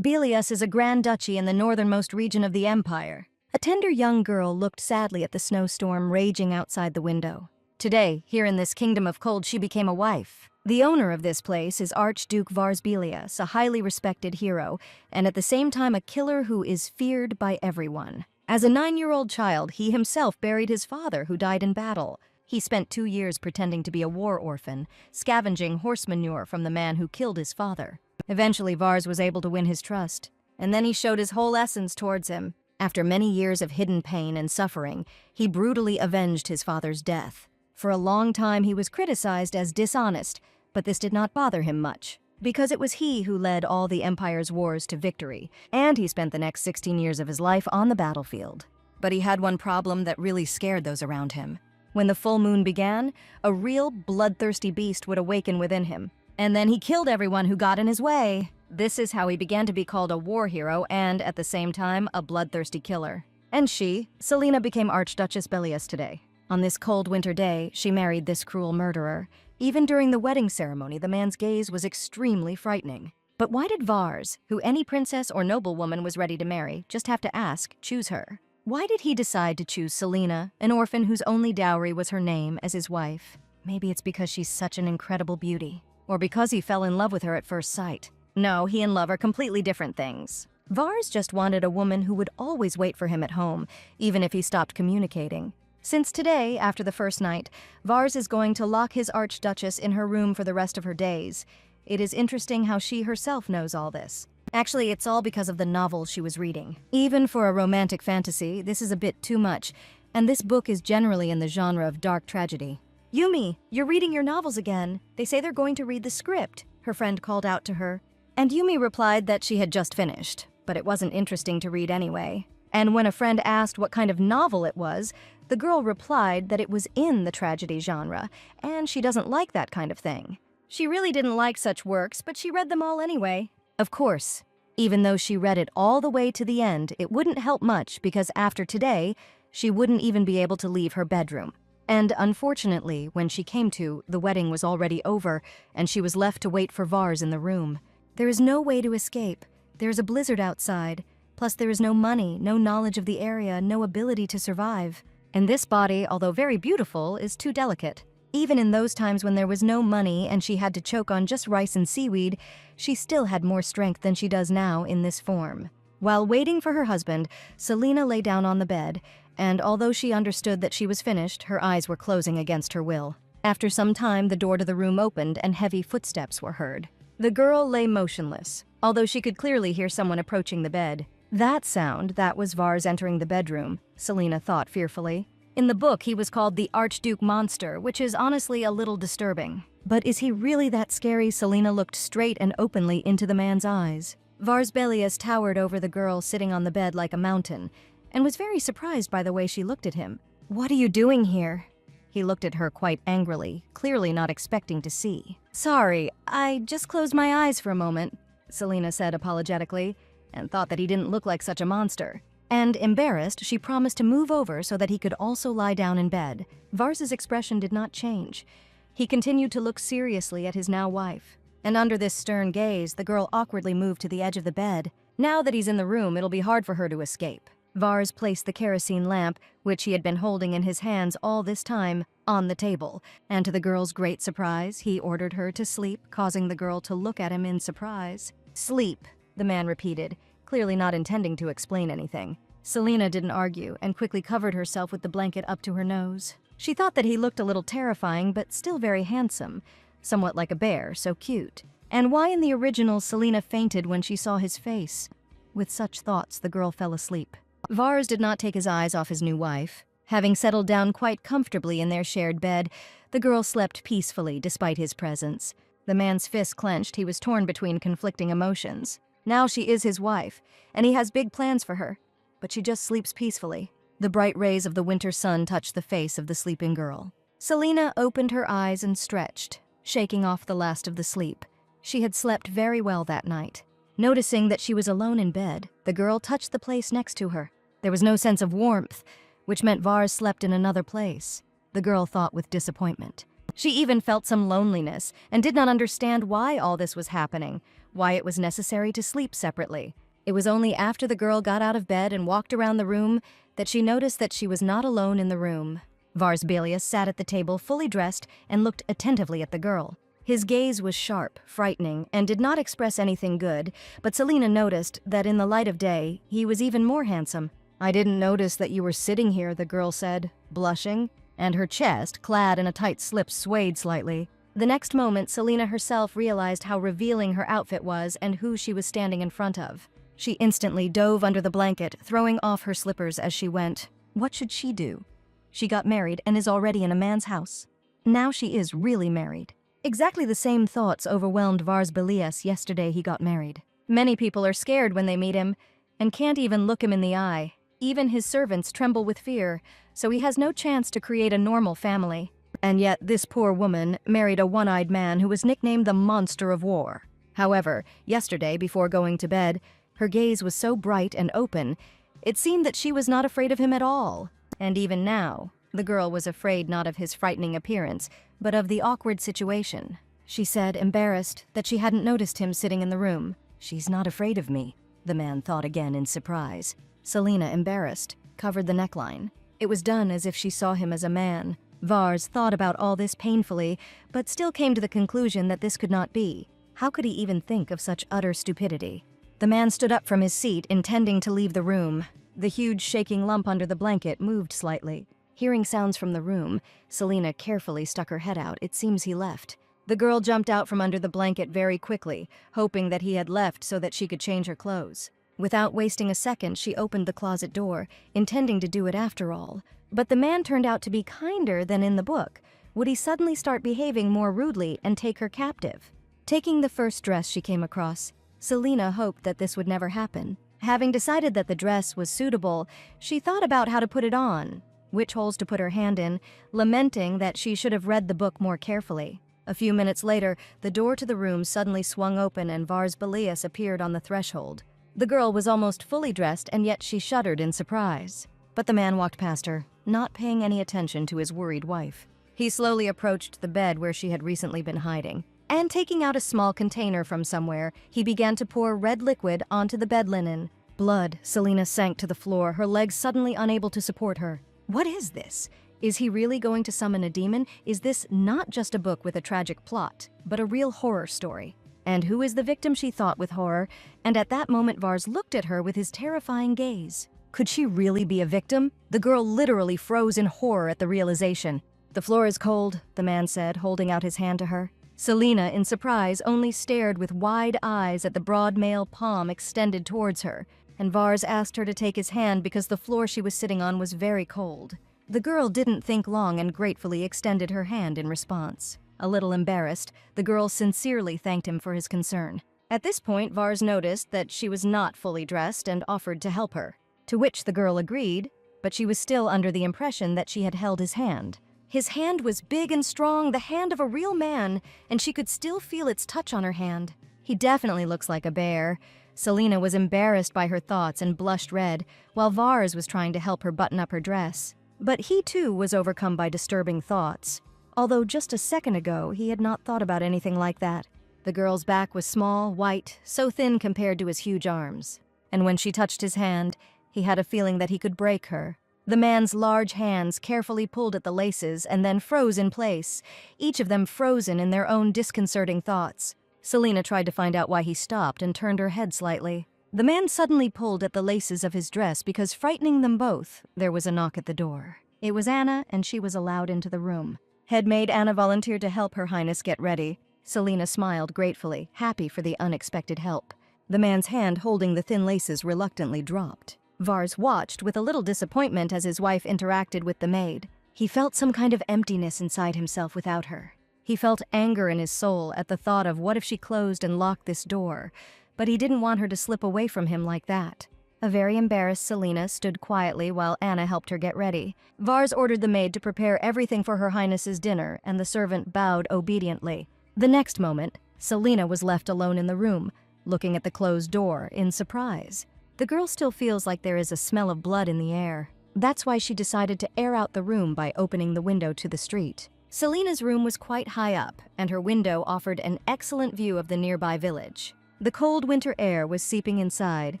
Belias is a grand duchy in the northernmost region of the empire. A tender young girl looked sadly at the snowstorm raging outside the window. Today, here in this kingdom of cold, she became a wife. The owner of this place is Archduke Varsbelius, a highly respected hero, and at the same time a killer who is feared by everyone. As a 9-year-old child, he himself buried his father, who died in battle. He spent 2 years pretending to be a war orphan, scavenging horse manure from the man who killed his father. Eventually, Vars was able to win his trust, and then he showed his whole essence towards him. After many years of hidden pain and suffering, he brutally avenged his father's death. For a long time, he was criticized as dishonest, but this did not bother him much, because it was he who led all the Empire's wars to victory, and he spent the next 16 years of his life on the battlefield. But he had one problem that really scared those around him. When the full moon began, a real bloodthirsty beast would awaken within him, and then he killed everyone who got in his way. This is how he began to be called a war hero and, at the same time, a bloodthirsty killer. And she, Selena, became Archduchess Belias today. On this cold winter day, she married this cruel murderer. Even during the wedding ceremony, the man's gaze was extremely frightening. But why did Vars, who any princess or noblewoman was ready to marry, just have to ask, choose her? Why did he decide to choose Selena, an orphan whose only dowry was her name, as his wife? Maybe it's because she's such an incredible beauty. Or because he fell in love with her at first sight. No, he and love are completely different things. Vars just wanted a woman who would always wait for him at home, even if he stopped communicating. Since today, after the first night, Vars is going to lock his Archduchess in her room for the rest of her days. It is interesting how she herself knows all this. Actually, it's all because of the novel she was reading. Even for a romantic fantasy, this is a bit too much, and this book is generally in the genre of dark tragedy. "Yumi, you're reading your novels again. They say they're going to read the script," her friend called out to her. And Yumi replied that she had just finished, but it wasn't interesting to read anyway. And when a friend asked what kind of novel it was, the girl replied that it was in the tragedy genre, and she doesn't like that kind of thing. She really didn't like such works, but she read them all anyway. Of course, even though she read it all the way to the end, it wouldn't help much because after today, she wouldn't even be able to leave her bedroom. And unfortunately, when she came to, the wedding was already over, and she was left to wait for Vars in the room. There is no way to escape. There is a blizzard outside. Plus, there is no money, no knowledge of the area, no ability to survive. And this body, although very beautiful, is too delicate. Even in those times when there was no money and she had to choke on just rice and seaweed, she still had more strength than she does now in this form. While waiting for her husband, Selena lay down on the bed, and although she understood that she was finished, her eyes were closing against her will. After some time, the door to the room opened and heavy footsteps were heard. The girl lay motionless, although she could clearly hear someone approaching the bed. That sound, that was Vars entering the bedroom, Selena thought fearfully. In the book, he was called the Archduke Monster, which is honestly a little disturbing. But is he really that scary? Selena looked straight and openly into the man's eyes. Varsbelius towered over the girl sitting on the bed like a mountain, and was very surprised by the way she looked at him. "What are you doing here?" He looked at her quite angrily, clearly not expecting to see. "Sorry, I just closed my eyes for a moment," Selena said apologetically, and thought that he didn't look like such a monster. And embarrassed, she promised to move over so that he could also lie down in bed. Vars's expression did not change. He continued to look seriously at his now wife. And under this stern gaze, the girl awkwardly moved to the edge of the bed. Now that he's in the room, it'll be hard for her to escape. Vars placed the kerosene lamp, which he had been holding in his hands all this time, on the table, and to the girl's great surprise, he ordered her to sleep, causing the girl to look at him in surprise. "Sleep," the man repeated, clearly not intending to explain anything. Selena didn't argue and quickly covered herself with the blanket up to her nose. She thought that he looked a little terrifying, but still very handsome, somewhat like a bear, so cute. And why in the original Selena fainted when she saw his face? With such thoughts, the girl fell asleep. Vars did not take his eyes off his new wife. Having settled down quite comfortably in their shared bed, the girl slept peacefully despite his presence. The man's fist clenched, he was torn between conflicting emotions. Now she is his wife, and he has big plans for her, but she just sleeps peacefully. The bright rays of the winter sun touched the face of the sleeping girl. Selena opened her eyes and stretched, shaking off the last of the sleep. She had slept very well that night. Noticing that she was alone in bed, the girl touched the place next to her. There was no sense of warmth, which meant Vars slept in another place. The girl thought with disappointment. She even felt some loneliness and did not understand why all this was happening. why it was necessary to sleep separately. It was only after the girl got out of bed and walked around the room that she noticed that she was not alone in the room. Varsbilius sat at the table fully dressed and looked attentively at the girl. His gaze was sharp, frightening, and did not express anything good, but Selina noticed that in the light of day, he was even more handsome. "I didn't notice that you were sitting here," the girl said, blushing, and her chest, clad in a tight slip, swayed slightly. The next moment, Selina herself realized how revealing her outfit was and who she was standing in front of. She instantly dove under the blanket, throwing off her slippers as she went. What should she do? She got married and is already in a man's house. Now she is really married. Exactly the same thoughts overwhelmed Varsbilius yesterday he got married. Many people are scared when they meet him and can't even look him in the eye. Even his servants tremble with fear, so he has no chance to create a normal family. And yet this poor woman married a one-eyed man who was nicknamed the Monster of War. However, yesterday, before going to bed, her gaze was so bright and open, it seemed that she was not afraid of him at all. And even now, the girl was afraid not of his frightening appearance, but of the awkward situation. She said, embarrassed, that she hadn't noticed him sitting in the room. "She's not afraid of me," the man thought again in surprise. Selina, embarrassed, covered the neckline. It was done as if she saw him as a man. Vars thought about all this painfully, but still came to the conclusion that this could not be. How could he even think of such utter stupidity? The man stood up from his seat, intending to leave the room. The huge shaking lump under the blanket moved slightly. Hearing sounds from the room, Selina carefully stuck her head out. It seems he left. The girl jumped out from under the blanket very quickly, hoping that he had left so that she could change her clothes. Without wasting a second, she opened the closet door, intending to do it after all. But the man turned out to be kinder than in the book. Would he suddenly start behaving more rudely and take her captive? Taking the first dress she came across, Selina hoped that this would never happen. Having decided that the dress was suitable, she thought about how to put it on, which holes to put her hand in, lamenting that she should have read the book more carefully. A few minutes later, the door to the room suddenly swung open and Varsbilius appeared on the threshold. The girl was almost fully dressed, and yet she shuddered in surprise. But the man walked past her, not paying any attention to his worried wife. He slowly approached the bed where she had recently been hiding, and taking out a small container from somewhere, he began to pour red liquid onto the bed linen. Blood. Selina sank to the floor, her legs suddenly unable to support her. What is this? Is he really going to summon a demon? Is this not just a book with a tragic plot, but a real horror story? And who is the victim, she thought with horror, and at that moment Vars looked at her with his terrifying gaze. Could she really be a victim? The girl literally froze in horror at the realization. "The floor is cold," the man said, holding out his hand to her. Selina, in surprise, only stared with wide eyes at the broad male palm extended towards her, and Vars asked her to take his hand because the floor she was sitting on was very cold. The girl didn't think long and gratefully extended her hand in response. A little embarrassed, the girl sincerely thanked him for his concern. At this point, Vars noticed that she was not fully dressed and offered to help her, to which the girl agreed, but she was still under the impression that she had held his hand. His hand was big and strong, the hand of a real man, and she could still feel its touch on her hand. He definitely looks like a bear. Selina was embarrassed by her thoughts and blushed red, while Vars was trying to help her button up her dress. But he too was overcome by disturbing thoughts. Although just a second ago, he had not thought about anything like that. The girl's back was small, white, so thin compared to his huge arms. And when she touched his hand, he had a feeling that he could break her. The man's large hands carefully pulled at the laces and then froze in place, each of them frozen in their own disconcerting thoughts. Selina tried to find out why he stopped and turned her head slightly. The man suddenly pulled at the laces of his dress because, frightening them both, there was a knock at the door. It was Anna, and she was allowed into the room. Headmaid Anna volunteered to help Her Highness get ready. Selina smiled gratefully, happy for the unexpected help. The man's hand holding the thin laces reluctantly dropped. Vars watched with a little disappointment as his wife interacted with the maid. He felt some kind of emptiness inside himself without her. He felt anger in his soul at the thought of what if she closed and locked this door, but he didn't want her to slip away from him like that. A very embarrassed Selina stood quietly while Anna helped her get ready. Vars ordered the maid to prepare everything for Her Highness's dinner, and the servant bowed obediently. The next moment, Selina was left alone in the room, looking at the closed door in surprise. The girl still feels like there is a smell of blood in the air. That's why she decided to air out the room by opening the window to the street. Selina's room was quite high up, and her window offered an excellent view of the nearby village. The cold winter air was seeping inside,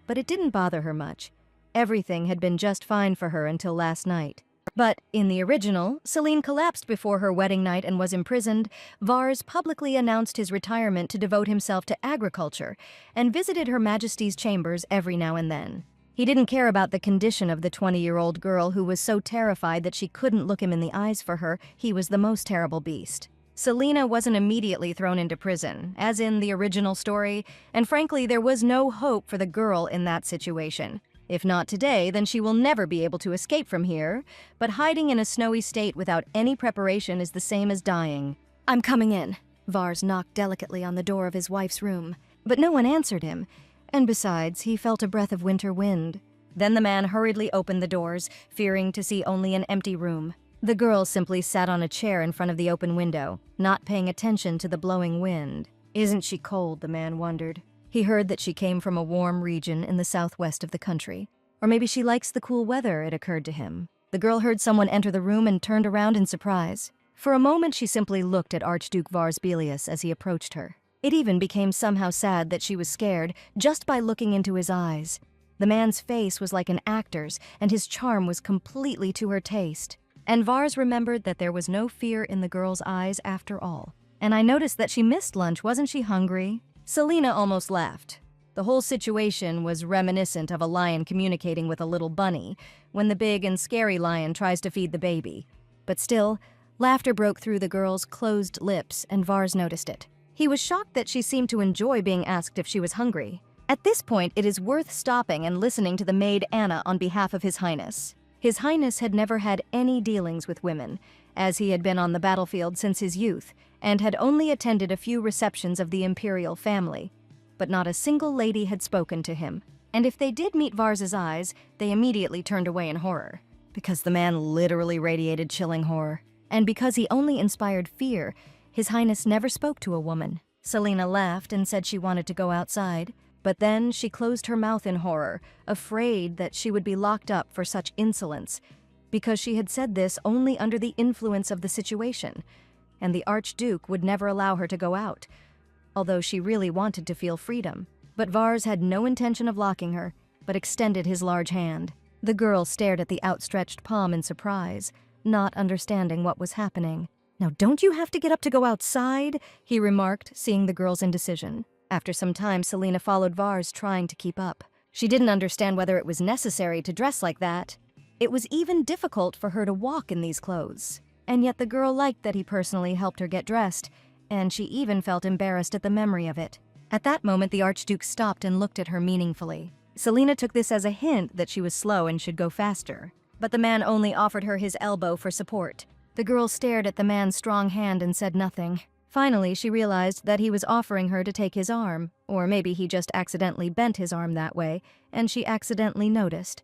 but it didn't bother her much. Everything had been just fine for her until last night. But in the original, Celine collapsed before her wedding night and was imprisoned. Vars publicly announced his retirement to devote himself to agriculture and visited Her Majesty's chambers every now and then. He didn't care about the condition of the 20-year-old girl who was so terrified that she couldn't look him in the eyes. For her, he was the most terrible beast. Selena wasn't immediately thrown into prison, as in the original story, and frankly, there was no hope for the girl in that situation. If not today, then she will never be able to escape from here, but hiding in a snowy state without any preparation is the same as dying. "I'm coming in." Vars knocked delicately on the door of his wife's room, but no one answered him, and besides, he felt a breath of winter wind. Then the man hurriedly opened the doors, fearing to see only an empty room. The girl simply sat on a chair in front of the open window, not paying attention to the blowing wind. Isn't she cold, the man wondered. He heard that she came from a warm region in the southwest of the country. Or maybe she likes the cool weather, it occurred to him. The girl heard someone enter the room and turned around in surprise. For a moment, she simply looked at Archduke Vars Belius as he approached her. It even became somehow sad that she was scared just by looking into his eyes. The man's face was like an actor's, and his charm was completely to her taste. And Vars remembered that there was no fear in the girl's eyes after all. "And I noticed that she missed lunch. Wasn't she hungry?" Selena almost laughed. The whole situation was reminiscent of a lion communicating with a little bunny when the big and scary lion tries to feed the baby. But still, laughter broke through the girl's closed lips, and Vars noticed it. He was shocked that she seemed to enjoy being asked if she was hungry. At this point, it is worth stopping and listening to the maid Anna on behalf of His Highness. His Highness had never had any dealings with women, as he had been on the battlefield since his youth, and had only attended a few receptions of the imperial family. But not a single lady had spoken to him, and if they did meet Vars's eyes, they immediately turned away in horror, because the man literally radiated chilling horror. And because he only inspired fear, His Highness never spoke to a woman. Selena laughed and said she wanted to go outside, but then she closed her mouth in horror, afraid that she would be locked up for such insolence, because she had said this only under the influence of the situation, and the Archduke would never allow her to go out, although she really wanted to feel freedom. But Vars had no intention of locking her, but extended his large hand. The girl stared at the outstretched palm in surprise, not understanding what was happening. "Now don't you have to get up to go outside?" he remarked, seeing the girl's indecision. After some time, Selena followed Vars, trying to keep up. She didn't understand whether it was necessary to dress like that. It was even difficult for her to walk in these clothes. And yet the girl liked that he personally helped her get dressed, and she even felt embarrassed at the memory of it. At that moment, the Archduke stopped and looked at her meaningfully. Selena took this as a hint that she was slow and should go faster. But the man only offered her his elbow for support. The girl stared at the man's strong hand and said nothing. Finally, she realized that he was offering her to take his arm, or maybe he just accidentally bent his arm that way, and she accidentally noticed.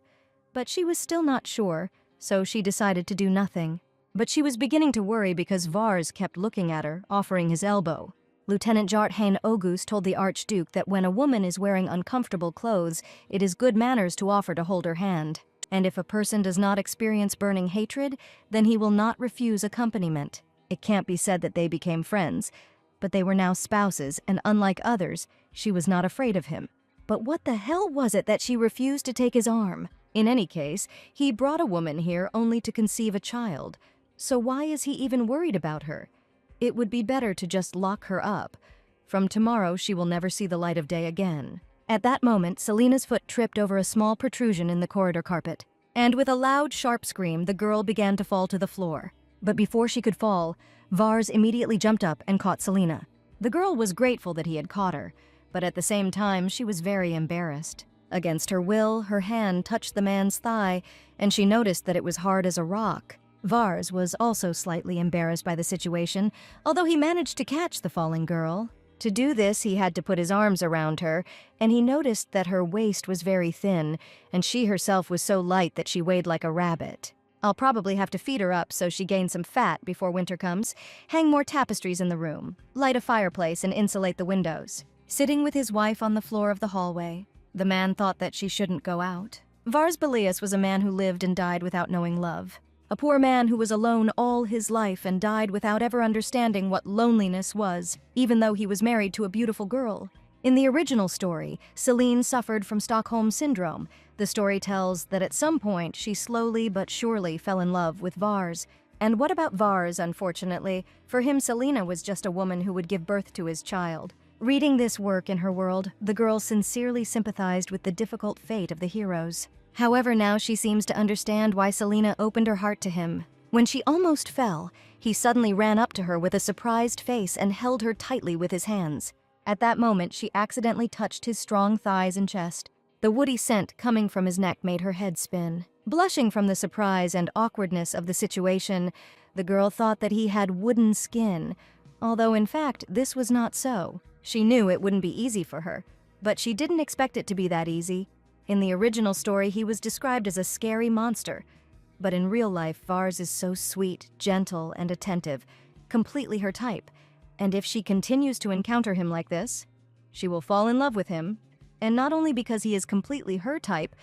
But she was still not sure, so she decided to do nothing. But she was beginning to worry because Vars kept looking at her, offering his elbow. Lieutenant Jarthain August told the Archduke that when a woman is wearing uncomfortable clothes, it is good manners to offer to hold her hand. And if a person does not experience burning hatred, then he will not refuse accompaniment. It can't be said that they became friends, but they were now spouses, and unlike others, she was not afraid of him. But what the hell was it that she refused to take his arm? In any case, he brought a woman here only to conceive a child. So why is he even worried about her? It would be better to just lock her up. From tomorrow, she will never see the light of day again. At that moment, Selena's foot tripped over a small protrusion in the corridor carpet. And with a loud, sharp scream, the girl began to fall to the floor. But before she could fall, Vars immediately jumped up and caught Selena. The girl was grateful that he had caught her, but at the same time, she was very embarrassed. Against her will, her hand touched the man's thigh, and she noticed that it was hard as a rock. Vars was also slightly embarrassed by the situation, although he managed to catch the falling girl. To do this, he had to put his arms around her, and he noticed that her waist was very thin, and she herself was so light that she weighed like a rabbit. "I'll probably have to feed her up so she gains some fat before winter comes. Hang more tapestries in the room. Light a fireplace and insulate the windows." Sitting with his wife on the floor of the hallway, the man thought that she shouldn't go out. Vars Belius was a man who lived and died without knowing love. A poor man who was alone all his life and died without ever understanding what loneliness was, even though he was married to a beautiful girl. In the original story, Celine suffered from Stockholm Syndrome. The story tells that at some point she slowly but surely fell in love with Vars. And what about Vars, unfortunately? For him, Selena was just a woman who would give birth to his child. Reading this work in her world, the girl sincerely sympathized with the difficult fate of the heroes. However, now she seems to understand why Selena opened her heart to him. When she almost fell, he suddenly ran up to her with a surprised face and held her tightly with his hands. At that moment, she accidentally touched his strong thighs and chest. The woody scent coming from his neck made her head spin. Blushing from the surprise and awkwardness of the situation, the girl thought that he had wooden skin, although in fact this was not so. She knew it wouldn't be easy for her, but she didn't expect it to be that easy. In the original story, he was described as a scary monster, but in real life, Vars is so sweet, gentle, and attentive, completely her type. And if she continues to encounter him like this, she will fall in love with him, and not only because he is completely her type,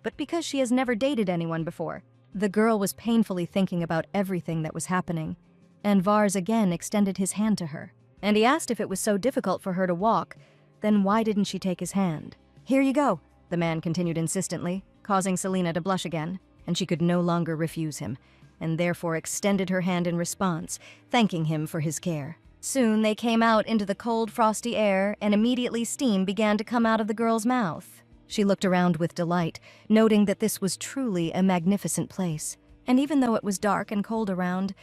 but because she has never dated anyone before. The girl was painfully thinking about everything that was happening, and Vars again extended his hand to her. And he asked if it was so difficult for her to walk, then why didn't she take his hand? "Here you go," the man continued insistently, causing Selena to blush again, and she could no longer refuse him, and therefore extended her hand in response, thanking him for his care. Soon they came out into the cold, frosty air, and immediately steam began to come out of the girl's mouth. She looked around with delight, noting that this was truly a magnificent place. And even though it was dark and cold around,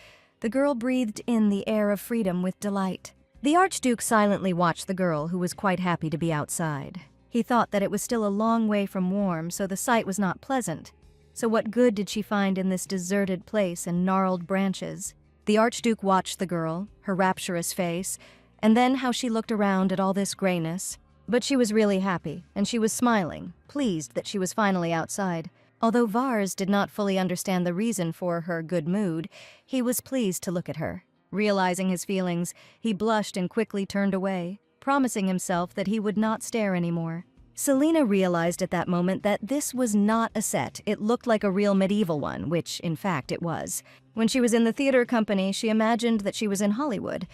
the girl breathed in the air of freedom with delight. The Archduke silently watched the girl, who was quite happy to be outside. He thought that it was still a long way from warm, so the sight was not pleasant. So what good did she find in this deserted place and gnarled branches? The Archduke watched the girl, her rapturous face, and then how she looked around at all this grayness. But she was really happy, and she was smiling, pleased that she was finally outside. Although Vars did not fully understand the reason for her good mood, he was pleased to look at her. Realizing his feelings, he blushed and quickly turned away, promising himself that he would not stare anymore. Selena realized at that moment that this was not a set. It looked like a real medieval one, which, in fact, it was. When she was in the theater company, she imagined that she was in Hollywood.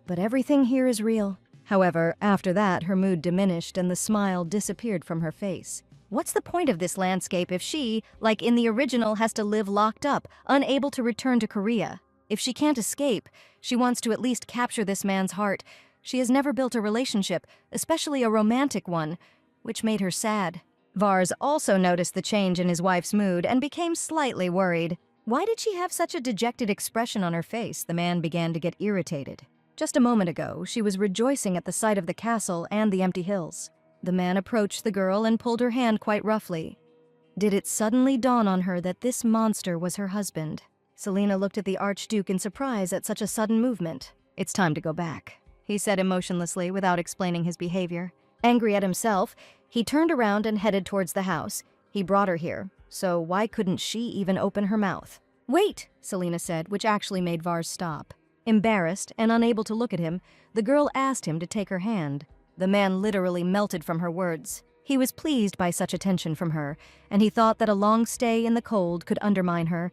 But everything here is real. However, after that, her mood diminished and the smile disappeared from her face. What's the point of this landscape if she, like in the original, has to live locked up, unable to return to Korea? If she can't escape, she wants to at least capture this man's heart. She has never built a relationship, especially a romantic one, which made her sad. Vars also noticed the change in his wife's mood and became slightly worried. Why did she have such a dejected expression on her face? The man began to get irritated. Just a moment ago, she was rejoicing at the sight of the castle and the empty hills. The man approached the girl and pulled her hand quite roughly. Did it suddenly dawn on her that this monster was her husband? Selena looked at the Archduke in surprise at such a sudden movement. "It's time to go back," he said emotionlessly without explaining his behavior. Angry at himself, he turned around and headed towards the house. He brought her here, so why couldn't she even open her mouth? "Wait," Selena said, which actually made Vars stop. Embarrassed and unable to look at him, the girl asked him to take her hand. The man literally melted from her words. He was pleased by such attention from her, and he thought that a long stay in the cold could undermine her.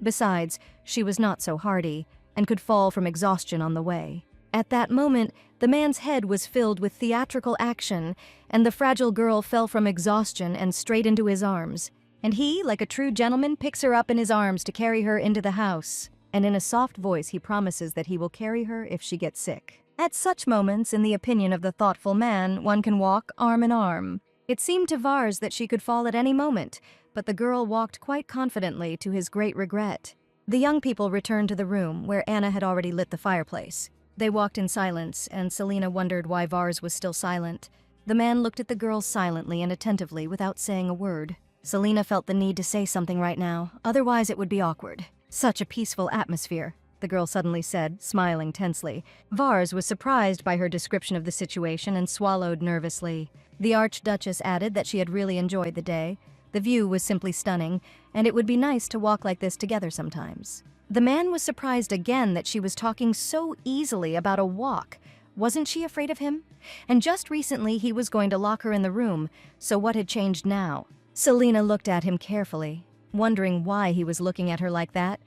Besides, she was not so hardy, and could fall from exhaustion on the way. At that moment, the man's head was filled with theatrical action, and the fragile girl fell from exhaustion and straight into his arms. And he, like a true gentleman, picks her up in his arms to carry her into the house. And in a soft voice, he promises that he will carry her if she gets sick. At such moments, in the opinion of the thoughtful man, one can walk arm in arm. It seemed to Vars that she could fall at any moment, but the girl walked quite confidently, to his great regret. The young people returned to the room where Anna had already lit the fireplace. They walked in silence, and Selena wondered why Vars was still silent. The man looked at the girl silently and attentively without saying a word. Selena felt the need to say something right now, otherwise it would be awkward. "Such a peaceful atmosphere," the girl suddenly said, smiling tensely. Vars was surprised by her description of the situation and swallowed nervously. The Archduchess added that she had really enjoyed the day. The view was simply stunning, and it would be nice to walk like this together sometimes. The man was surprised again that she was talking so easily about a walk. Wasn't she afraid of him? And just recently he was going to lock her in the room, so what had changed now? Selena looked at him carefully, wondering why he was looking at her like that,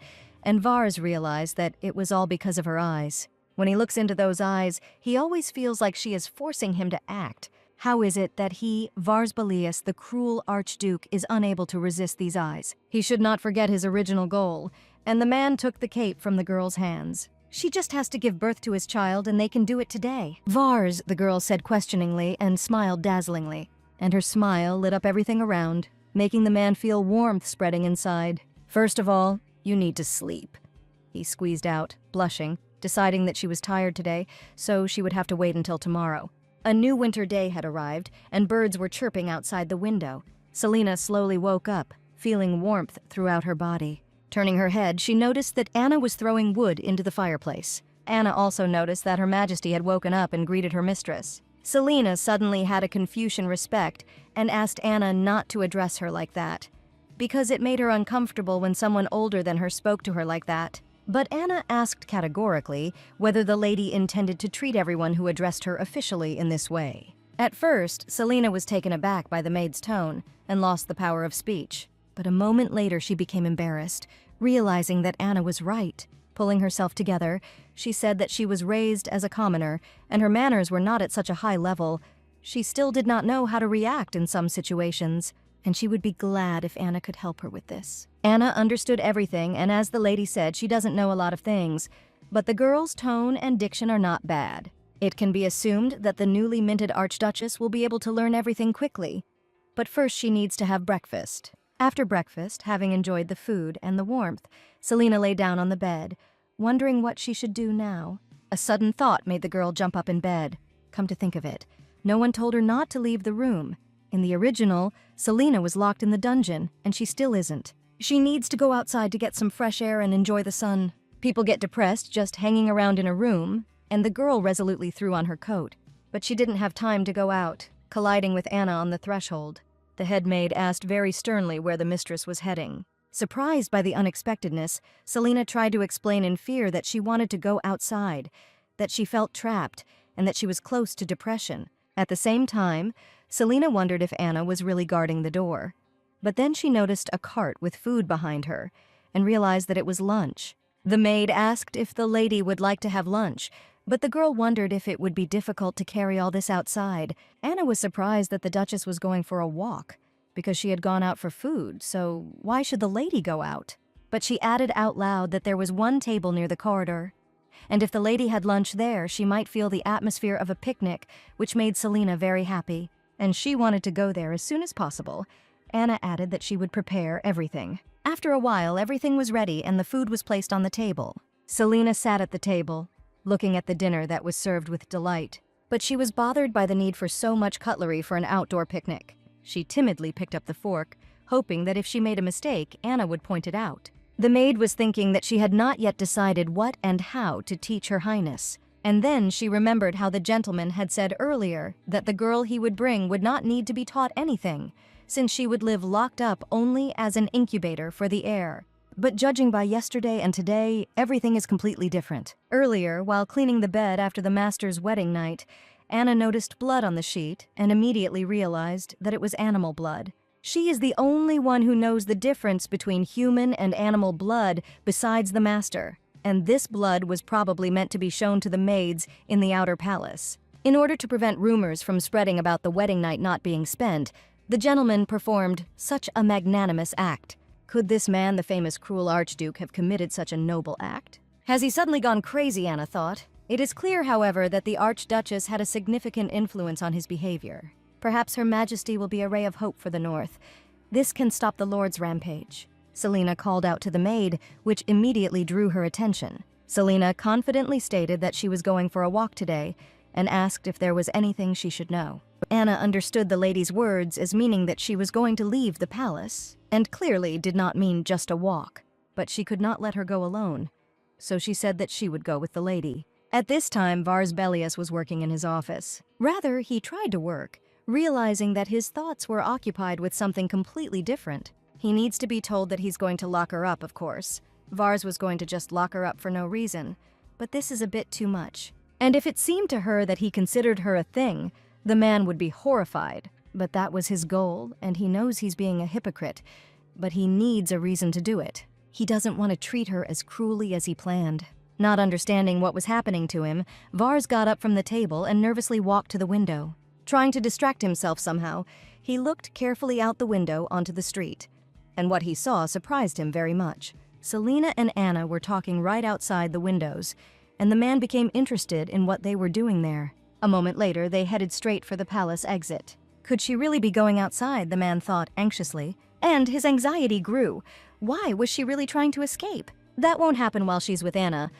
and Vars realized that it was all because of her eyes. When he looks into those eyes, he always feels like she is forcing him to act. How is it that he, Vars Belius, the cruel Archduke, is unable to resist these eyes? He should not forget his original goal, and the man took the cape from the girl's hands. She just has to give birth to his child, and they can do it today. Vars, the girl said questioningly and smiled dazzlingly, and her smile lit up everything around, making the man feel warmth spreading inside. First of all, you need to sleep, he squeezed out, blushing, deciding that she was tired today, so she would have to wait until tomorrow. A new winter day had arrived, and birds were chirping outside the window. Selena slowly woke up, feeling warmth throughout her body. Turning her head, she noticed that Anna was throwing wood into the fireplace. Anna also noticed that Her Majesty had woken up and greeted her mistress. Selena suddenly had a Confucian respect and asked Anna not to address her like that, because it made her uncomfortable when someone older than her spoke to her like that. But Anna asked categorically whether the lady intended to treat everyone who addressed her officially in this way. At first, Selena was taken aback by the maid's tone and lost the power of speech. But a moment later she became embarrassed, realizing that Anna was right. Pulling herself together, she said that she was raised as a commoner and her manners were not at such a high level. She still did not know how to react in some situations, and she would be glad if Anna could help her with this. Anna understood everything, and as the lady said, she doesn't know a lot of things, but the girl's tone and diction are not bad. It can be assumed that the newly minted Archduchess will be able to learn everything quickly. But first she needs to have breakfast. After breakfast, having enjoyed the food and the warmth, Selena lay down on the bed, wondering what she should do now. A sudden thought made the girl jump up in bed. Come to think of it, no one told her not to leave the room. In the original, Selena was locked in the dungeon, and she still isn't. She needs to go outside to get some fresh air and enjoy the sun. People get depressed just hanging around in a room, and the girl resolutely threw on her coat. But she didn't have time to go out, colliding with Anna on the threshold. The head maid asked very sternly where the mistress was heading. Surprised by the unexpectedness, Selena tried to explain in fear that she wanted to go outside, that she felt trapped, and that she was close to depression. At the same time, Selena wondered if Anna was really guarding the door. But then she noticed a cart with food behind her and realized that it was lunch. The maid asked if the lady would like to have lunch, but the girl wondered if it would be difficult to carry all this outside. Anna was surprised that the Duchess was going for a walk, because she had gone out for food, so why should the lady go out? But she added out loud that there was one table near the corridor, and if the lady had lunch there, she might feel the atmosphere of a picnic, which made Selena very happy, and she wanted to go there as soon as possible. Anna added that she would prepare everything. After a while, everything was ready and the food was placed on the table. Selena sat at the table, looking at the dinner that was served with delight. But she was bothered by the need for so much cutlery for an outdoor picnic. She timidly picked up the fork, hoping that if she made a mistake, Anna would point it out. The maid was thinking that she had not yet decided what and how to teach Her Highness. And then she remembered how the gentleman had said earlier that the girl he would bring would not need to be taught anything, since she would live locked up only as an incubator for the heir. But judging by yesterday and today, everything is completely different. Earlier, while cleaning the bed after the master's wedding night, Anna noticed blood on the sheet and immediately realized that it was animal blood. She is the only one who knows the difference between human and animal blood besides the master, and this blood was probably meant to be shown to the maids in the outer palace. In order to prevent rumors from spreading about the wedding night not being spent, the gentleman performed such a magnanimous act. Could this man, the famous cruel Archduke, have committed such a noble act? Has he suddenly gone crazy, Anna thought. It is clear, however, that the Archduchess had a significant influence on his behavior. Perhaps Her Majesty will be a ray of hope for the North. This can stop the Lord's rampage. Selena called out to the maid, which immediately drew her attention. Selena confidently stated that she was going for a walk today and asked if there was anything she should know. Anna understood the lady's words as meaning that she was going to leave the palace, and clearly did not mean just a walk. But she could not let her go alone, so she said that she would go with the lady. At this time, Vars Belius was working in his office. Rather, he tried to work, realizing that his thoughts were occupied with something completely different. He needs to be told that he's going to lock her up, of course. Vars was going to just lock her up for no reason, but this is a bit too much. And if it seemed to her that he considered her a thing, the man would be horrified. But that was his goal, and he knows he's being a hypocrite, but he needs a reason to do it. He doesn't want to treat her as cruelly as he planned. Not understanding what was happening to him, Vars got up from the table and nervously walked to the window. Trying to distract himself somehow, he looked carefully out the window onto the street. And what he saw surprised him very much. Selena and Anna were talking right outside the windows, and the man became interested in what they were doing there. A moment later, they headed straight for the palace exit. Could she really be going outside, the man thought anxiously. And his anxiety grew. Why was she really trying to escape? That won't happen while she's with Anna.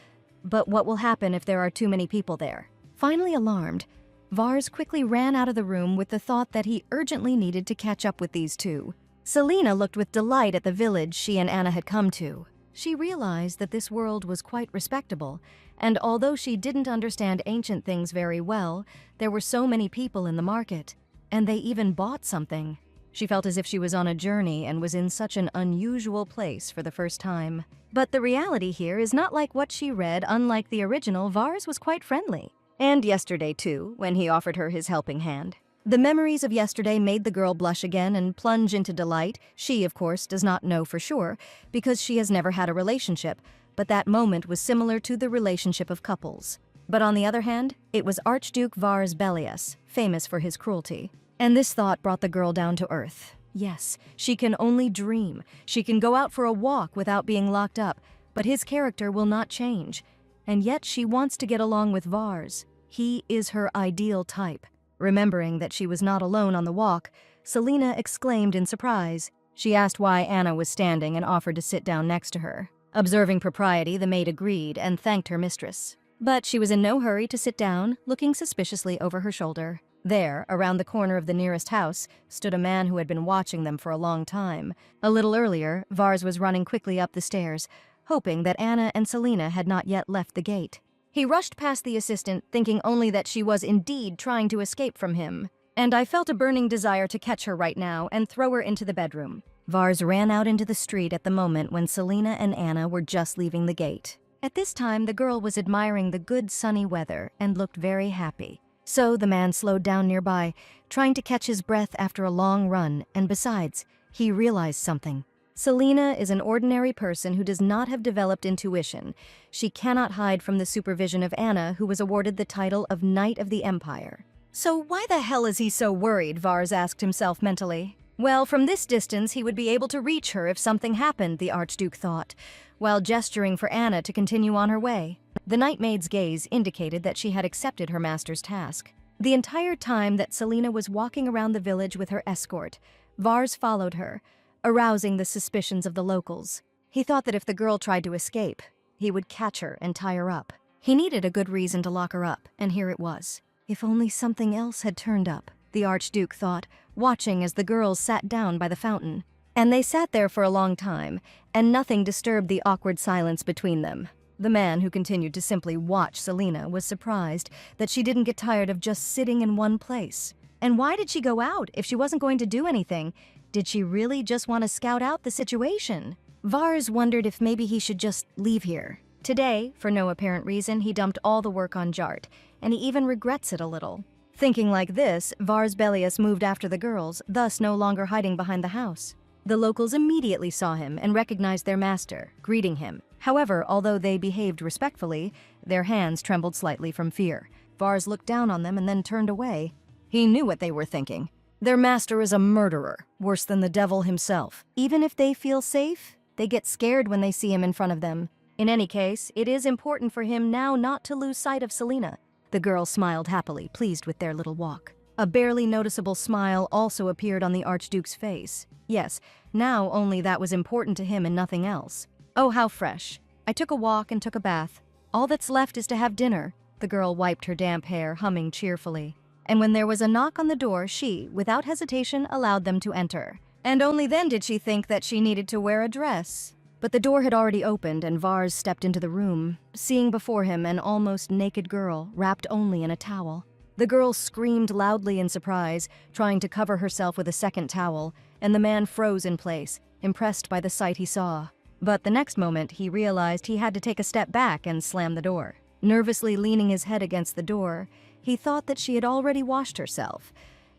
But what will happen if there are too many people there? Finally alarmed, Vars quickly ran out of the room with the thought that he urgently needed to catch up with these two. Selena looked with delight at the village she and Anna had come to. She realized that this world was quite respectable, and although she didn't understand ancient things very well, there were so many people in the market, and they even bought something. She felt as if she was on a journey and was in such an unusual place for the first time. But the reality here is not like what she read. Unlike the original, Vars was quite friendly. And yesterday too, when he offered her his helping hand. The memories of yesterday made the girl blush again and plunge into delight. She, of course, does not know for sure, because she has never had a relationship, but that moment was similar to the relationship of couples. But on the other hand, it was Archduke Vars Bellius, famous for his cruelty. And this thought brought the girl down to earth. Yes, she can only dream. She can go out for a walk without being locked up, but his character will not change. And yet she wants to get along with Vars. He is her ideal type. Remembering that she was not alone on the walk, Selena exclaimed in surprise. She asked why Anna was standing and offered to sit down next to her. Observing propriety, the maid agreed and thanked her mistress. But she was in no hurry to sit down, looking suspiciously over her shoulder. There, around the corner of the nearest house, stood a man who had been watching them for a long time. A little earlier, Vars was running quickly up the stairs, hoping that Anna and Selena had not yet left the gate. He rushed past the assistant, thinking only that she was indeed trying to escape from him. And I felt a burning desire to catch her right now and throw her into the bedroom. Vars ran out into the street at the moment when Selena and Anna were just leaving the gate. At this time, the girl was admiring the good sunny weather and looked very happy. So the man slowed down nearby, trying to catch his breath after a long run, and besides, he realized something. Selena is an ordinary person who does not have developed intuition. She cannot hide from the supervision of Anna, who was awarded the title of Knight of the Empire. So why the hell is he so worried, Vars asked himself mentally. Well, from this distance he would be able to reach her if something happened, the Archduke thought, while gesturing for Anna to continue on her way. The Nightmaid's gaze indicated that she had accepted her master's task. The entire time that Selena was walking around the village with her escort, Vars followed her, arousing the suspicions of the locals. He thought that if the girl tried to escape, he would catch her and tie her up. He needed a good reason to lock her up, and here it was. If only something else had turned up, the Archduke thought, watching as the girls sat down by the fountain. And they sat there for a long time, and nothing disturbed the awkward silence between them. The man, who continued to simply watch Selena, was surprised that she didn't get tired of just sitting in one place. And why did she go out if she wasn't going to do anything? Did she really just want to scout out the situation? Vars wondered if maybe he should just leave here. Today, for no apparent reason, he dumped all the work on Jart, and he even regrets it a little. Thinking like this, Vars Bellius moved after the girls, thus no longer hiding behind the house. The locals immediately saw him and recognized their master, greeting him. However, although they behaved respectfully, their hands trembled slightly from fear. Vars looked down on them and then turned away. He knew what they were thinking. Their master is a murderer, worse than the devil himself. Even if they feel safe, they get scared when they see him in front of them. In any case, it is important for him now not to lose sight of Selena. The girl smiled happily, pleased with their little walk. A barely noticeable smile also appeared on the Archduke's face. Yes, now only that was important to him and nothing else. Oh, how fresh. I took a walk and took a bath. All that's left is to have dinner. The girl wiped her damp hair, humming cheerfully. And when there was a knock on the door, she, without hesitation, allowed them to enter. And only then did she think that she needed to wear a dress. But the door had already opened and Vars stepped into the room, seeing before him an almost naked girl, wrapped only in a towel. The girl screamed loudly in surprise, trying to cover herself with a second towel, and the man froze in place, impressed by the sight he saw. But the next moment, he realized he had to take a step back and slam the door. Nervously leaning his head against the door, he thought that she had already washed herself,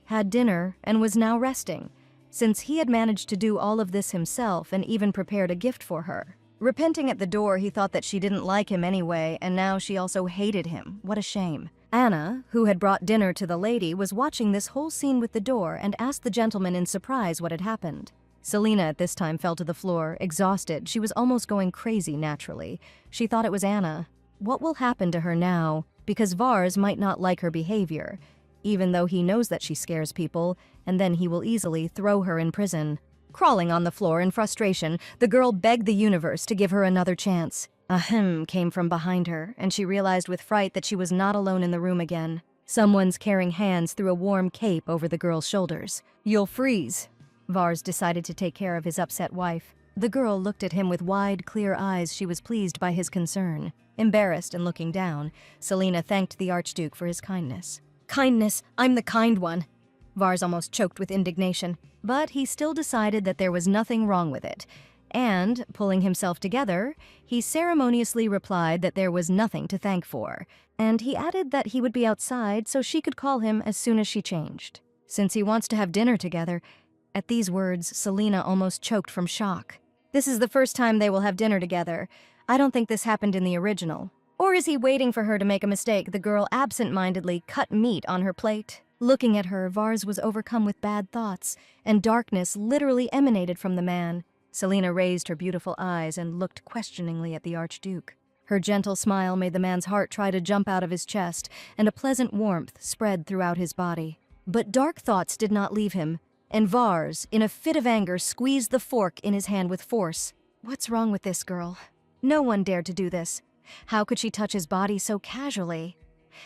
had dinner, and was now resting, since he had managed to do all of this himself and even prepared a gift for her. Repenting at the door, he thought that she didn't like him anyway, and now she also hated him. What a shame. Anna, who had brought dinner to the lady, was watching this whole scene with the door and asked the gentleman in surprise what had happened. Selina at this time fell to the floor, exhausted. She was almost going crazy naturally. She thought it was Anna. What will happen to her now? Because Vars might not like her behavior, even though he knows that she scares people, and then he will easily throw her in prison. Crawling on the floor in frustration, the girl begged the universe to give her another chance. A hem came from behind her, and she realized with fright that she was not alone in the room again. Someone's carrying hands threw a warm cape over the girl's shoulders. "You'll freeze." Vars decided to take care of his upset wife. The girl looked at him with wide, clear eyes. She was pleased by his concern. Embarrassed and looking down, Selina thanked the Archduke for his kindness. "Kindness, I'm the kind one." Vars almost choked with indignation, but he still decided that there was nothing wrong with it. And, pulling himself together, he ceremoniously replied that there was nothing to thank for, and he added that he would be outside so she could call him as soon as she changed. Since he wants to have dinner together. At these words, Selina almost choked from shock. This is the first time they will have dinner together. I don't think this happened in the original. Or is he waiting for her to make a mistake? The girl absent-mindedly cut meat on her plate. Looking at her, Vars was overcome with bad thoughts, and darkness literally emanated from the man. Selina raised her beautiful eyes and looked questioningly at the Archduke. Her gentle smile made the man's heart try to jump out of his chest, and a pleasant warmth spread throughout his body. But dark thoughts did not leave him, and Vars, in a fit of anger, squeezed the fork in his hand with force. What's wrong with this girl? No one dared to do this. How could she touch his body so casually?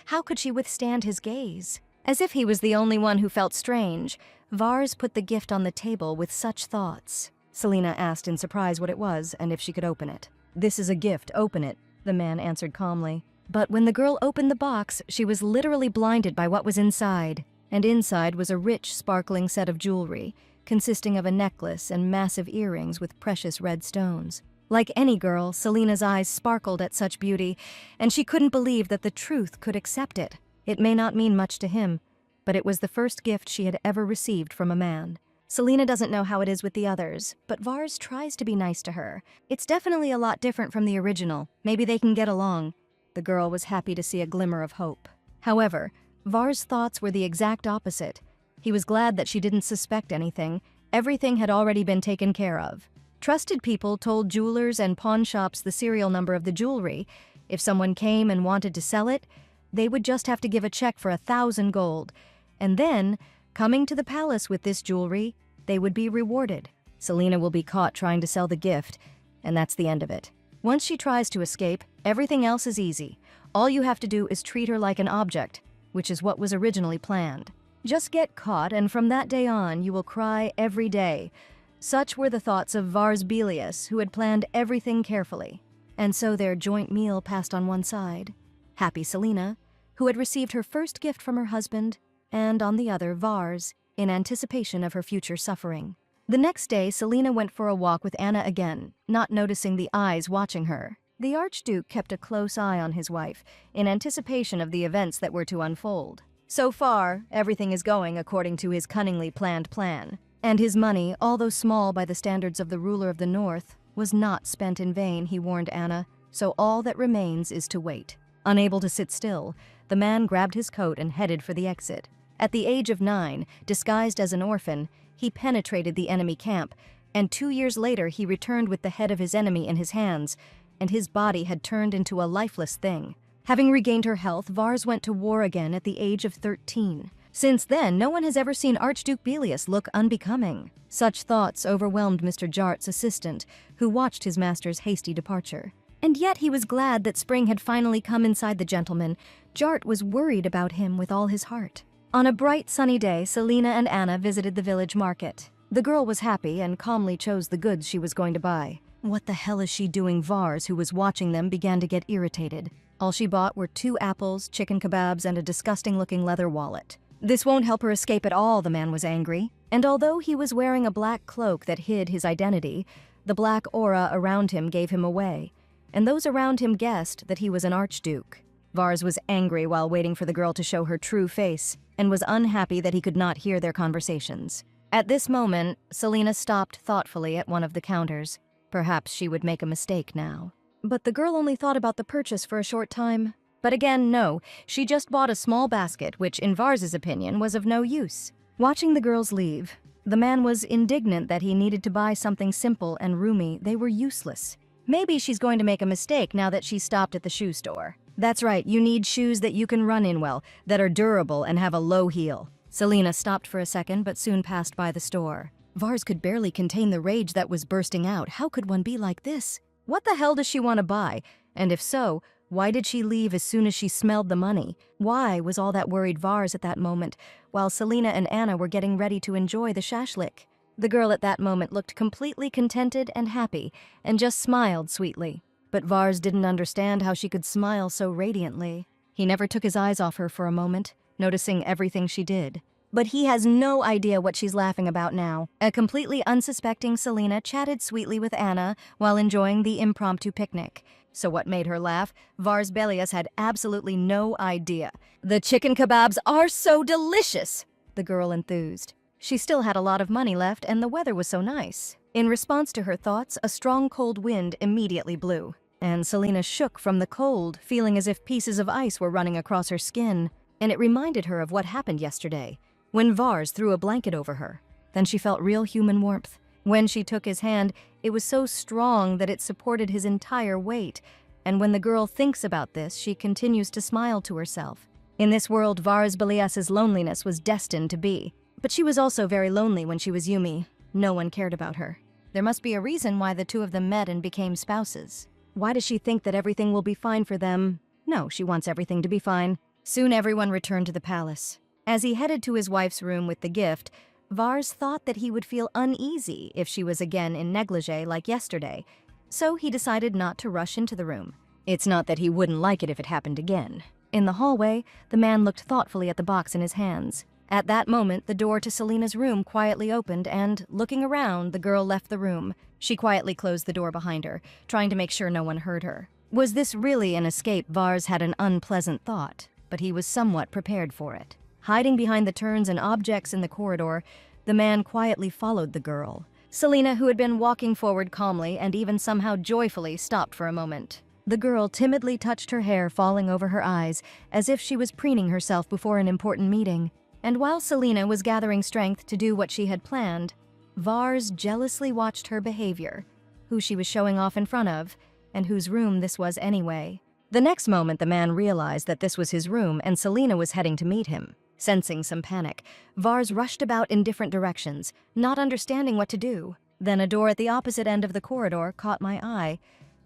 How could she withstand his gaze? As if he was the only one who felt strange, Vars put the gift on the table with such thoughts. Selina asked in surprise what it was and if she could open it. "This is a gift, open it," the man answered calmly. But when the girl opened the box, she was literally blinded by what was inside. And inside was a rich, sparkling set of jewelry, consisting of a necklace and massive earrings with precious red stones. Like any girl, Selina's eyes sparkled at such beauty, and she couldn't believe that the truth could accept it. It may not mean much to him, but it was the first gift she had ever received from a man. Selina doesn't know how it is with the others, but Vars tries to be nice to her. It's definitely a lot different from the original. Maybe they can get along. The girl was happy to see a glimmer of hope. However, Vars' thoughts were the exact opposite. He was glad that she didn't suspect anything. Everything had already been taken care of. Trusted people told jewelers and pawn shops the serial number of the jewelry. If someone came and wanted to sell it, they would just have to give a check for 1,000 gold. And then, coming to the palace with this jewelry, they would be rewarded. Selina will be caught trying to sell the gift, and that's the end of it. Once she tries to escape, everything else is easy. All you have to do is treat her like an object, which is what was originally planned. Just get caught, and from that day on, you will cry every day. Such were the thoughts of Vars Belius, who had planned everything carefully. And so their joint meal passed on one side. Happy Selina, who had received her first gift from her husband, and on the other, Vars, in anticipation of her future suffering. The next day, Selina went for a walk with Anna again, not noticing the eyes watching her. The Archduke kept a close eye on his wife, in anticipation of the events that were to unfold. So far, everything is going according to his cunningly planned plan. And his money, although small by the standards of the ruler of the North, was not spent in vain, he warned Anna, so all that remains is to wait. Unable to sit still, the man grabbed his coat and headed for the exit. At the age of 9, disguised as an orphan, he penetrated the enemy camp, and 2 years later he returned with the head of his enemy in his hands, and his body had turned into a lifeless thing. Having regained her health, Vars went to war again at the age of 13. Since then, no one has ever seen Archduke Belius look unbecoming. Such thoughts overwhelmed Mr. Jart's assistant, who watched his master's hasty departure. And yet he was glad that spring had finally come inside the gentleman. Jart was worried about him with all his heart. On a bright, sunny day, Selina and Anna visited the village market. The girl was happy and calmly chose the goods she was going to buy. What the hell is she doing? Vars, who was watching them, began to get irritated. All she bought were 2 apples, chicken kebabs, and a disgusting-looking leather wallet. This won't help her escape at all, the man was angry. And although he was wearing a black cloak that hid his identity, the black aura around him gave him away, and those around him guessed that he was an archduke. Vars was angry while waiting for the girl to show her true face, and was unhappy that he could not hear their conversations. At this moment, Selina stopped thoughtfully at one of the counters. Perhaps she would make a mistake now. But the girl only thought about the purchase for a short time. But again, no, she just bought a small basket, which in Vars's opinion was of no use. Watching the girls leave, the man was indignant that he needed to buy something simple and roomy. They were useless. Maybe she's going to make a mistake now that she stopped at the shoe store. That's right, you need shoes that you can run in well, that are durable and have a low heel. Selena stopped for a second but soon passed by the store. Vars could barely contain the rage that was bursting out. How could one be like this? What the hell does she want to buy? And if so, why did she leave as soon as she smelled the money? Why was all that worried Vars at that moment, while Selena and Anna were getting ready to enjoy the shashlik? The girl at that moment looked completely contented and happy, and just smiled sweetly. But Vars didn't understand how she could smile so radiantly. He never took his eyes off her for a moment, noticing everything she did. But he has no idea what she's laughing about now. A completely unsuspecting Selena chatted sweetly with Anna while enjoying the impromptu picnic. So what made her laugh? Vars Belias had absolutely no idea. "The chicken kebabs are so delicious!" the girl enthused. She still had a lot of money left and the weather was so nice. In response to her thoughts, a strong cold wind immediately blew. And Selena shook from the cold, feeling as if pieces of ice were running across her skin. And it reminded her of what happened yesterday, when Vars threw a blanket over her. Then she felt real human warmth. When she took his hand, it was so strong that it supported his entire weight. And when the girl thinks about this, she continues to smile to herself. In this world, Vars Belias's loneliness was destined to be. But she was also very lonely when she was Yumi. No one cared about her. There must be a reason why the two of them met and became spouses. Why does she think that everything will be fine for them? No, she wants everything to be fine. Soon everyone returned to the palace. As he headed to his wife's room with the gift, Vars thought that he would feel uneasy if she was again in negligee like yesterday, so he decided not to rush into the room. It's not that he wouldn't like it if it happened again. In the hallway, the man looked thoughtfully at the box in his hands. At that moment, the door to Selena's room quietly opened and, looking around, the girl left the room. She quietly closed the door behind her, trying to make sure no one heard her. Was this really an escape? Vars had an unpleasant thought, but he was somewhat prepared for it. Hiding behind the turns and objects in the corridor, the man quietly followed the girl. Selena, who had been walking forward calmly and even somehow joyfully, stopped for a moment. The girl timidly touched her hair falling over her eyes, as if she was preening herself before an important meeting. And while Selena was gathering strength to do what she had planned, Vars jealously watched her behavior, who she was showing off in front of, and whose room this was anyway. The next moment, the man realized that this was his room and Selena was heading to meet him. Sensing some panic, Vars rushed about in different directions, not understanding what to do. Then a door at the opposite end of the corridor caught my eye.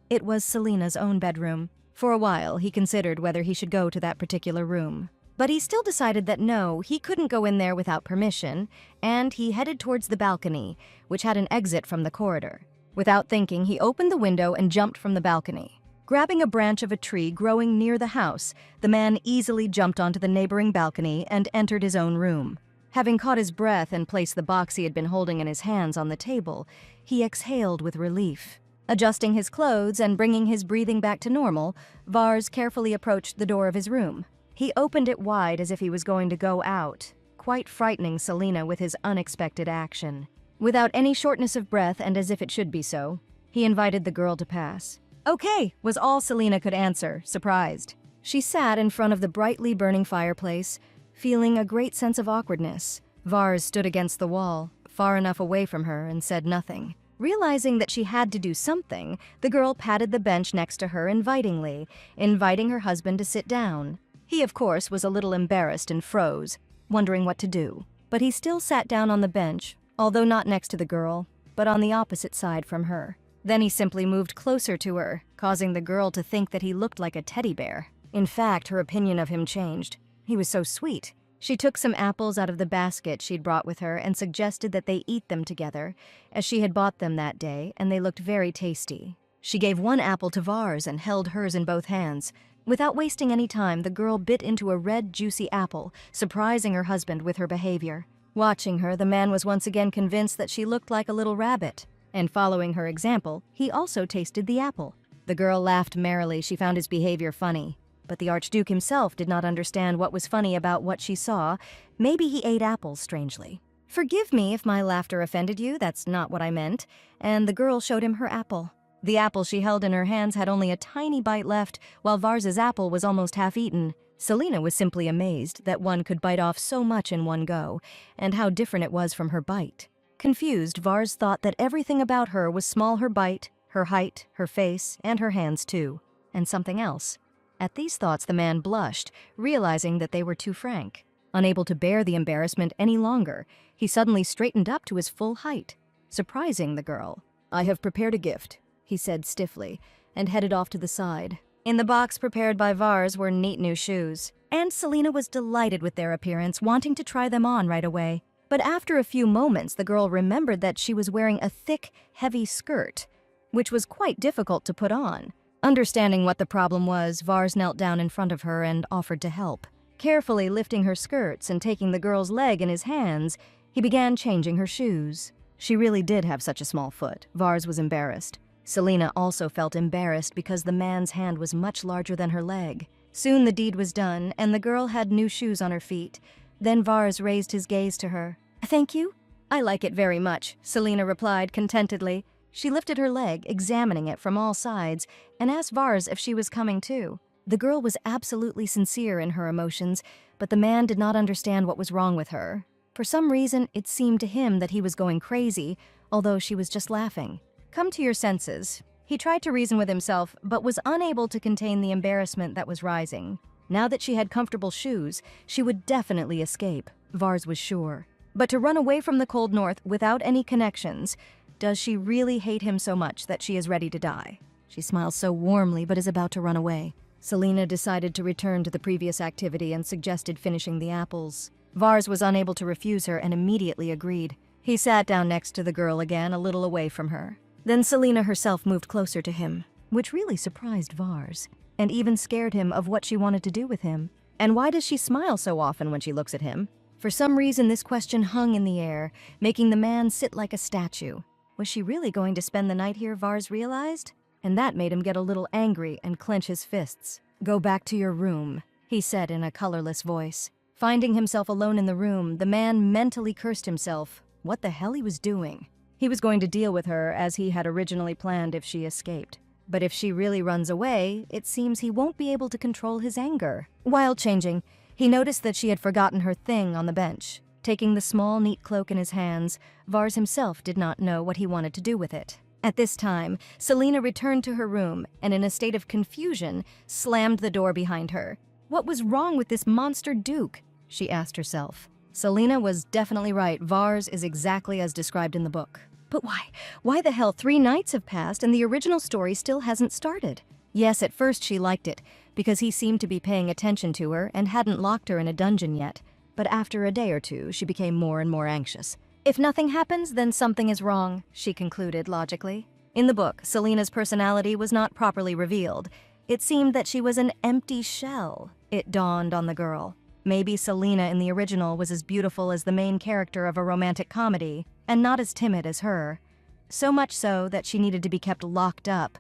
It was Selena's own bedroom. For a while, he considered whether he should go to that particular room. But he still decided that no, he couldn't go in there without permission, and he headed towards the balcony, which had an exit from the corridor. Without thinking, he opened the window and jumped from the balcony. Grabbing a branch of a tree growing near the house, the man easily jumped onto the neighboring balcony and entered his own room. Having caught his breath and placed the box he had been holding in his hands on the table, he exhaled with relief. Adjusting his clothes and bringing his breathing back to normal, Vars carefully approached the door of his room. He opened it wide as if he was going to go out, quite frightening Selena with his unexpected action. Without any shortness of breath, and as if it should be so, he invited the girl to pass. "Okay," was all Selena could answer, surprised. She sat in front of the brightly burning fireplace, feeling a great sense of awkwardness. Vars stood against the wall, far enough away from her, and said nothing. Realizing that she had to do something, the girl patted the bench next to her invitingly, inviting her husband to sit down. He, of course, was a little embarrassed and froze, wondering what to do. But he still sat down on the bench, although not next to the girl, but on the opposite side from her. Then he simply moved closer to her, causing the girl to think that he looked like a teddy bear. In fact, her opinion of him changed. He was so sweet. She took some apples out of the basket she'd brought with her and suggested that they eat them together, as she had bought them that day, and they looked very tasty. She gave one apple to Vars and held hers in both hands. Without wasting any time, the girl bit into a red, juicy apple, surprising her husband with her behavior. Watching her, the man was once again convinced that she looked like a little rabbit. And following her example, he also tasted the apple. The girl laughed merrily. She found his behavior funny. But the Archduke himself did not understand what was funny about what she saw. Maybe he ate apples strangely. "Forgive me if my laughter offended you, that's not what I meant," and the girl showed him her apple. The apple she held in her hands had only a tiny bite left, while Vars's apple was almost half-eaten. Selena was simply amazed that one could bite off so much in one go, and how different it was from her bite. Confused, Vars thought that everything about her was small: her bite, her height, her face, and her hands too. And something else. At these thoughts, the man blushed, realizing that they were too frank. Unable to bear the embarrassment any longer, he suddenly straightened up to his full height, surprising the girl. "I have prepared a gift," he said stiffly, and headed off to the side. In the box prepared by Vars were neat new shoes, and Selena was delighted with their appearance, wanting to try them on right away. But after a few moments, the girl remembered that she was wearing a thick, heavy skirt, which was quite difficult to put on. Understanding what the problem was, Vars knelt down in front of her and offered to help. Carefully lifting her skirts and taking the girl's leg in his hands, he began changing her shoes. She really did have such a small foot. Vars was embarrassed. Selena also felt embarrassed because the man's hand was much larger than her leg. Soon the deed was done, and the girl had new shoes on her feet. Then Vars raised his gaze to her. "Thank you. I like it very much," Selena replied contentedly. She lifted her leg, examining it from all sides, and asked Vars if she was coming too. The girl was absolutely sincere in her emotions, but the man did not understand what was wrong with her. For some reason, it seemed to him that he was going crazy, although she was just laughing. "Come to your senses." He tried to reason with himself, but was unable to contain the embarrassment that was rising. Now that she had comfortable shoes, she would definitely escape, Vars was sure. But to run away from the cold north without any connections, does she really hate him so much that she is ready to die? She smiles so warmly but is about to run away. Selena decided to return to the previous activity and suggested finishing the apples. Vars was unable to refuse her and immediately agreed. He sat down next to the girl again, a little away from her. Then Selena herself moved closer to him, which really surprised Vars, and even scared him of what she wanted to do with him. And why does she smile so often when she looks at him? For some reason, this question hung in the air, making the man sit like a statue. Was she really going to spend the night here, Vars realized? And that made him get a little angry and clench his fists. "Go back to your room," he said in a colorless voice. Finding himself alone in the room, the man mentally cursed himself. What the hell he was doing? He was going to deal with her as he had originally planned if she escaped. But if she really runs away, it seems he won't be able to control his anger. While changing, he noticed that she had forgotten her thing on the bench. Taking the small, neat cloak in his hands, Vars himself did not know what he wanted to do with it. At this time, Selena returned to her room and, in a state of confusion, slammed the door behind her. What was wrong with this monster Duke? She asked herself. Selena was definitely right. Vars is exactly as described in the book. But why? Why the hell 3 nights have passed and the original story still hasn't started? Yes, at first she liked it, because he seemed to be paying attention to her and hadn't locked her in a dungeon yet. But after a day or two, she became more and more anxious. If nothing happens, then something is wrong, she concluded logically. In the book, Selena's personality was not properly revealed. It seemed that she was an empty shell. It dawned on the girl. Maybe Selena in the original was as beautiful as the main character of a romantic comedy, and not as timid as her. So much so that she needed to be kept locked up.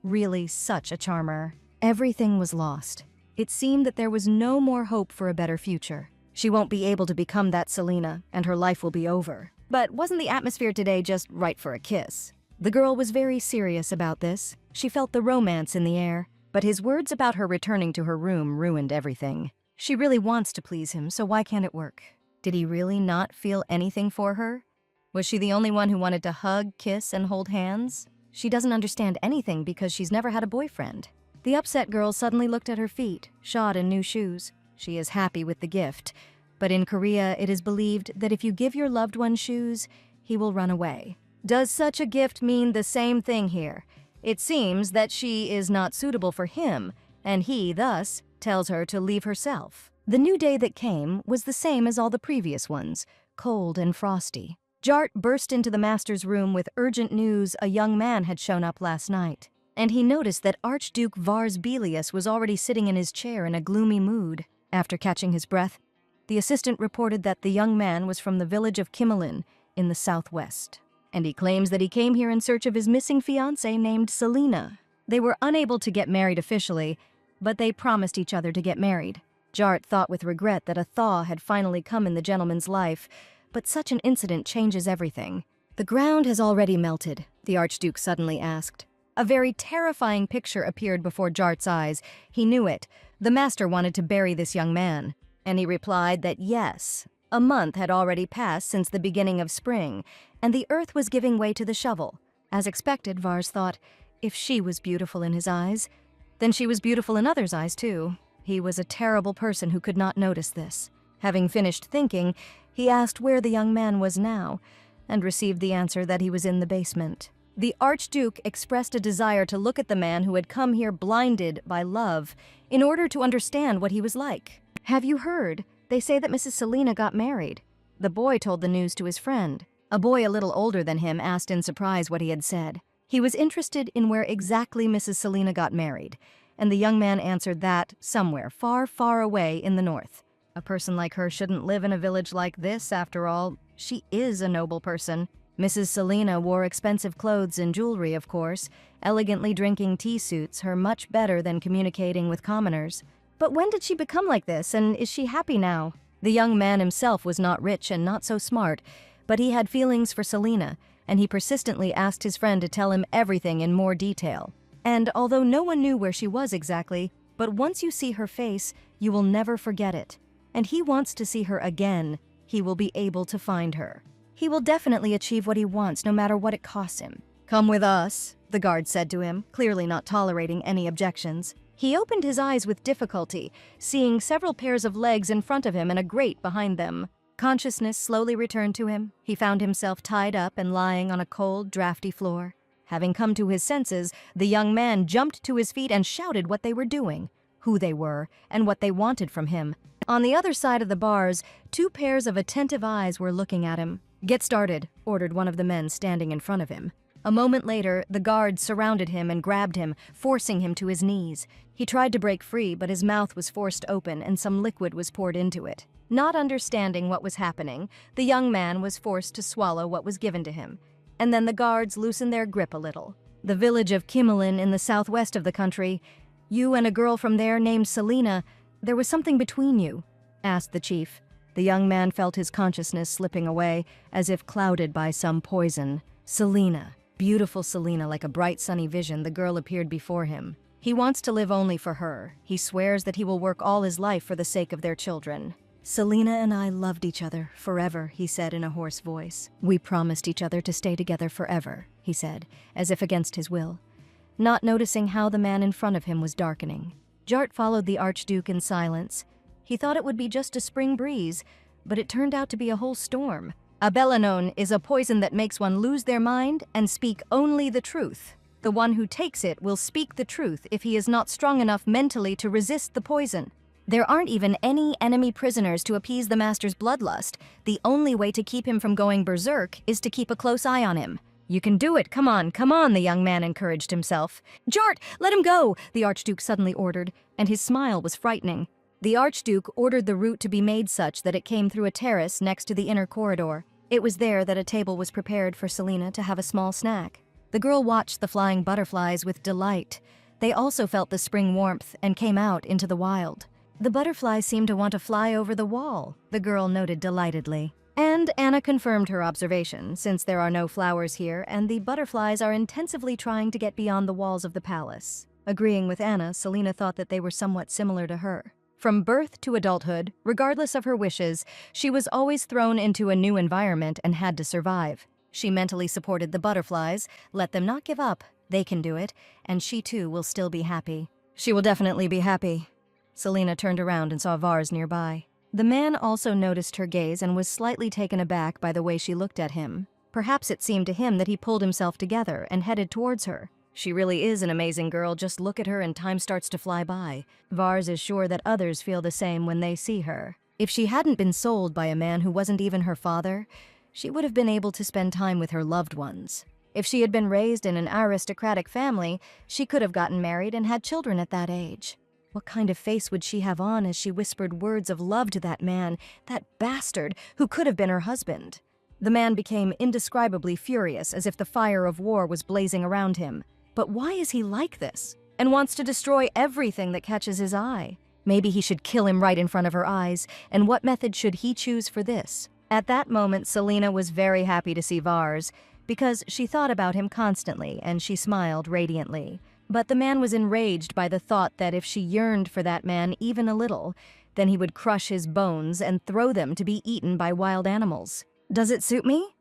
Really such a charmer. Everything was lost. It seemed that there was no more hope for a better future. She won't be able to become that Selena, and her life will be over. But wasn't the atmosphere today just right for a kiss? The girl was very serious about this. She felt the romance in the air, but his words about her returning to her room ruined everything. She really wants to please him, so why can't it work? Did he really not feel anything for her? Was she the only one who wanted to hug, kiss, and hold hands? She doesn't understand anything because she's never had a boyfriend. The upset girl suddenly looked at her feet, shod in new shoes. She is happy with the gift, but in Korea it is believed that if you give your loved one shoes, he will run away. Does such a gift mean the same thing here? It seems that she is not suitable for him, and he, thus, tells her to leave herself. The new day that came was the same as all the previous ones, cold and frosty. Jart burst into the master's room with urgent news a young man had shown up last night, and he noticed that Archduke Vars Belius was already sitting in his chair in a gloomy mood. After catching his breath, the assistant reported that the young man was from the village of Kimmelin in the southwest, and he claims that he came here in search of his missing fiancée named Selena. They were unable to get married officially, but they promised each other to get married. Jart thought with regret that a thaw had finally come in the gentleman's life, but such an incident changes everything. "The ground has already melted," the Archduke suddenly asked. A very terrifying picture appeared before Jart's eyes. He knew it. The master wanted to bury this young man. And he replied that yes, a month had already passed since the beginning of spring, and the earth was giving way to the shovel. As expected, Vars thought, if she was beautiful in his eyes, then she was beautiful in others' eyes too. He was a terrible person who could not notice this. Having finished thinking, he asked where the young man was now, and received the answer that he was in the basement. The Archduke expressed a desire to look at the man who had come here blinded by love in order to understand what he was like. "Have you heard? They say that Mrs. Selina got married." The boy told the news to his friend. A boy a little older than him asked in surprise what he had said. He was interested in where exactly Mrs. Selina got married, and the young man answered that somewhere far, far away in the north. A person like her shouldn't live in a village like this, after all. She is a noble person. Mrs. Selina wore expensive clothes and jewelry, of course, elegantly drinking tea suits her much better than communicating with commoners. But when did she become like this, and is she happy now? The young man himself was not rich and not so smart, but he had feelings for Selina, and he persistently asked his friend to tell him everything in more detail. And although no one knew where she was exactly, but once you see her face, you will never forget it. And he wants to see her again. He will be able to find her. He will definitely achieve what he wants, no matter what it costs him. "Come with us," the guard said to him, clearly not tolerating any objections. He opened his eyes with difficulty, seeing several pairs of legs in front of him and a grate behind them. Consciousness slowly returned to him. He found himself tied up and lying on a cold, drafty floor. Having come to his senses, the young man jumped to his feet and shouted what they were doing, who they were, and what they wanted from him. On the other side of the bars, 2 pairs of attentive eyes were looking at him. "Get started," ordered one of the men standing in front of him. A moment later, the guards surrounded him and grabbed him, forcing him to his knees. He tried to break free, but his mouth was forced open and some liquid was poured into it. Not understanding what was happening, the young man was forced to swallow what was given to him. And then the guards loosened their grip a little. "The village of Kimmelin in the southwest of the country. You and a girl from there named Selina, there was something between you?" asked the chief. The young man felt his consciousness slipping away, as if clouded by some poison. Selina. Beautiful Selina, like a bright sunny vision, the girl appeared before him. He wants to live only for her. He swears that he will work all his life for the sake of their children. "Selina and I loved each other forever," he said in a hoarse voice. "We promised each other to stay together forever," he said, as if against his will, not noticing how the man in front of him was darkening. Jart followed the Archduke in silence. He thought it would be just a spring breeze, but it turned out to be a whole storm. "A bellanon is a poison that makes one lose their mind and speak only the truth. The one who takes it will speak the truth if he is not strong enough mentally to resist the poison. There aren't even any enemy prisoners to appease the master's bloodlust. The only way to keep him from going berserk is to keep a close eye on him. You can do it, come on, the young man encouraged himself. "Jart, let him go," the Archduke suddenly ordered, and his smile was frightening. The Archduke ordered the route to be made such that it came through a terrace next to the inner corridor. It was there that a table was prepared for Selina to have a small snack. The girl watched the flying butterflies with delight. They also felt the spring warmth and came out into the wild. "The butterflies seem to want to fly over the wall," the girl noted delightedly. And Anna confirmed her observation, since there are no flowers here and the butterflies are intensively trying to get beyond the walls of the palace. Agreeing with Anna, Selina thought that they were somewhat similar to her. From birth to adulthood, regardless of her wishes, she was always thrown into a new environment and had to survive. She mentally supported the butterflies, let them not give up, they can do it, and she too will still be happy. "She will definitely be happy." Selina turned around and saw Vars nearby. The man also noticed her gaze and was slightly taken aback by the way she looked at him. Perhaps it seemed to him that he pulled himself together and headed towards her. She really is an amazing girl, just look at her and time starts to fly by. Vars is sure that others feel the same when they see her. If she hadn't been sold by a man who wasn't even her father, she would have been able to spend time with her loved ones. If she had been raised in an aristocratic family, she could have gotten married and had children at that age. What kind of face would she have on as she whispered words of love to that man, that bastard, who could have been her husband? The man became indescribably furious, as if the fire of war was blazing around him. But why is he like this, and wants to destroy everything that catches his eye? Maybe he should kill him right in front of her eyes, and what method should he choose for this? At that moment, Selena was very happy to see Vars, because she thought about him constantly and she smiled radiantly. But the man was enraged by the thought that if she yearned for that man even a little, then he would crush his bones and throw them to be eaten by wild animals. "Does it suit me?"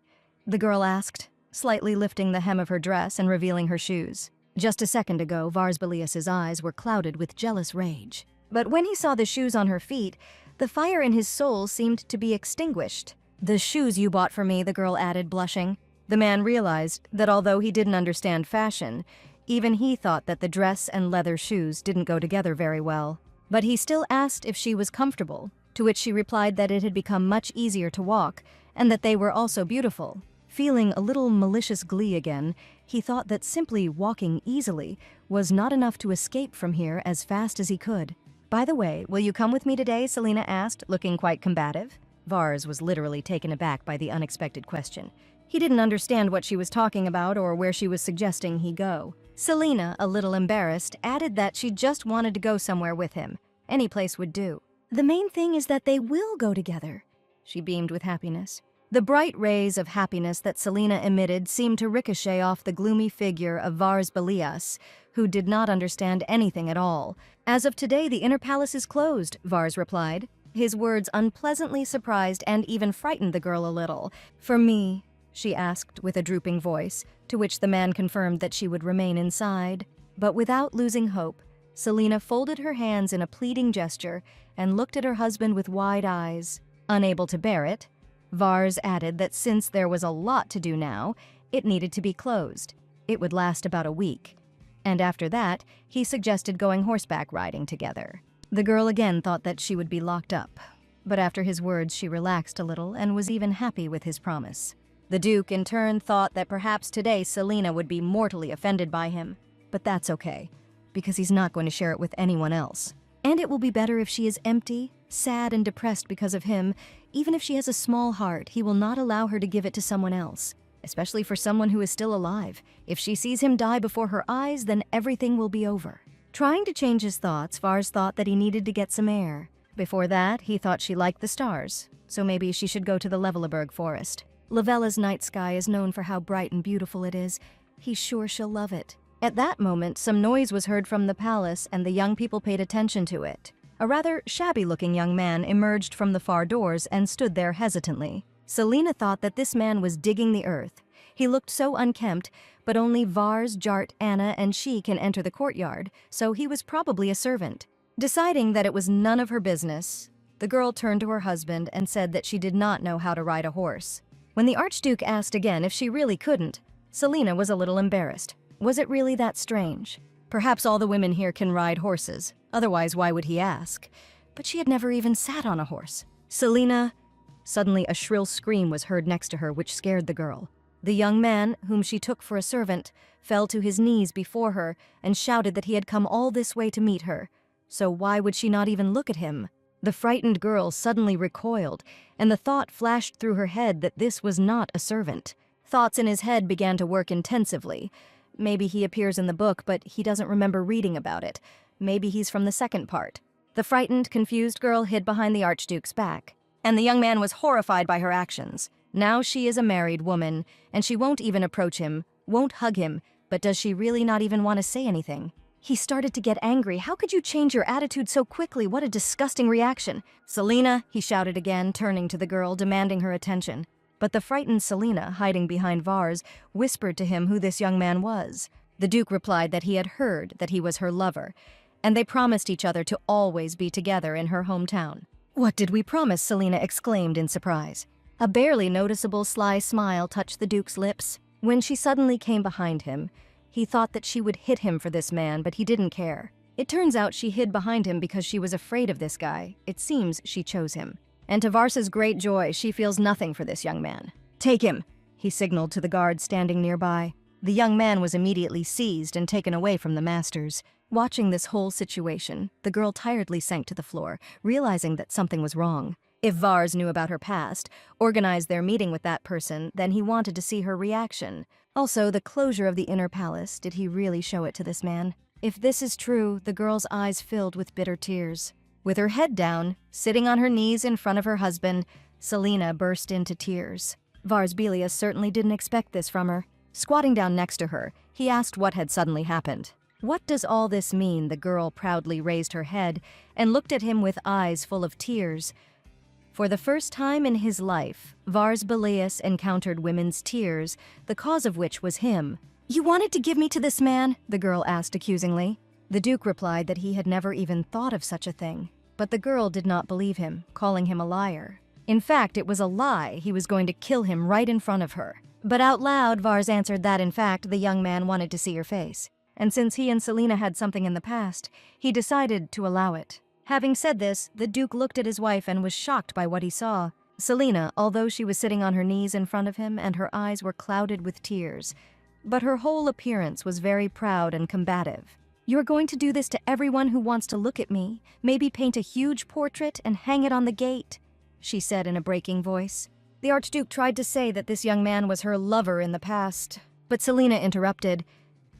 the girl asked, slightly lifting the hem of her dress and revealing her shoes. Just a second ago, Vars Belias's eyes were clouded with jealous rage. But when he saw the shoes on her feet, the fire in his soul seemed to be extinguished. "The shoes you bought for me," the girl added, blushing. The man realized that although he didn't understand fashion, even he thought that the dress and leather shoes didn't go together very well. But he still asked if she was comfortable, to which she replied that it had become much easier to walk and that they were also beautiful. Feeling a little malicious glee again, he thought that simply walking easily was not enough to escape from here as fast as he could. "By the way, will you come with me today?" Selena asked, looking quite combative. Vars was literally taken aback by the unexpected question. He didn't understand what she was talking about or where she was suggesting he go. Selena, a little embarrassed, added that she just wanted to go somewhere with him. Any place would do. "The main thing is that they will go together." She beamed with happiness. The bright rays of happiness that Selena emitted seemed to ricochet off the gloomy figure of Vars Belias, who did not understand anything at all. "As of today, the inner palace is closed," Vars replied. His words unpleasantly surprised and even frightened the girl a little. "For me?" she asked with a drooping voice, to which the man confirmed that she would remain inside. But without losing hope, Selena folded her hands in a pleading gesture and looked at her husband with wide eyes. Unable to bear it, Vars added that since there was a lot to do now, it needed to be closed. It would last about a week. And after that, he suggested going horseback riding together. The girl again thought that she would be locked up. But after his words, she relaxed a little and was even happy with his promise. The Duke, in turn, thought that perhaps today Selena would be mortally offended by him. But that's okay, because he's not going to share it with anyone else. And it will be better if she is empty, sad, and depressed because of him. Even if she has a small heart, he will not allow her to give it to someone else, especially for someone who is still alive. If she sees him die before her eyes, then everything will be over. Trying to change his thoughts, Vars thought that he needed to get some air. Before that, he thought she liked the stars, so maybe she should go to the Levelaberg forest. Lavella's night sky is known for how bright and beautiful it is. He's sure she'll love it. At that moment, some noise was heard from the palace, and the young people paid attention to it. A rather shabby-looking young man emerged from the far doors and stood there hesitantly. Selena thought that this man was digging the earth. He looked so unkempt, but only Vars, Jart, Anna, and she can enter the courtyard, so he was probably a servant. Deciding that it was none of her business, the girl turned to her husband and said that she did not know how to ride a horse. When the Archduke asked again if she really couldn't, Selena was a little embarrassed. Was it really that strange? Perhaps all the women here can ride horses, otherwise why would he ask? But she had never even sat on a horse. "Selena!" Suddenly a shrill scream was heard next to her, which scared the girl. The young man, whom she took for a servant, fell to his knees before her and shouted that he had come all this way to meet her. So why would she not even look at him? The frightened girl suddenly recoiled, and the thought flashed through her head that this was not a servant. Thoughts in his head began to work intensively. Maybe he appears in the book, but he doesn't remember reading about it. Maybe he's from the second part. The frightened, confused girl hid behind the Archduke's back, and the young man was horrified by her actions. Now she is a married woman, and she won't even approach him, won't hug him, but does she really not even want to say anything? He started to get angry. "How could you change your attitude so quickly? What a disgusting reaction." "Selena," he shouted again, turning to the girl, demanding her attention. But the frightened Selena, hiding behind Vars, whispered to him who this young man was. The Duke replied that he had heard that he was her lover, and they promised each other to always be together in her hometown. "What did we promise?" Selena exclaimed in surprise. A barely noticeable sly smile touched the Duke's lips. When she suddenly came behind him, he thought that she would hit him for this man, but he didn't care. It turns out she hid behind him because she was afraid of this guy. It seems she chose him. And to Vars's great joy, she feels nothing for this young man. "Take him," he signaled to the guard standing nearby. The young man was immediately seized and taken away from the masters. Watching this whole situation, the girl tiredly sank to the floor, realizing that something was wrong. If Vars knew about her past, organized their meeting with that person, then he wanted to see her reaction. Also, the closure of the inner palace, did he really show it to this man? If this is true, the girl's eyes filled with bitter tears. With her head down, sitting on her knees in front of her husband, Selina burst into tears. Varsbelius certainly didn't expect this from her. Squatting down next to her, he asked what had suddenly happened. "What does all this mean?" The girl proudly raised her head and looked at him with eyes full of tears. For the first time in his life, Varsbelius encountered women's tears, the cause of which was him. "You wanted to give me to this man?" the girl asked accusingly. The Duke replied that he had never even thought of such a thing. But the girl did not believe him, calling him a liar. In fact, it was a lie. He was going to kill him right in front of her. But out loud, Vars answered that, in fact, the young man wanted to see her face. And since he and Selina had something in the past, he decided to allow it. Having said this, the Duke looked at his wife and was shocked by what he saw. Selina, although she was sitting on her knees in front of him and her eyes were clouded with tears, but her whole appearance was very proud and combative. "You're going to do this to everyone who wants to look at me, maybe paint a huge portrait and hang it on the gate," she said in a breaking voice. The Archduke tried to say that this young man was her lover in the past, but Selina interrupted.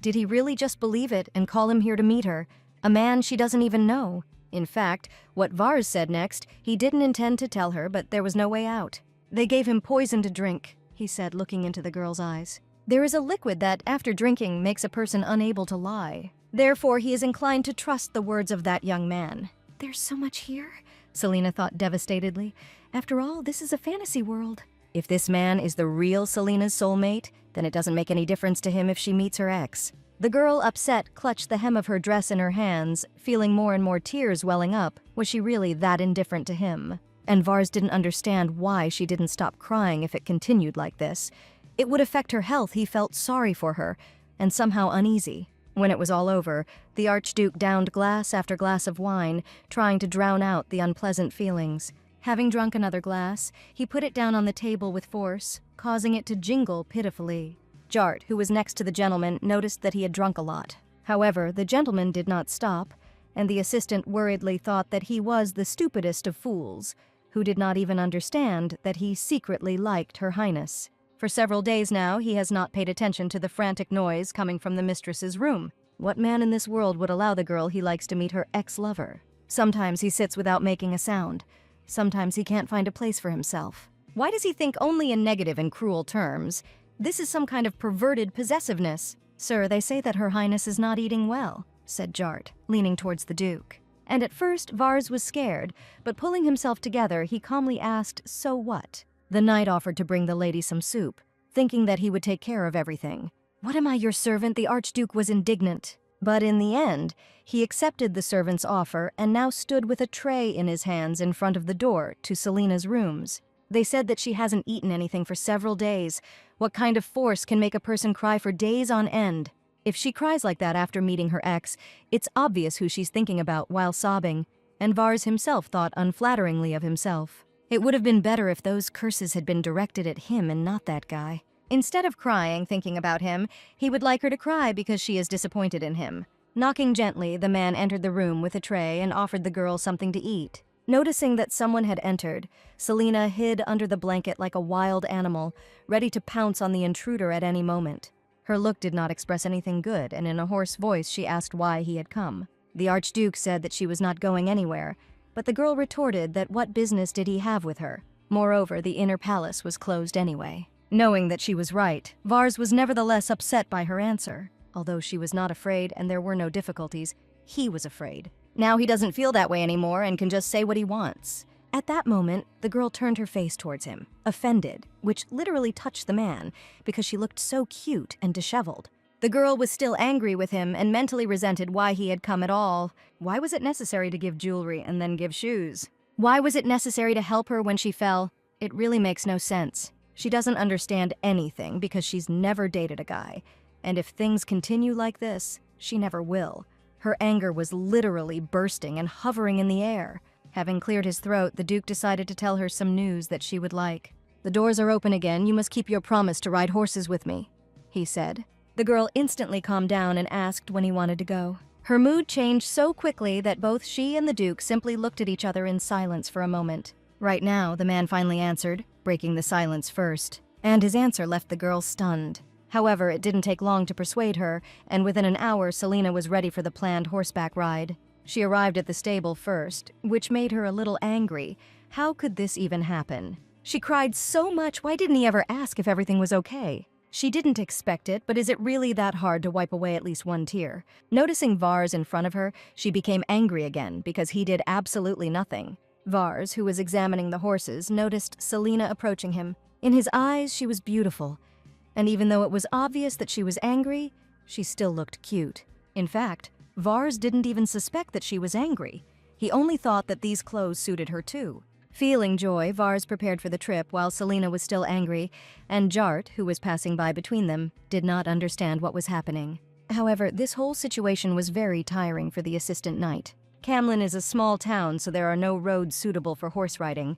Did he really just believe it and call him here to meet her, a man she doesn't even know? In fact, what Vars said next, he didn't intend to tell her, but there was no way out. "They gave him poison to drink," he said, looking into the girl's eyes. "There is a liquid that, after drinking, makes a person unable to lie. Therefore, he is inclined to trust the words of that young man." "There's so much here," Selina thought devastatedly. "After all, this is a fantasy world." If this man is the real Selina's soulmate, then it doesn't make any difference to him if she meets her ex. The girl, upset, clutched the hem of her dress in her hands, feeling more and more tears welling up. Was she really that indifferent to him? And Vars didn't understand why she didn't stop crying if it continued like this. It would affect her health. He felt sorry for her, and somehow uneasy. When it was all over, the Archduke downed glass after glass of wine, trying to drown out the unpleasant feelings. Having drunk another glass, he put it down on the table with force, causing it to jingle pitifully. Jart, who was next to the gentleman, noticed that he had drunk a lot. However, the gentleman did not stop, and the assistant worriedly thought that he was the stupidest of fools, who did not even understand that he secretly liked Her Highness. For several days now, he has not paid attention to the frantic noise coming from the mistress's room. What man in this world would allow the girl he likes to meet her ex-lover? Sometimes he sits without making a sound. Sometimes he can't find a place for himself. Why does he think only in negative and cruel terms? This is some kind of perverted possessiveness. "Sir, they say that Her Highness is not eating well," said Jart, leaning towards the Duke. And at first, Vars was scared, but pulling himself together, he calmly asked, "So what?" The knight offered to bring the lady some soup, thinking that he would take care of everything. "What am I, your servant?" The Archduke was indignant. But in the end, he accepted the servant's offer and now stood with a tray in his hands in front of the door to Selina's rooms. They said that she hasn't eaten anything for several days. What kind of force can make a person cry for days on end? If she cries like that after meeting her ex, it's obvious who she's thinking about while sobbing, and Vars himself thought unflatteringly of himself. It would have been better if those curses had been directed at him and not that guy. Instead of crying, thinking about him, he would like her to cry because she is disappointed in him. Knocking gently, the man entered the room with a tray and offered the girl something to eat. Noticing that someone had entered, Selina hid under the blanket like a wild animal, ready to pounce on the intruder at any moment. Her look did not express anything good, and in a hoarse voice she asked why he had come. The Archduke said that she was not going anywhere, but the girl retorted that what business did he have with her? Moreover, the inner palace was closed anyway. Knowing that she was right, Vars was nevertheless upset by her answer. Although she was not afraid and there were no difficulties, he was afraid. Now he doesn't feel that way anymore and can just say what he wants. At that moment, the girl turned her face towards him, offended, which literally touched the man because she looked so cute and disheveled. The girl was still angry with him and mentally resented why he had come at all. Why was it necessary to give jewelry and then give shoes? Why was it necessary to help her when she fell? It really makes no sense. She doesn't understand anything because she's never dated a guy. And if things continue like this, she never will. Her anger was literally bursting and hovering in the air. Having cleared his throat, the Duke decided to tell her some news that she would like. "The doors are open again. You must keep your promise to ride horses with me," he said. The girl instantly calmed down and asked when he wanted to go. Her mood changed so quickly that both she and the Duke simply looked at each other in silence for a moment. "Right now," the man finally answered, breaking the silence first. And his answer left the girl stunned. However, it didn't take long to persuade her, and within an hour Selina was ready for the planned horseback ride. She arrived at the stable first, which made her a little angry. How could this even happen? She cried so much, why didn't he ever ask if everything was okay? She didn't expect it, but is it really that hard to wipe away at least one tear? Noticing Vars in front of her, she became angry again because he did absolutely nothing. Vars, who was examining the horses, noticed Selena approaching him. In his eyes, she was beautiful. And even though it was obvious that she was angry, she still looked cute. In fact, Vars didn't even suspect that she was angry. He only thought that these clothes suited her too. Feeling joy, Vars prepared for the trip while Selena was still angry, and Jart, who was passing by between them, did not understand what was happening. However, this whole situation was very tiring for the assistant knight. Camlin is a small town, so there are no roads suitable for horse riding.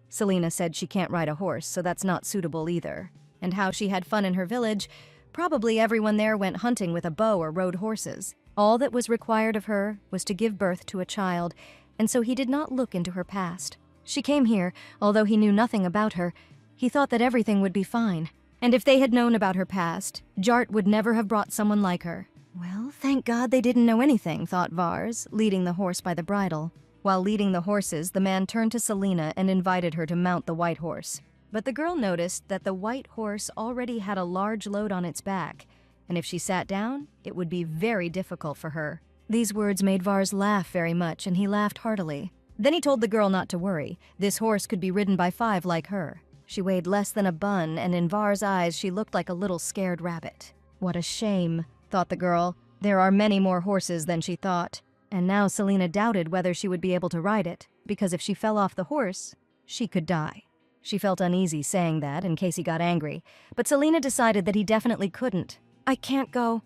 Selena said she can't ride a horse, so that's not suitable either. And how she had fun in her village, probably everyone there went hunting with a bow or rode horses. All that was required of her was to give birth to a child, and so he did not look into her past. She came here, although he knew nothing about her. He thought that everything would be fine. And if they had known about her past, Jart would never have brought someone like her. Well, thank God they didn't know anything, thought Vars, leading the horse by the bridle. While leading the horses, the man turned to Selena and invited her to mount the white horse. But the girl noticed that the white horse already had a large load on its back, and if she sat down, it would be very difficult for her. These words made Vars laugh very much, and he laughed heartily. Then he told the girl not to worry. This horse could be ridden by 5 like her. She weighed less than a bun, and in Vars' eyes she looked like a little scared rabbit. What a shame, thought the girl. There are many more horses than she thought. And now Selena doubted whether she would be able to ride it, because if she fell off the horse, she could die. She felt uneasy saying that in case he got angry, but Selena decided that he definitely couldn't. I can't go.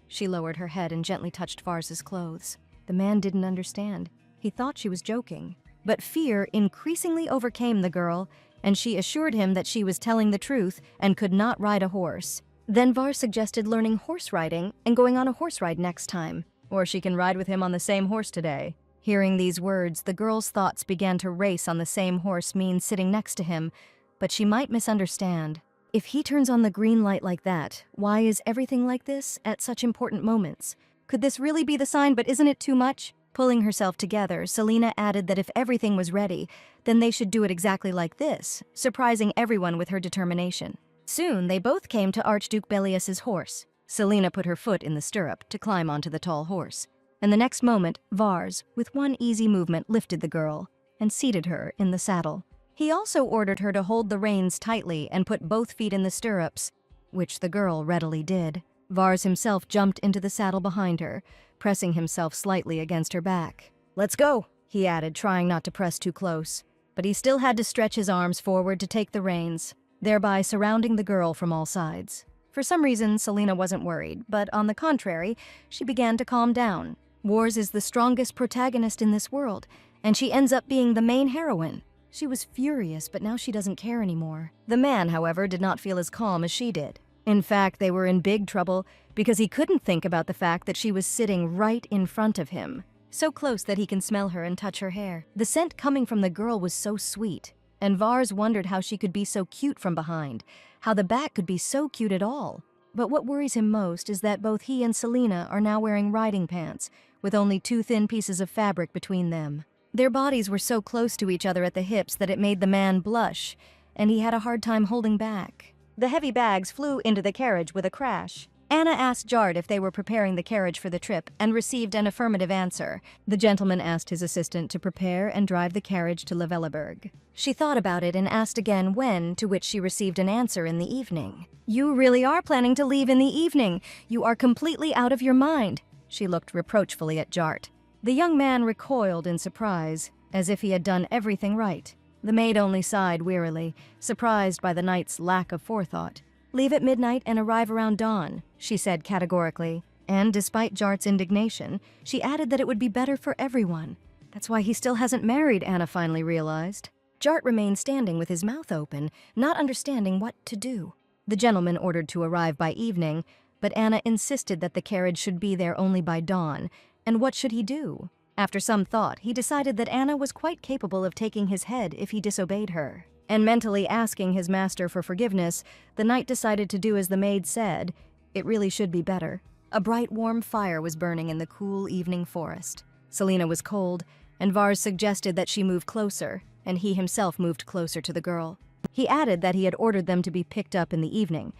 She lowered her head and gently touched Vars' clothes. The man didn't understand. He thought she was joking. But fear increasingly overcame the girl, and she assured him that she was telling the truth and could not ride a horse. Then Vars suggested learning horse riding and going on a horse ride next time, or she can ride with him on the same horse today. Hearing these words, the girl's thoughts began to race on the same horse means sitting next to him, but she might misunderstand. If he turns on the green light like that, why is everything like this at such important moments? Could this really be the sign, but isn't it too much? Pulling herself together, Selena added that if everything was ready, then they should do it exactly like this, surprising everyone with her determination. Soon, they both came to Archduke Belias's horse. Selena put her foot in the stirrup to climb onto the tall horse. And the next moment, Vars, with one easy movement, lifted the girl and seated her in the saddle. He also ordered her to hold the reins tightly and put both feet in the stirrups, which the girl readily did. Vars himself jumped into the saddle behind her, pressing himself slightly against her back. "Let's go," he added, trying not to press too close. But he still had to stretch his arms forward to take the reins, thereby surrounding the girl from all sides. For some reason, Selena wasn't worried, but on the contrary, she began to calm down. Wars is the strongest protagonist in this world, and she ends up being the main heroine. She was furious, but now she doesn't care anymore. The man, however, did not feel as calm as she did. In fact, they were in big trouble because he couldn't think about the fact that she was sitting right in front of him, so close that he can smell her and touch her hair. The scent coming from the girl was so sweet, and Vars wondered how she could be so cute from behind, how the back could be so cute at all. But what worries him most is that both he and Selena are now wearing riding pants, with only 2 thin pieces of fabric between them. Their bodies were so close to each other at the hips that it made the man blush, and he had a hard time holding back. The heavy bags flew into the carriage with a crash. Anna asked Jart if they were preparing the carriage for the trip and received an affirmative answer. The gentleman asked his assistant to prepare and drive the carriage to Levelleberg. She thought about it and asked again when, to which she received an answer in the evening. "You really are planning to leave in the evening. You are completely out of your mind." She looked reproachfully at Jart. The young man recoiled in surprise, as if he had done everything right. The maid only sighed wearily, surprised by the knight's lack of forethought. "Leave at midnight and arrive around dawn," she said categorically. And despite Jart's indignation, she added that it would be better for everyone. That's why he still hasn't married, Anna finally realized. Jart remained standing with his mouth open, not understanding what to do. The gentleman ordered to arrive by evening, but Anna insisted that the carriage should be there only by dawn, and what should he do? After some thought, he decided that Anna was quite capable of taking his head if he disobeyed her. And mentally asking his master for forgiveness, the knight decided to do as the maid said. It really should be better. A bright, warm fire was burning in the cool evening forest. Selena was cold, and Vars suggested that she move closer, and he himself moved closer to the girl. He added that he had ordered them to be picked up in the evening,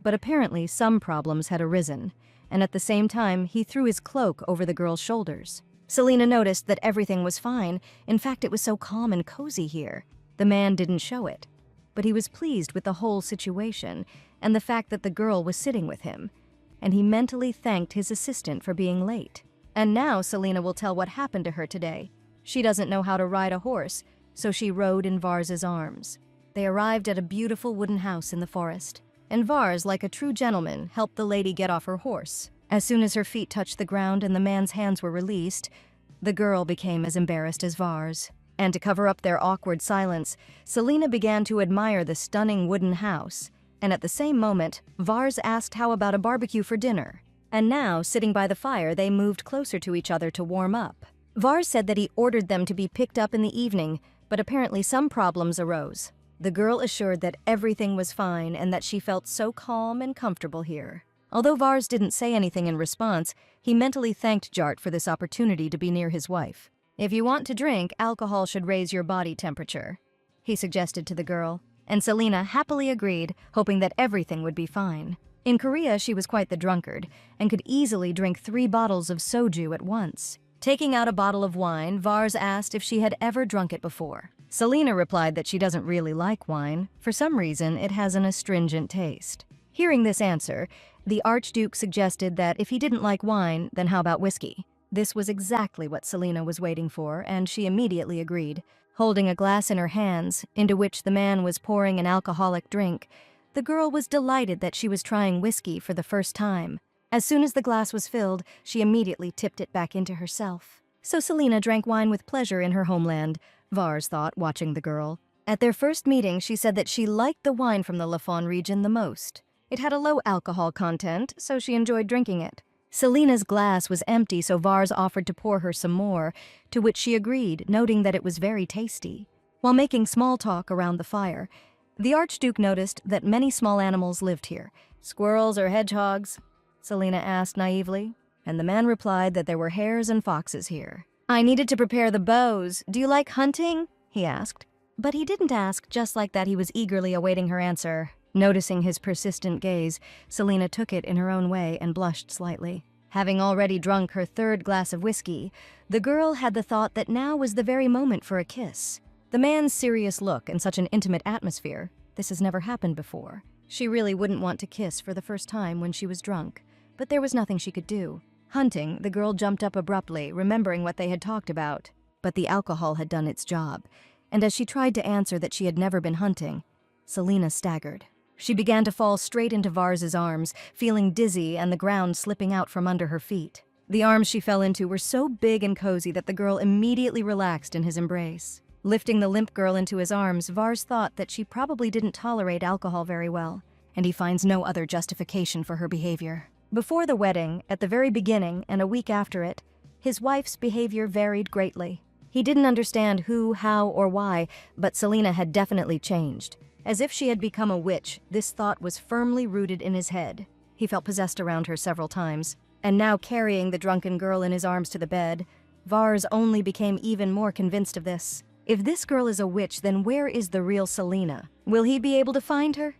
but apparently some problems had arisen, and at the same time he threw his cloak over the girl's shoulders. Selena noticed that everything was fine. In fact, it was so calm and cozy here. The man didn't show it, but he was pleased with the whole situation and the fact that the girl was sitting with him, and he mentally thanked his assistant for being late. And now Selena will tell what happened to her today. She doesn't know how to ride a horse, so she rode in Vars's arms. They arrived at a beautiful wooden house in the forest, and Vars, like a true gentleman, helped the lady get off her horse. As soon as her feet touched the ground and the man's hands were released, the girl became as embarrassed as Vars. And to cover up their awkward silence, Selena began to admire the stunning wooden house, and at the same moment, Vars asked how about a barbecue for dinner. And now, sitting by the fire, they moved closer to each other to warm up. Vars said that he ordered them to be picked up in the evening, but apparently some problems arose. The girl assured that everything was fine and that she felt so calm and comfortable here. Although Vars didn't say anything in response, he mentally thanked Jart for this opportunity to be near his wife. "If you want to drink, alcohol should raise your body temperature," he suggested to the girl, and Selena happily agreed, hoping that everything would be fine. In Korea, she was quite the drunkard and could easily drink 3 bottles of soju at once. Taking out a bottle of wine, Vars asked if she had ever drunk it before. Selena replied that she doesn't really like wine. For some reason, it has an astringent taste. Hearing this answer, the Archduke suggested that if he didn't like wine, then how about whiskey? This was exactly what Selena was waiting for, and she immediately agreed. Holding a glass in her hands, into which the man was pouring an alcoholic drink, the girl was delighted that she was trying whiskey for the first time. As soon as the glass was filled, she immediately tipped it back into herself. So Selena drank wine with pleasure in her homeland, Vars thought, watching the girl. At their first meeting, she said that she liked the wine from the Lafon region the most. It had a low alcohol content, so she enjoyed drinking it. Selena's glass was empty, so Vars offered to pour her some more, to which she agreed, noting that it was very tasty. While making small talk around the fire, the Archduke noticed that many small animals lived here. "Squirrels or hedgehogs?" Selena asked naively, and the man replied that there were hares and foxes here. "I needed to prepare the bows. Do you like hunting?" he asked. But he didn't ask just like that. He was eagerly awaiting her answer. Noticing his persistent gaze, Selena took it in her own way and blushed slightly. Having already drunk her 3rd glass of whiskey, the girl had the thought that now was the very moment for a kiss. The man's serious look and such an intimate atmosphere, this has never happened before. She really wouldn't want to kiss for the first time when she was drunk, but there was nothing she could do. Hunting, the girl jumped up abruptly, remembering what they had talked about. But the alcohol had done its job, and as she tried to answer that she had never been hunting, Selena staggered. She began to fall straight into Vars's arms, feeling dizzy and the ground slipping out from under her feet. The arms she fell into were so big and cozy that the girl immediately relaxed in his embrace. Lifting the limp girl into his arms, Vars thought that she probably didn't tolerate alcohol very well, and he finds no other justification for her behavior. Before the wedding, at the very beginning and a week after it, his wife's behavior varied greatly. He didn't understand who, how, or why, but Selena had definitely changed. As if she had become a witch, this thought was firmly rooted in his head. He felt possessed around her several times, and now carrying the drunken girl in his arms to the bed, Vars only became even more convinced of this. If this girl is a witch, then where is the real Selena? Will he be able to find her?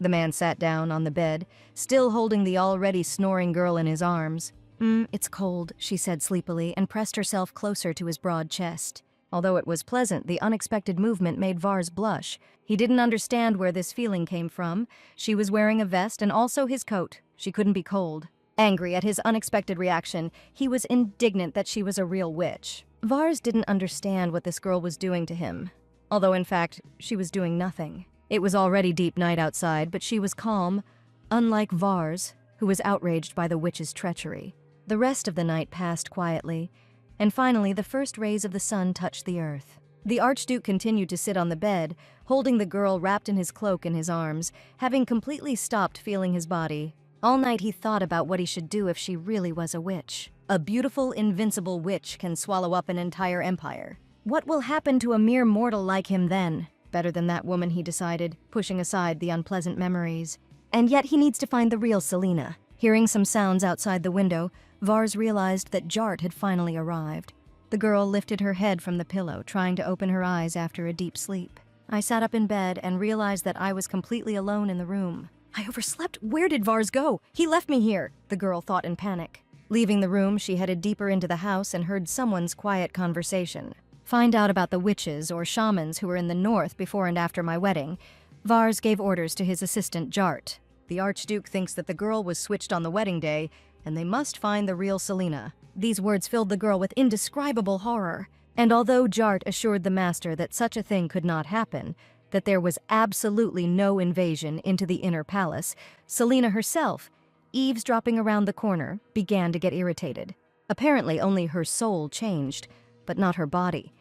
The man sat down on the bed, still holding the already snoring girl in his arms. It's cold," she said sleepily, and pressed herself closer to his broad chest. Although it was pleasant, the unexpected movement made Vars blush. He didn't understand where this feeling came from. She was wearing a vest and also his coat. She couldn't be cold. Angry at his unexpected reaction, he was indignant that she was a real witch. Vars didn't understand what this girl was doing to him, although in fact, she was doing nothing. It was already deep night outside, but she was calm, unlike Vars, who was outraged by the witch's treachery. The rest of the night passed quietly, and finally the first rays of the sun touched the earth. The Archduke continued to sit on the bed, holding the girl wrapped in his cloak in his arms, having completely stopped feeling his body. All night he thought about what he should do if she really was a witch. A beautiful, invincible witch can swallow up an entire empire. What will happen to a mere mortal like him then? Better than that woman, he decided, pushing aside the unpleasant memories. And yet he needs to find the real Selena. Hearing some sounds outside the window, Vars realized that Jart had finally arrived. The girl lifted her head from the pillow, trying to open her eyes after a deep sleep. I sat up in bed and realized that I was completely alone in the room. I overslept. Where did Vars go? He left me here, the girl thought in panic. Leaving the room, she headed deeper into the house and heard someone's quiet conversation. Find out about the witches or shamans who were in the north before and after my wedding. Vars gave orders to his assistant Jart. The Archduke thinks that the girl was switched on the wedding day, and they must find the real Selena. These words filled the girl with indescribable horror. And although Jart assured the master that such a thing could not happen, that there was absolutely no invasion into the inner palace, Selena herself, eavesdropping around the corner, began to get irritated. Apparently only her soul changed, but not her body.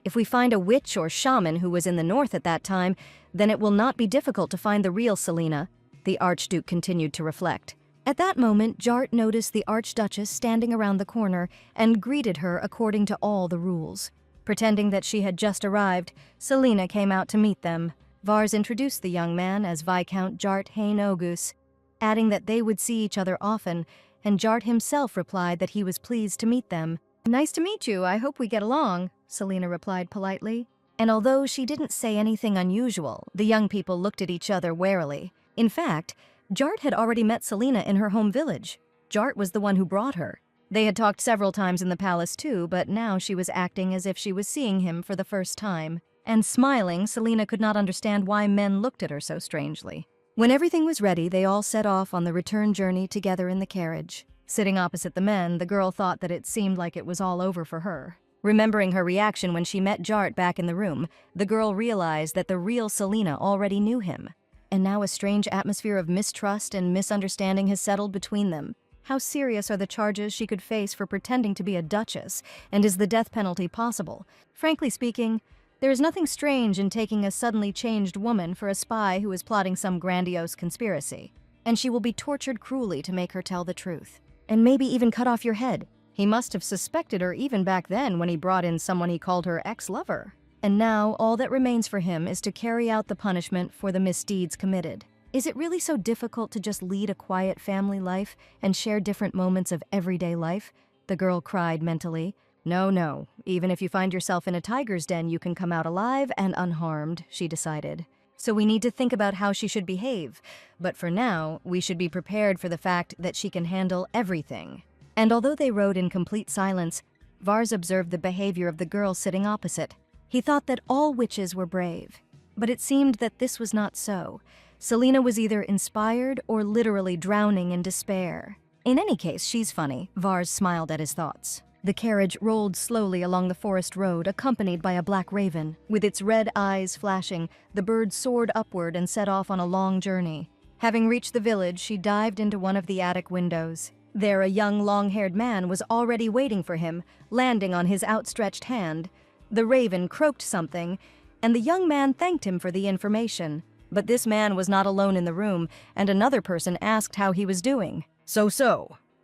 If we find a witch or shaman who was in the north at that time, then it will not be difficult to find the real Selena, the Archduke continued to reflect. At that moment, Jart noticed the Archduchess standing around the corner and greeted her according to all the rules. Pretending that she had just arrived, Selena came out to meet them. Vars introduced the young man as Viscount Jart Hain Ogus, adding that they would see each other often, and Jart himself replied that he was pleased to meet them. "Nice to meet you, I hope we get along," Selena replied politely. And although she didn't say anything unusual, the young people looked at each other warily. In fact, Jart had already met Selena in her home village. Jart was the one who brought her. They had talked several times in the palace too, but now she was acting as if she was seeing him for the first time. And smiling, Selena could not understand why men looked at her so strangely. When everything was ready, they all set off on the return journey together in the carriage. Sitting opposite the men, the girl thought that it seemed like it was all over for her. Remembering her reaction when she met Jart back in the room, the girl realized that the real Selena already knew him. And now a strange atmosphere of mistrust and misunderstanding has settled between them. How serious are the charges she could face for pretending to be a duchess, and is the death penalty possible? Frankly speaking, there is nothing strange in taking a suddenly changed woman for a spy who is plotting some grandiose conspiracy. And she will be tortured cruelly to make her tell the truth. And maybe even cut off your head. He must have suspected her even back then when he brought in someone he called her ex-lover. And now, all that remains for him is to carry out the punishment for the misdeeds committed. Is it really so difficult to just lead a quiet family life and share different moments of everyday life? The girl cried mentally. No. Even if you find yourself in a tiger's den, you can come out alive and unharmed, she decided. So we need to think about how she should behave. But for now, we should be prepared for the fact that she can handle everything. And although they rode in complete silence, Vars observed the behavior of the girl sitting opposite. He thought that all witches were brave, but it seemed that this was not so. Selena was either inspired or literally drowning in despair. In any case, she's funny, Vars smiled at his thoughts. The carriage rolled slowly along the forest road, accompanied by a black raven. With its red eyes flashing, the bird soared upward and set off on a long journey. Having reached the village, she dived into one of the attic windows. There, a young, long-haired man was already waiting for him, landing on his outstretched hand. The raven croaked something, and the young man thanked him for the information. But this man was not alone in the room, and another person asked how he was doing. So,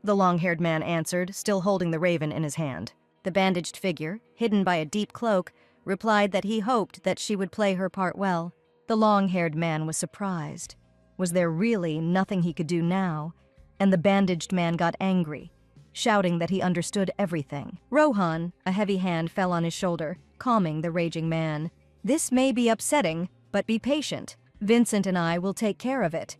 the long-haired man answered, still holding the raven in his hand. The bandaged figure, hidden by a deep cloak, replied that he hoped that she would play her part well. The long-haired man was surprised. Was there really nothing he could do now? And the bandaged man got angry, shouting that he understood everything. Rohan, a heavy hand fell on his shoulder, calming the raging man. "This may be upsetting, but be patient. Vincent and I will take care of it."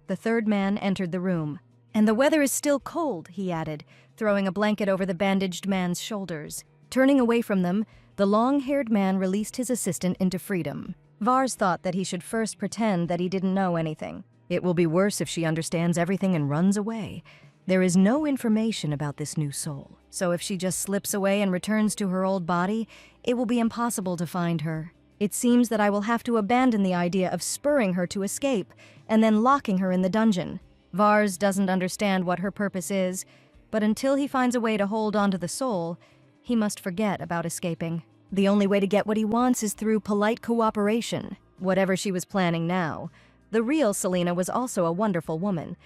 The third man entered the room. "And the weather is still cold," he added, throwing a blanket over the bandaged man's shoulders. Turning away from them, the long-haired man released his assistant into freedom. Vars thought that he should first pretend that he didn't know anything. It will be worse if she understands everything and runs away. There is no information about this new soul, so if she just slips away and returns to her old body, it will be impossible to find her. It seems that I will have to abandon the idea of spurring her to escape and then locking her in the dungeon. Vars doesn't understand what her purpose is, but until he finds a way to hold onto the soul, he must forget about escaping. The only way to get what he wants is through polite cooperation. Whatever she was planning now, the real Selena was also a wonderful woman.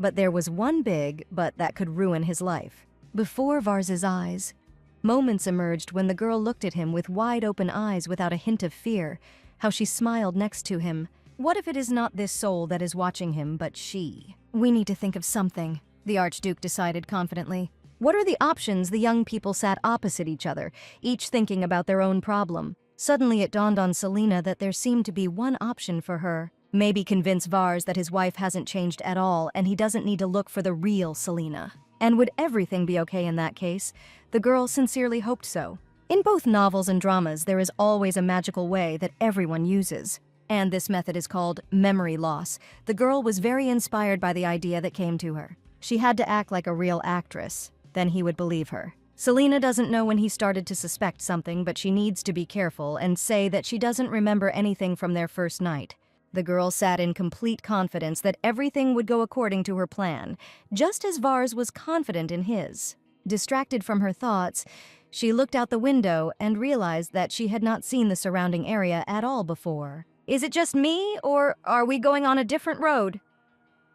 But there was one big but that could ruin his life. Before Vars's eyes, moments emerged when the girl looked at him with wide-open eyes without a hint of fear, how she smiled next to him. What if it is not this soul that is watching him, but she? We need to think of something, the Archduke decided confidently. What are the options? The young people sat opposite each other, each thinking about their own problem. Suddenly it dawned on Selena that there seemed to be one option for her. Maybe convince Vars that his wife hasn't changed at all and he doesn't need to look for the real Selena. And would everything be okay in that case? The girl sincerely hoped so. In both novels and dramas, there is always a magical way that everyone uses. And this method is called memory loss. The girl was very inspired by the idea that came to her. She had to act like a real actress. Then he would believe her. Selena doesn't know when he started to suspect something, but she needs to be careful and say that she doesn't remember anything from their first night. The girl sat in complete confidence that everything would go according to her plan, just as Vars was confident in his. Distracted from her thoughts, she looked out the window and realized that she had not seen the surrounding area at all before. "Is it just me, or are we going on a different road?"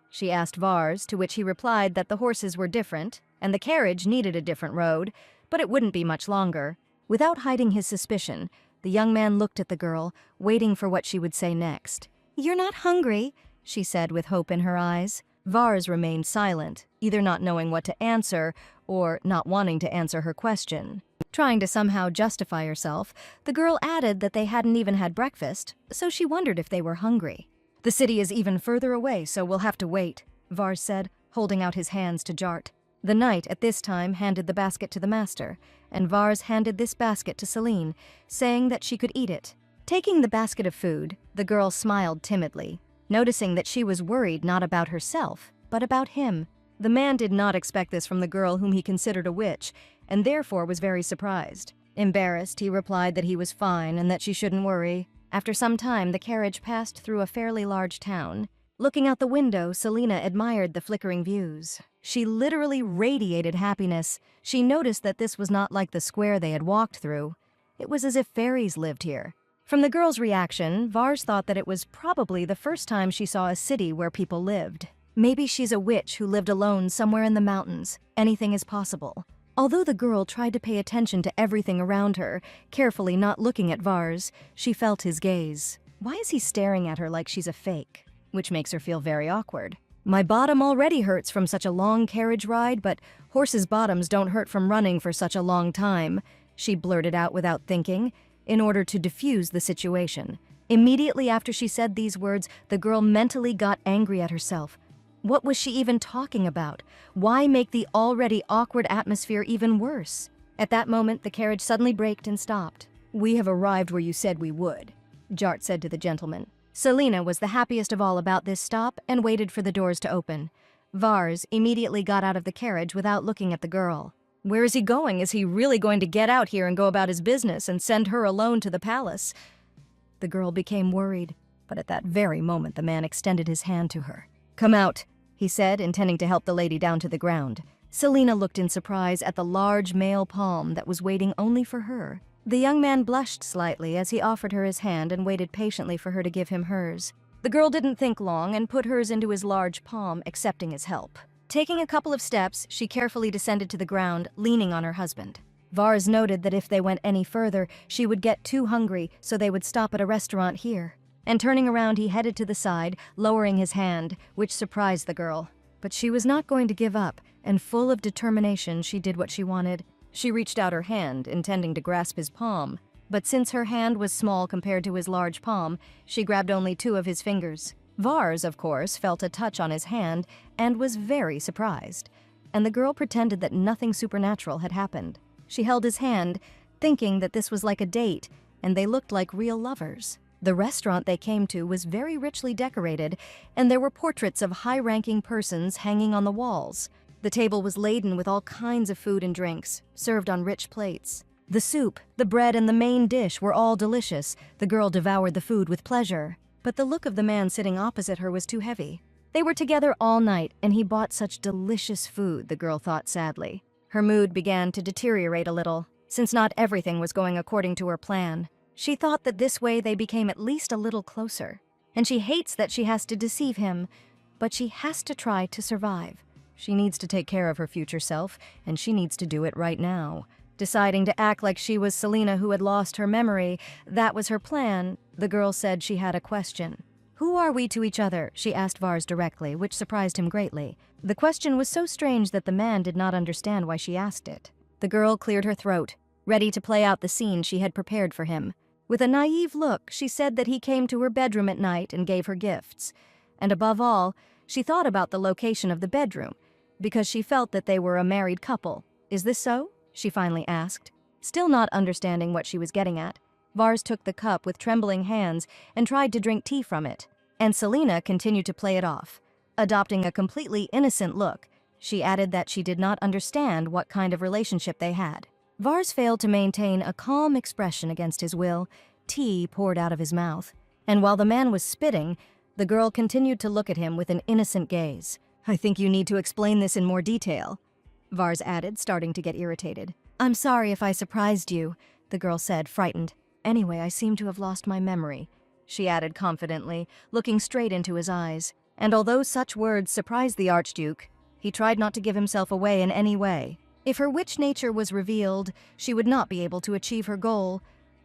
she asked Vars, to which he replied that the horses were different, and the carriage needed a different road, but it wouldn't be much longer. Without hiding his suspicion, the young man looked at the girl, waiting for what she would say next. "You're not hungry," she said with hope in her eyes. Vars remained silent, either not knowing what to answer or not wanting to answer her question. Trying to somehow justify herself, the girl added that they hadn't even had breakfast, so she wondered if they were hungry. "The city is even further away, so we'll have to wait," Vars said, holding out his hands to Jart. The knight at this time handed the basket to the master, and Vars handed this basket to Celine, saying that she could eat it. Taking the basket of food, the girl smiled timidly, noticing that she was worried not about herself, but about him. The man did not expect this from the girl whom he considered a witch, and therefore was very surprised. Embarrassed, he replied that he was fine and that she shouldn't worry. After some time, the carriage passed through a fairly large town. Looking out the window, Selena admired the flickering views. She literally radiated happiness. She noticed that this was not like the square they had walked through. It was as if fairies lived here. From the girl's reaction, Vars thought that it was probably the first time she saw a city where people lived. Maybe she's a witch who lived alone somewhere in the mountains. Anything is possible. Although the girl tried to pay attention to everything around her, carefully not looking at Vars, she felt his gaze. Why is he staring at her like she's a fake? Which makes her feel very awkward. "My bottom already hurts from such a long carriage ride, but horses' bottoms don't hurt from running for such a long time," she blurted out without thinking, in order to diffuse the situation. Immediately after she said these words, the girl mentally got angry at herself. What was she even talking about? Why make the already awkward atmosphere even worse? At that moment, the carriage suddenly braked and stopped. "We have arrived where you said we would," Jart said to the gentleman. Selena was the happiest of all about this stop and waited for the doors to open. Vars immediately got out of the carriage without looking at the girl. Where is he going? Is he really going to get out here and go about his business and send her alone to the palace? The girl became worried, but at that very moment the man extended his hand to her. "Come out," he said, intending to help the lady down to the ground. Selena looked in surprise at the large male palm that was waiting only for her. The young man blushed slightly as he offered her his hand and waited patiently for her to give him hers. The girl didn't think long and put hers into his large palm, accepting his help. Taking a couple of steps, she carefully descended to the ground, leaning on her husband. Vars noted that if they went any further, she would get too hungry, so they would stop at a restaurant here. And turning around, he headed to the side, lowering his hand, which surprised the girl. But she was not going to give up, and full of determination, she did what she wanted. She reached out her hand, intending to grasp his palm. But since her hand was small compared to his large palm, she grabbed only 2 of his fingers. Vars, of course, felt a touch on his hand and was very surprised. And the girl pretended that nothing supernatural had happened. She held his hand, thinking that this was like a date, and they looked like real lovers. The restaurant they came to was very richly decorated, and there were portraits of high-ranking persons hanging on the walls. The table was laden with all kinds of food and drinks, served on rich plates. The soup, the bread, and the main dish were all delicious. The girl devoured the food with pleasure. But the look of the man sitting opposite her was too heavy. They were together all night, and he bought such delicious food, the girl thought sadly. Her mood began to deteriorate a little, since not everything was going according to her plan. She thought that this way they became at least a little closer. And she hates that she has to deceive him, but she has to try to survive. She needs to take care of her future self, and she needs to do it right now. Deciding to act like she was Selena who had lost her memory, that was her plan. The girl said she had a question. "Who are we to each other?" she asked Vars directly, which surprised him greatly. The question was so strange that the man did not understand why she asked it. The girl cleared her throat, ready to play out the scene she had prepared for him. With a naive look, she said that he came to her bedroom at night and gave her gifts. And above all, she thought about the location of the bedroom, because she felt that they were a married couple. "Is this so?" she finally asked. Still not understanding what she was getting at, Vars took the cup with trembling hands and tried to drink tea from it. And Selena continued to play it off. Adopting a completely innocent look, she added that she did not understand what kind of relationship they had. Vars failed to maintain a calm expression against his will. Tea poured out of his mouth. And while the man was spitting, the girl continued to look at him with an innocent gaze. "I think you need to explain this in more detail," Vars added, starting to get irritated. "I'm sorry if I surprised you," the girl said, frightened. "Anyway, I seem to have lost my memory," she added confidently, looking straight into his eyes. And although such words surprised the Archduke, he tried not to give himself away in any way. If her witch nature was revealed, she would not be able to achieve her goal.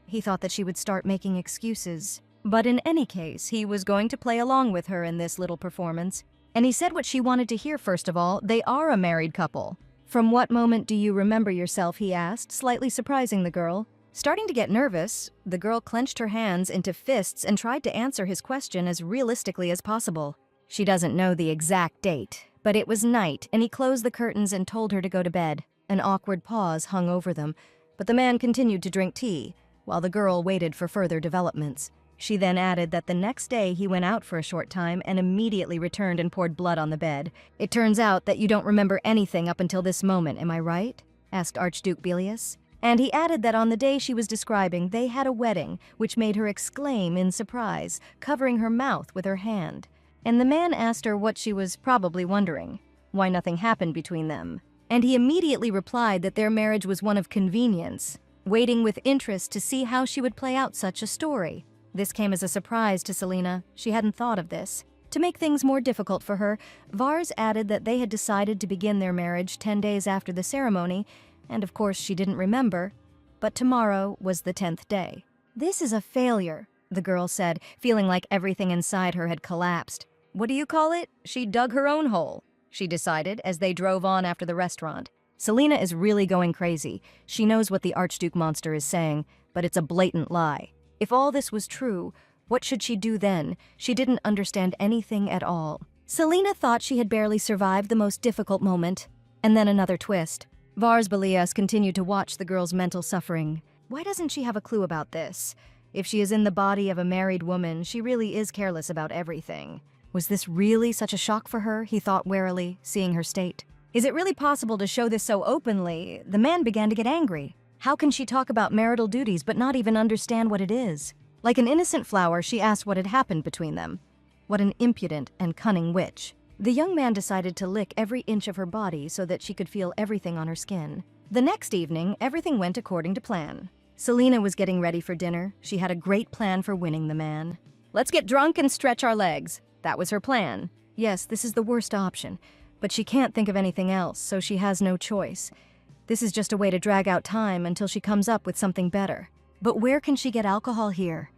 He thought that she would start making excuses. But in any case, he was going to play along with her in this little performance. And he said what she wanted to hear first of all: they are a married couple. "From what moment do you remember yourself?" he asked, slightly surprising the girl. Starting to get nervous, the girl clenched her hands into fists and tried to answer his question as realistically as possible. She doesn't know the exact date, but it was night, and he closed the curtains and told her to go to bed. An awkward pause hung over them, but the man continued to drink tea, while the girl waited for further developments. She then added that the next day he went out for a short time and immediately returned and poured blood on the bed. "It turns out that you don't remember anything up until this moment, am I right?" asked Archduke Bilius. And he added that on the day she was describing, they had a wedding, which made her exclaim in surprise, covering her mouth with her hand. And the man asked her what she was probably wondering, why nothing happened between them. And he immediately replied that their marriage was one of convenience, waiting with interest to see how she would play out such a story. This came as a surprise to Selena. She hadn't thought of this. To make things more difficult for her, Vars added that they had decided to begin their marriage 10 days after the ceremony, and of course she didn't remember, but tomorrow was the 10th day. "This is a failure," the girl said, feeling like everything inside her had collapsed. "What do you call it? She dug her own hole," she decided as they drove on after the restaurant. Selena is really going crazy. She knows what the Archduke monster is saying, but it's a blatant lie. If all this was true, what should she do then? She didn't understand anything at all. Selena thought she had barely survived the most difficult moment, and then another twist. Vars Bilius continued to watch the girl's mental suffering. Why doesn't she have a clue about this? If she is in the body of a married woman, she really is careless about everything. Was this really such a shock for her? He thought warily, seeing her state. Is it really possible to show this so openly? The man began to get angry. How can she talk about marital duties but not even understand what it is? Like an innocent flower, she asked what had happened between them. What an impudent and cunning witch. The young man decided to lick every inch of her body so that she could feel everything on her skin. The next evening, everything went according to plan. Selena was getting ready for dinner. She had a great plan for winning the man. "Let's get drunk and stretch our legs." That was her plan. Yes, this is the worst option, but she can't think of anything else, so she has no choice. This is just a way to drag out time until she comes up with something better. But where can she get alcohol here?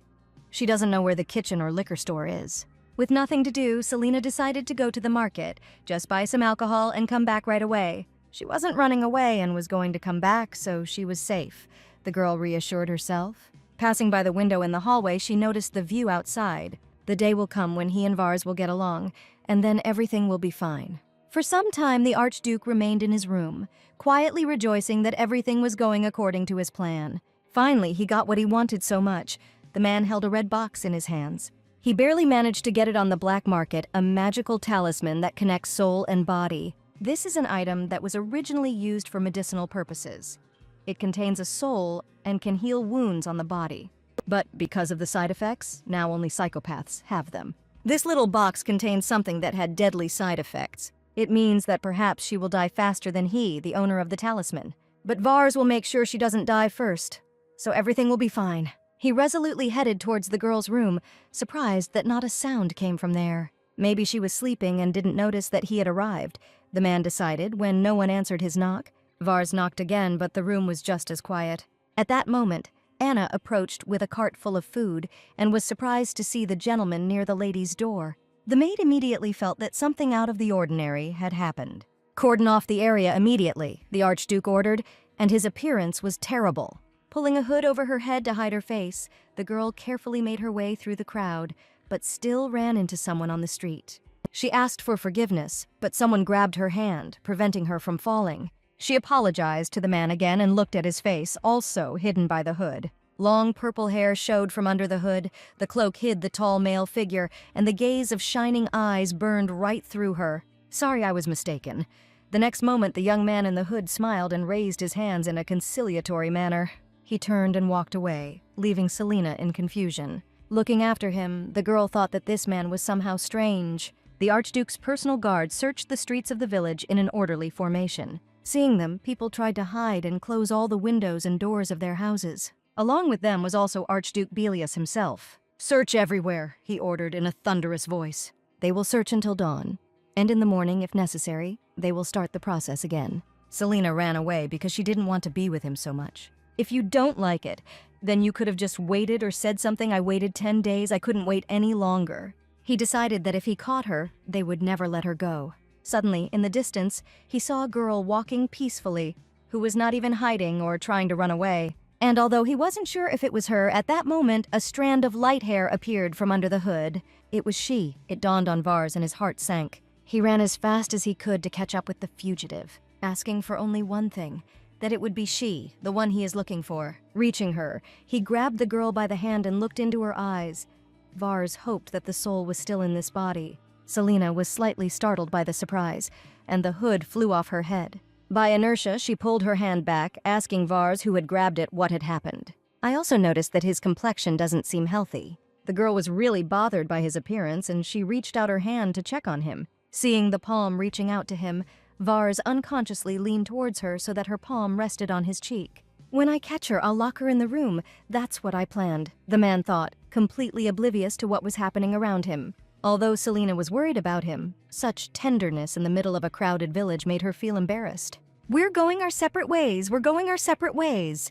She doesn't know where the kitchen or liquor store is. With nothing to do, Selena decided to go to the market, just buy some alcohol and come back right away. She wasn't running away and was going to come back, so she was safe, the girl reassured herself. Passing by the window in the hallway, she noticed the view outside. The day will come when he and Vars will get along, and then everything will be fine. For some time, the Archduke remained in his room, quietly rejoicing that everything was going according to his plan. Finally, he got what he wanted so much. The man held a red box in his hands. He barely managed to get it on the black market, a magical talisman that connects soul and body. This is an item that was originally used for medicinal purposes. It contains a soul and can heal wounds on the body. But because of the side effects, now only psychopaths have them. This little box contained something that had deadly side effects. It means that perhaps she will die faster than he, the owner of the talisman. But Vars will make sure she doesn't die first, so everything will be fine. He resolutely headed towards the girl's room, surprised that not a sound came from there. Maybe she was sleeping and didn't notice that he had arrived, the man decided when no one answered his knock. Vars knocked again, but the room was just as quiet. At that moment, Anna approached with a cart full of food and was surprised to see the gentleman near the lady's door. The maid immediately felt that something out of the ordinary had happened. "Cordon off the area immediately," the Archduke ordered, and his appearance was terrible. Pulling a hood over her head to hide her face, the girl carefully made her way through the crowd, but still ran into someone on the street. She asked for forgiveness, but someone grabbed her hand, preventing her from falling. She apologized to the man again and looked at his face, also hidden by the hood. Long purple hair showed from under the hood, the cloak hid the tall male figure, and the gaze of shining eyes burned right through her. "Sorry, I was mistaken." The next moment, the young man in the hood smiled and raised his hands in a conciliatory manner. He turned and walked away, leaving Selena in confusion. Looking after him, the girl thought that this man was somehow strange. The Archduke's personal guard searched the streets of the village in an orderly formation. Seeing them, people tried to hide and close all the windows and doors of their houses. Along with them was also Archduke Belius himself. "Search everywhere," he ordered in a thunderous voice. "They will search until dawn, and in the morning, if necessary, they will start the process again." Selena ran away because she didn't want to be with him so much. "If you don't like it, then you could have just waited or said something. I waited 10 days. I couldn't wait any longer." He decided that if he caught her, they would never let her go. Suddenly, in the distance, he saw a girl walking peacefully, who was not even hiding or trying to run away. And although he wasn't sure if it was her, at that moment, a strand of light hair appeared from under the hood. It was she. It dawned on Vars and his heart sank. He ran as fast as he could to catch up with the fugitive, asking for only one thing, that it would be she, the one he is looking for. Reaching her, he grabbed the girl by the hand and looked into her eyes. Vars hoped that the soul was still in this body. Selena was slightly startled by the surprise, and the hood flew off her head. By inertia, she pulled her hand back, asking Vars, who had grabbed it, what had happened. I also noticed that his complexion doesn't seem healthy. The girl was really bothered by his appearance, and she reached out her hand to check on him. Seeing the palm reaching out to him, Vars unconsciously leaned towards her so that her palm rested on his cheek. "When I catch her, I'll lock her in the room. That's what I planned," the man thought, completely oblivious to what was happening around him. Although Selena was worried about him, such tenderness in the middle of a crowded village made her feel embarrassed. "We're going our separate ways. We're going our separate ways."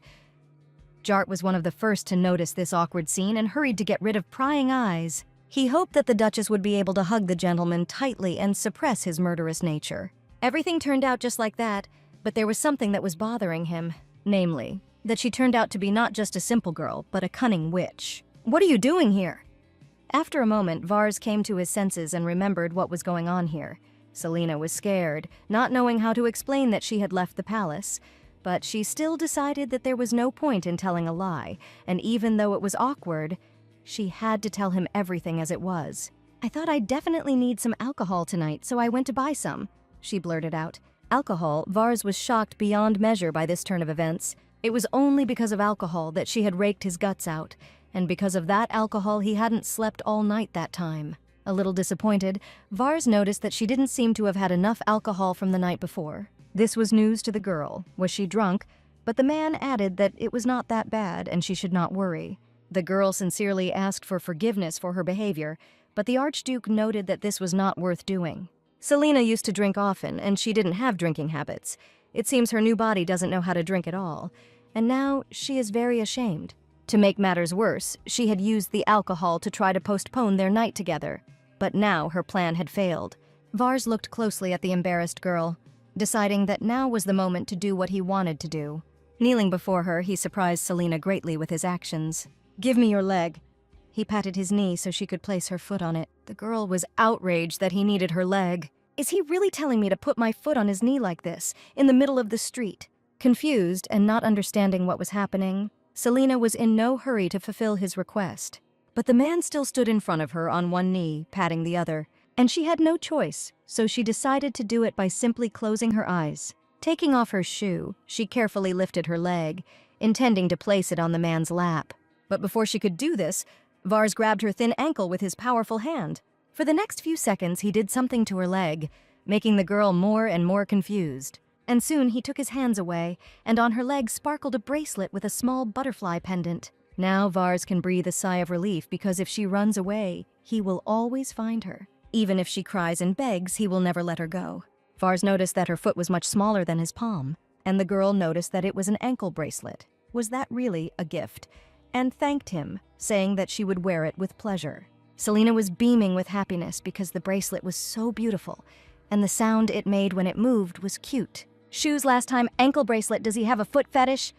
Jart was one of the first to notice this awkward scene and hurried to get rid of prying eyes. He hoped that the Duchess would be able to hug the gentleman tightly and suppress his murderous nature. Everything turned out just like that, but there was something that was bothering him. Namely, that she turned out to be not just a simple girl, but a cunning witch. "What are you doing here?" After a moment, Vars came to his senses and remembered what was going on here. Selena was scared, not knowing how to explain that she had left the palace, but she still decided that there was no point in telling a lie, and even though it was awkward, she had to tell him everything as it was. "I thought I'd definitely need some alcohol tonight, so I went to buy some," she blurted out. Alcohol, Vars was shocked beyond measure by this turn of events. It was only because of alcohol that she had raked his guts out, and because of that alcohol he hadn't slept all night that time. A little disappointed, Vars noticed that she didn't seem to have had enough alcohol from the night before. This was news to the girl. Was she drunk? But the man added that it was not that bad and she should not worry. The girl sincerely asked for forgiveness for her behavior, but the Archduke noted that this was not worth doing. Selena used to drink often, and she didn't have drinking habits. It seems her new body doesn't know how to drink at all, and now she is very ashamed. To make matters worse, she had used the alcohol to try to postpone their night together. But now her plan had failed. Vars looked closely at the embarrassed girl, deciding that now was the moment to do what he wanted to do. Kneeling before her, he surprised Selena greatly with his actions. "Give me your leg." He patted his knee so she could place her foot on it. The girl was outraged that he needed her leg. "Is he really telling me to put my foot on his knee like this, in the middle of the street?" Confused and not understanding what was happening, Selena was in no hurry to fulfill his request. But the man still stood in front of her on one knee, patting the other, and she had no choice, so she decided to do it by simply closing her eyes. Taking off her shoe, she carefully lifted her leg, intending to place it on the man's lap. But before she could do this, Vars grabbed her thin ankle with his powerful hand. For the next few seconds, he did something to her leg, making the girl more and more confused. And soon he took his hands away, and on her leg sparkled a bracelet with a small butterfly pendant. Now Vars can breathe a sigh of relief because if she runs away, he will always find her. Even if she cries and begs, he will never let her go. Vars noticed that her foot was much smaller than his palm, and the girl noticed that it was an ankle bracelet. Was that really a gift? And thanked him, saying that she would wear it with pleasure. Selena was beaming with happiness because the bracelet was so beautiful, and the sound it made when it moved was cute. "Shoes last time, ankle bracelet, does he have a foot fetish?"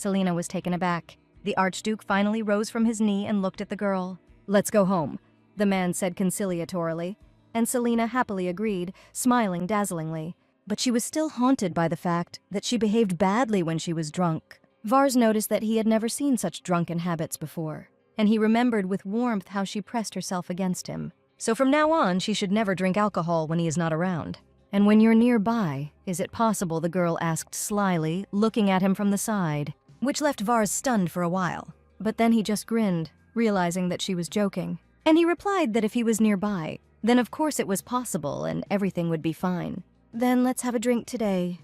Selina was taken aback. The Archduke finally rose from his knee and looked at the girl. "Let's go home," the man said conciliatorily, and Selina happily agreed, smiling dazzlingly. But she was still haunted by the fact that she behaved badly when she was drunk. Vars noticed that he had never seen such drunken habits before, and he remembered with warmth how she pressed herself against him. So from now on, she should never drink alcohol when he is not around. "And when you're nearby, is it possible?" the girl asked slyly, looking at him from the side, which left Vars stunned for a while. But then he just grinned, realizing that she was joking. And he replied that if he was nearby, then of course it was possible and everything would be fine. "Then let's have a drink today."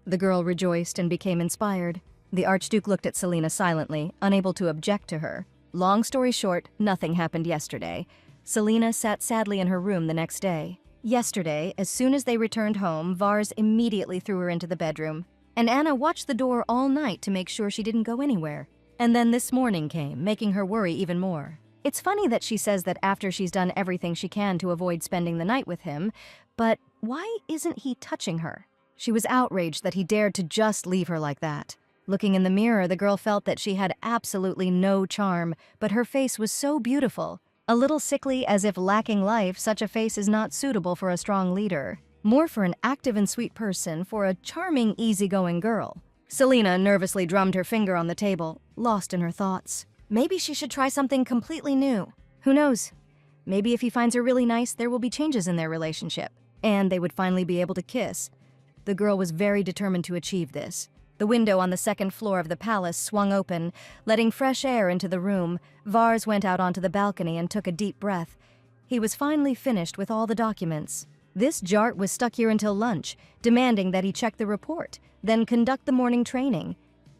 The girl rejoiced and became inspired. The Archduke looked at Selina silently, unable to object to her. Long story short, nothing happened yesterday. Selina sat sadly in her room the next day. Yesterday, as soon as they returned home, Vars immediately threw her into the bedroom, and Anna watched the door all night to make sure she didn't go anywhere. And then this morning came, making her worry even more. It's funny that she says that after she's done everything she can to avoid spending the night with him, but why isn't he touching her? She was outraged that he dared to just leave her like that. Looking in the mirror, the girl felt that she had absolutely no charm, but her face was so beautiful. A little sickly, as if lacking life, such a face is not suitable for a strong leader. More for an active and sweet person, for a charming, easygoing girl. Selina nervously drummed her finger on the table, lost in her thoughts. Maybe she should try something completely new. Who knows? Maybe if he finds her really nice, there will be changes in their relationship, and they would finally be able to kiss. The girl was very determined to achieve this. The window on the second floor of the palace swung open, letting fresh air into the room. Vars went out onto the balcony and took a deep breath. He was finally finished with all the documents. This Jart was stuck here until lunch, demanding that he check the report, then conduct the morning training,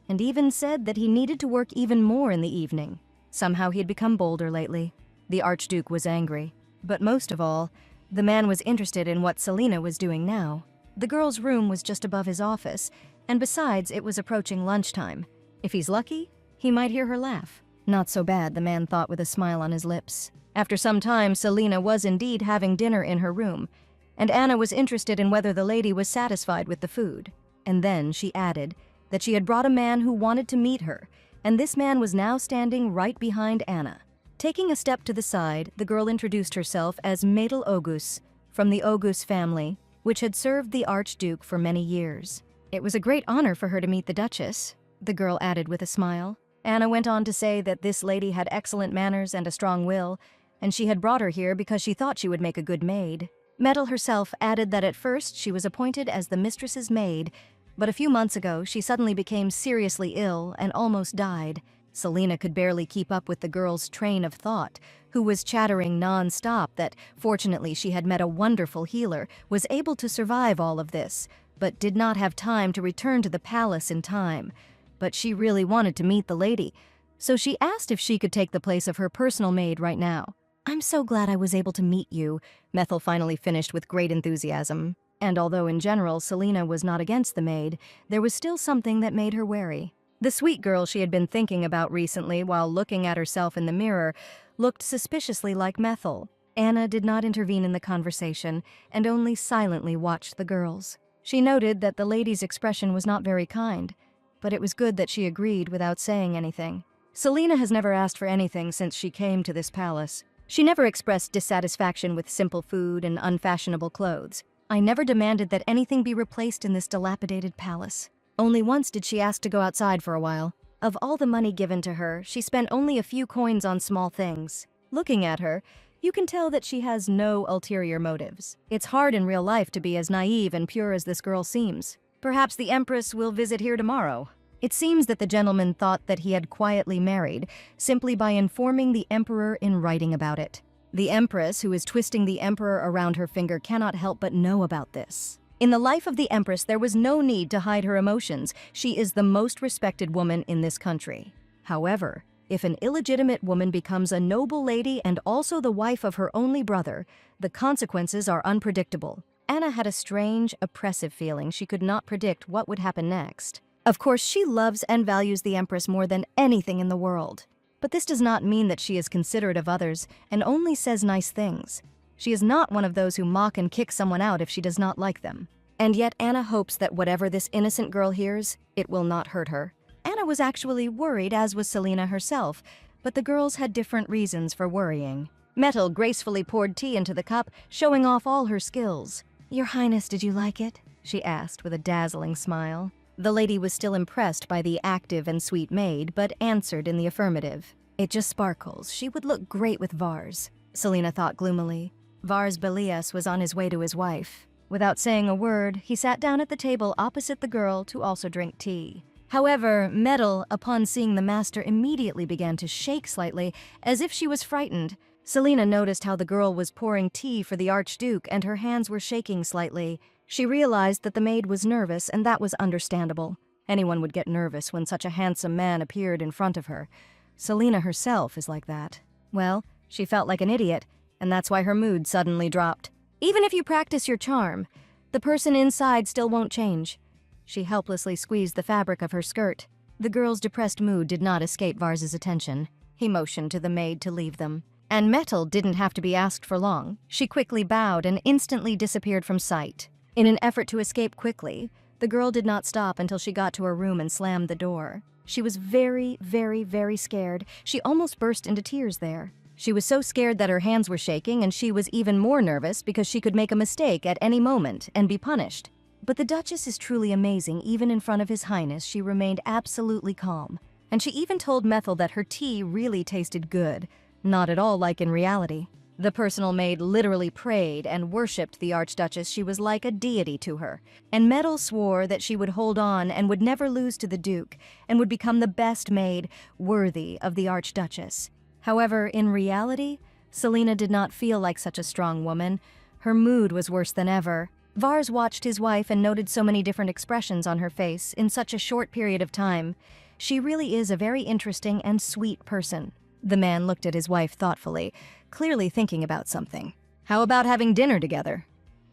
and even said that he needed to work even more in the evening. Somehow he had become bolder lately. The Archduke was angry. But most of all, the man was interested in what Selina was doing now. The girl's room was just above his office, and besides, it was approaching lunchtime. If he's lucky, he might hear her laugh. Not so bad, the man thought with a smile on his lips. After some time, Selina was indeed having dinner in her room, and Anna was interested in whether the lady was satisfied with the food. And then she added that she had brought a man who wanted to meet her, and this man was now standing right behind Anna. Taking a step to the side, the girl introduced herself as Mädel Ogus, from the Ogus family, which had served the Archduke for many years. It was a great honor for her to meet the Duchess, the girl added with a smile. Anna went on to say that this lady had excellent manners and a strong will, and she had brought her here because she thought she would make a good maid. Mädel herself added that at first she was appointed as the mistress's maid, but a few months ago she suddenly became seriously ill and almost died. Selina could barely keep up with the girl's train of thought, who was chattering non-stop that, fortunately, she had met a wonderful healer, was able to survive all of this, but did not have time to return to the palace in time. But she really wanted to meet the lady, so she asked if she could take the place of her personal maid right now. "I'm so glad I was able to meet you," Methel finally finished with great enthusiasm. And although in general Selina was not against the maid, there was still something that made her wary. The sweet girl she had been thinking about recently while looking at herself in the mirror looked suspiciously like Methel. Anna did not intervene in the conversation and only silently watched the girls. She noted that the lady's expression was not very kind, but it was good that she agreed without saying anything. Selina has never asked for anything since she came to this palace. She never expressed dissatisfaction with simple food and unfashionable clothes. I never demanded that anything be replaced in this dilapidated palace. Only once did she ask to go outside for a while. Of all the money given to her, she spent only a few coins on small things. Looking at her, you can tell that she has no ulterior motives. It's hard in real life to be as naive and pure as this girl seems. Perhaps the Empress will visit here tomorrow. It seems that the gentleman thought that he had quietly married, simply by informing the Emperor in writing about it. The Empress, who is twisting the Emperor around her finger, cannot help but know about this. In the life of the Empress, there was no need to hide her emotions. She is the most respected woman in this country. However, if an illegitimate woman becomes a noble lady and also the wife of her only brother, the consequences are unpredictable. Anna had a strange, oppressive feeling she could not predict what would happen next. Of course, she loves and values the Empress more than anything in the world. But this does not mean that she is considerate of others and only says nice things. She is not one of those who mock and kick someone out if she does not like them. And yet Anna hopes that whatever this innocent girl hears, it will not hurt her. Anna was was actually worried, as was Selena herself, but the girls had different reasons for worrying. Metal gracefully poured tea into the cup, showing off all her skills. "Your Highness, did you like it?" she asked with a dazzling smile. The lady was still impressed by the active and sweet maid, but answered in the affirmative. "It just sparkles. She would look great with Vars," Selena thought gloomily. Vars Belias was on his way to his wife. Without saying a word, he sat down at the table opposite the girl to also drink tea. However, Metal, upon seeing the master, immediately began to shake slightly, as if she was frightened. Selena noticed how the girl was pouring tea for the Archduke and her hands were shaking slightly. She realized that the maid was nervous, and that was understandable. Anyone would get nervous when such a handsome man appeared in front of her. Selena herself is like that. Well, she felt like an idiot, and that's why her mood suddenly dropped. Even if you practice your charm, the person inside still won't change. She helplessly squeezed the fabric of her skirt. The girl's depressed mood did not escape Vars's attention. He motioned to the maid to leave them. And Metal didn't have to be asked for long. She quickly bowed and instantly disappeared from sight. In an effort to escape quickly, the girl did not stop until she got to her room and slammed the door. She was very, very, very scared. She almost burst into tears there. She was so scared that her hands were shaking, and she was even more nervous because she could make a mistake at any moment and be punished. But the Duchess is truly amazing. Even in front of His Highness, she remained absolutely calm. And she even told Methel that her tea really tasted good, not at all like in reality. The personal maid literally prayed and worshipped the Archduchess. She was like a deity to her. And Metal swore that she would hold on and would never lose to the Duke, and would become the best maid, worthy of the Archduchess. However, in reality, Selena did not feel like such a strong woman. Her mood was worse than ever. Vars watched his wife and noted so many different expressions on her face in such a short period of time. She really is a very interesting and sweet person. The man looked at his wife thoughtfully, clearly thinking about something. "How about having dinner together?"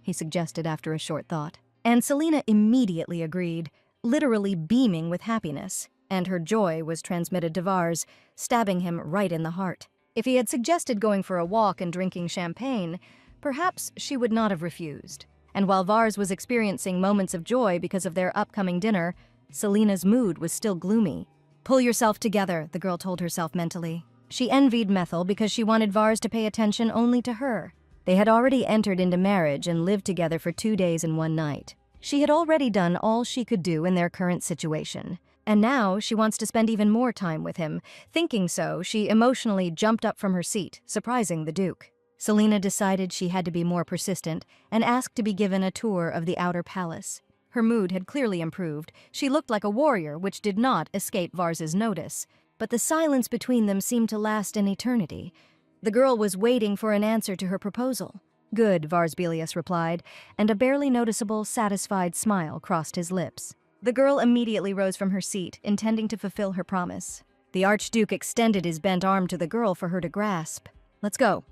he suggested after a short thought. And Selena immediately agreed, literally beaming with happiness. And her joy was transmitted to Vars, stabbing him right in the heart. If he had suggested going for a walk and drinking champagne, perhaps she would not have refused. And while Vars was experiencing moments of joy because of their upcoming dinner, Selena's mood was still gloomy. "Pull yourself together," the girl told herself mentally. She envied Methel because she wanted Vars to pay attention only to her. They had already entered into marriage and lived together for 2 days and 1 night. She had already done all she could do in their current situation. And now she wants to spend even more time with him. Thinking so, she emotionally jumped up from her seat, surprising the Duke. Selena decided she had to be more persistent and asked to be given a tour of the outer palace. Her mood had clearly improved. She looked like a warrior, which did not escape Vars's notice. But the silence between them seemed to last an eternity. The girl was waiting for an answer to her proposal. "Good," Vars Belias replied, and a barely noticeable, satisfied smile crossed his lips. The girl immediately rose from her seat, intending to fulfill her promise. The Archduke extended his bent arm to the girl for her to grasp. "Let's go."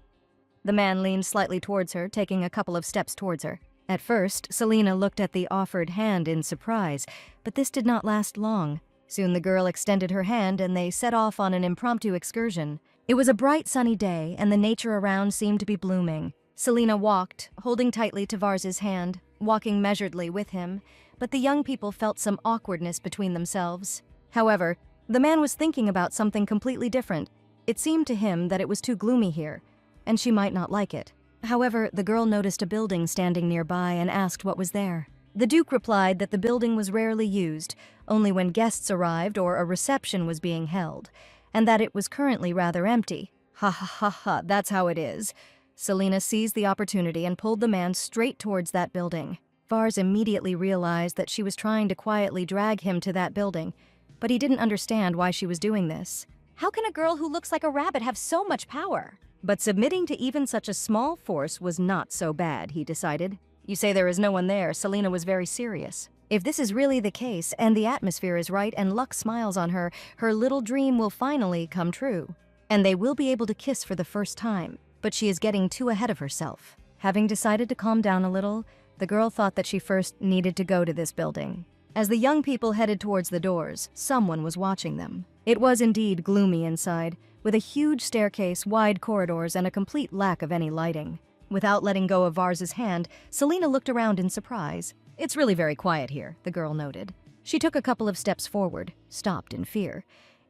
The man leaned slightly towards her, taking a couple of steps towards her. At first, Selena looked at the offered hand in surprise, but this did not last long. Soon the girl extended her hand and they set off on an impromptu excursion. It was a bright sunny day and the nature around seemed to be blooming. Selena walked, holding tightly to Vars's hand, walking measuredly with him, but the young people felt some awkwardness between themselves. However, the man was thinking about something completely different. It seemed to him that it was too gloomy here, and she might not like it. However, the girl noticed a building standing nearby and asked what was there. The Duke replied that the building was rarely used, only when guests arrived or a reception was being held, and that it was currently rather empty. "Ha ha ha ha, that's how it is." Selena seized the opportunity and pulled the man straight towards that building. Vars immediately realized that she was trying to quietly drag him to that building, but he didn't understand why she was doing this. How can a girl who looks like a rabbit have so much power? But submitting to even such a small force was not so bad, he decided. "You say there is no one there." Selena was very serious. If this is really the case, and the atmosphere is right, and luck smiles on her, her little dream will finally come true. And they will be able to kiss for the first time. But she is getting too ahead of herself. Having decided to calm down a little, the girl thought that she first needed to go to this building. As the young people headed towards the doors, someone was watching them. It was indeed gloomy inside, with a huge staircase, wide corridors, and a complete lack of any lighting. Without letting go of Vars's hand, Selena looked around in surprise. "It's really very quiet here," the girl noted. She took a couple of steps forward, stopped in fear.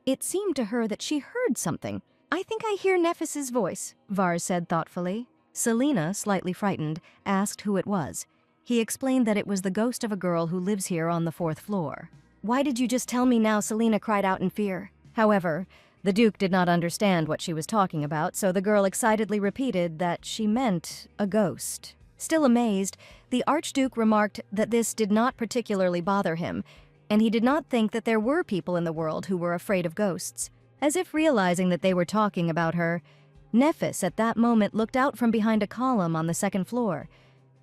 It seemed to her that she heard something. "I think I hear Nephis's voice," Vars said thoughtfully. Selena, slightly frightened, asked who it was. He explained that it was the ghost of a girl who lives here on the 4th floor. "Why did you just tell me now?" Selena cried out in fear. However, the Duke did not understand what she was talking about, so the girl excitedly repeated that she meant a ghost. Still amazed, the Archduke remarked that this did not particularly bother him, and he did not think that there were people in the world who were afraid of ghosts. As if realizing that they were talking about her, Nephis at that moment looked out from behind a column on the 2nd floor.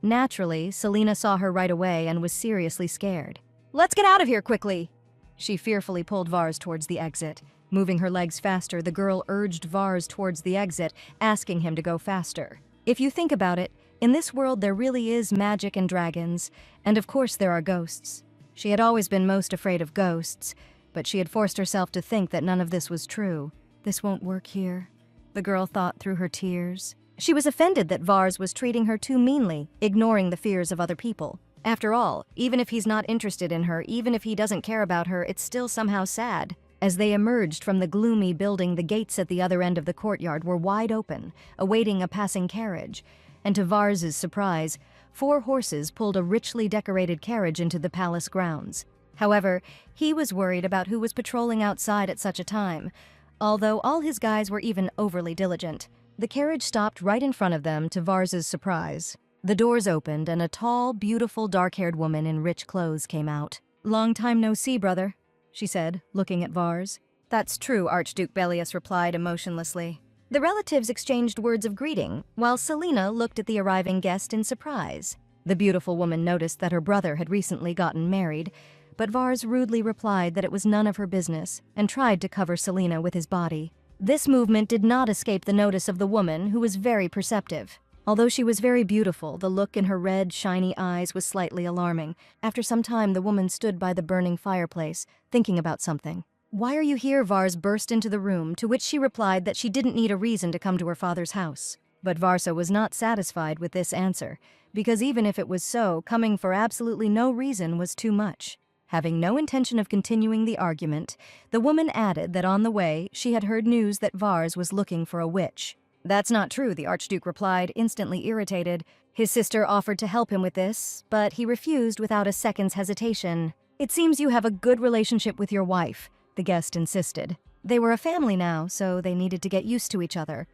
Naturally, Selena saw her right away and was seriously scared. "Let's get out of here quickly!" She fearfully pulled Vars towards the exit. Moving her legs faster, the girl urged Vars towards the exit, asking him to go faster. If you think about it, in this world there really is magic and dragons, and of course there are ghosts. She had always been most afraid of ghosts, but she had forced herself to think that none of this was true. "This won't work here," the girl thought through her tears. She was offended that Vars was treating her too meanly, ignoring the fears of other people. After all, even if he's not interested in her, even if he doesn't care about her, it's still somehow sad. As they emerged from the gloomy building, the gates at the other end of the courtyard were wide open, awaiting a passing carriage. And to Vars's surprise, 4 horses pulled a richly decorated carriage into the palace grounds. However, he was worried about who was patrolling outside at such a time. Although all his guys were even overly diligent, the carriage stopped right in front of them to Vars's surprise. The doors opened and a tall, beautiful, dark-haired woman in rich clothes came out. "Long time no see, brother," she said, looking at Vars. "That's true," Archduke Bellius replied emotionlessly. The relatives exchanged words of greeting, while Selena looked at the arriving guest in surprise. The beautiful woman noticed that her brother had recently gotten married, but Vars rudely replied that it was none of her business and tried to cover Selena with his body. This movement did not escape the notice of the woman, who was very perceptive. Although she was very beautiful, the look in her red, shiny eyes was slightly alarming. After some time, the woman stood by the burning fireplace, thinking about something. "Why are you here?" Vars burst into the room, to which she replied that she didn't need a reason to come to her father's house. But Varsa was not satisfied with this answer, because even if it was so, coming for absolutely no reason was too much. Having no intention of continuing the argument, the woman added that on the way, she had heard news that Vars was looking for a witch. "That's not true," the Archduke replied, instantly irritated. His sister offered to help him with this, but he refused without a second's hesitation. "It seems you have a good relationship with your wife," the guest insisted. They were a family now, so they needed to get used to each other.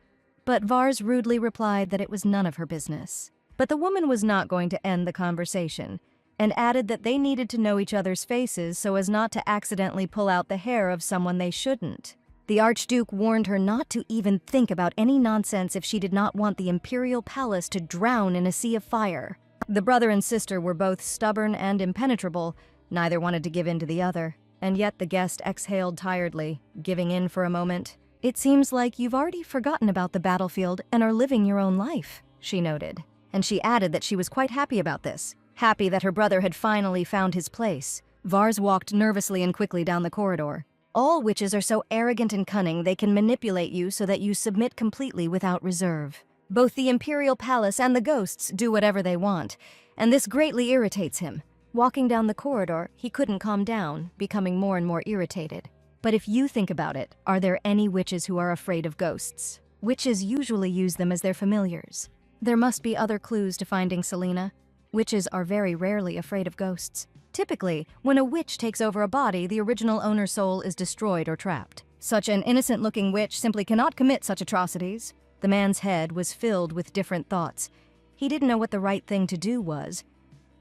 But Vars rudely replied that it was none of her business. But the woman was not going to end the conversation, and added that they needed to know each other's faces so as not to accidentally pull out the hair of someone they shouldn't. The Archduke warned her not to even think about any nonsense if she did not want the imperial palace to drown in a sea of fire. The brother and sister were both stubborn and impenetrable. Neither wanted to give in to the other. And yet the guest exhaled tiredly, giving in for a moment. "It seems like you've already forgotten about the battlefield and are living your own life," she noted. And she added that she was quite happy about this, happy that her brother had finally found his place. Vars walked nervously and quickly down the corridor. "All witches are so arrogant and cunning they can manipulate you so that you submit completely without reserve. Both the imperial palace and the ghosts do whatever they want, and this greatly irritates him." Walking down the corridor, he couldn't calm down, becoming more and more irritated. But if you think about it, are there any witches who are afraid of ghosts? Witches usually use them as their familiars. There must be other clues to finding Selena. Witches are very rarely afraid of ghosts. Typically, when a witch takes over a body, the original owner's soul is destroyed or trapped. Such an innocent-looking witch simply cannot commit such atrocities. The man's head was filled with different thoughts. He didn't know what the right thing to do was,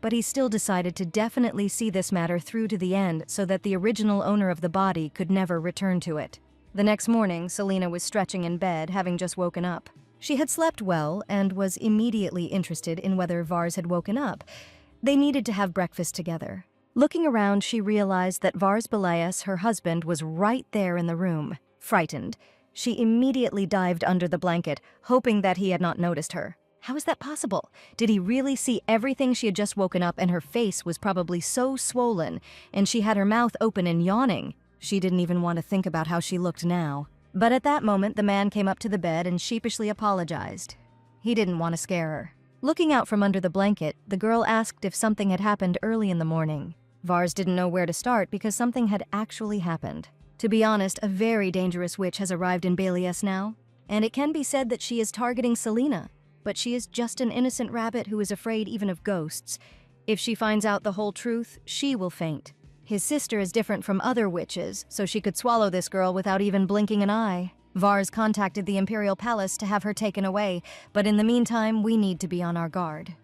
but he still decided to definitely see this matter through to the end so that the original owner of the body could never return to it. The next morning, Selena was stretching in bed, having just woken up. She had slept well and was immediately interested in whether Vars had woken up. They needed to have breakfast together. Looking around, she realized that Vars Bellius, her husband, was right there in the room. Frightened, she immediately dived under the blanket, hoping that he had not noticed her. How is that possible? Did he really see everything? She had just woken up and her face was probably so swollen, and she had her mouth open and yawning. She didn't even want to think about how she looked now. But at that moment, the man came up to the bed and sheepishly apologized. He didn't want to scare her. Looking out from under the blanket, the girl asked if something had happened early in the morning. Vars didn't know where to start because something had actually happened. To be honest, a very dangerous witch has arrived in Belias now, and it can be said that she is targeting Selena, but she is just an innocent rabbit who is afraid even of ghosts. If she finds out the whole truth, she will faint. His sister is different from other witches, so she could swallow this girl without even blinking an eye. Vars contacted the Imperial Palace to have her taken away, but in the meantime, we need to be on our guard.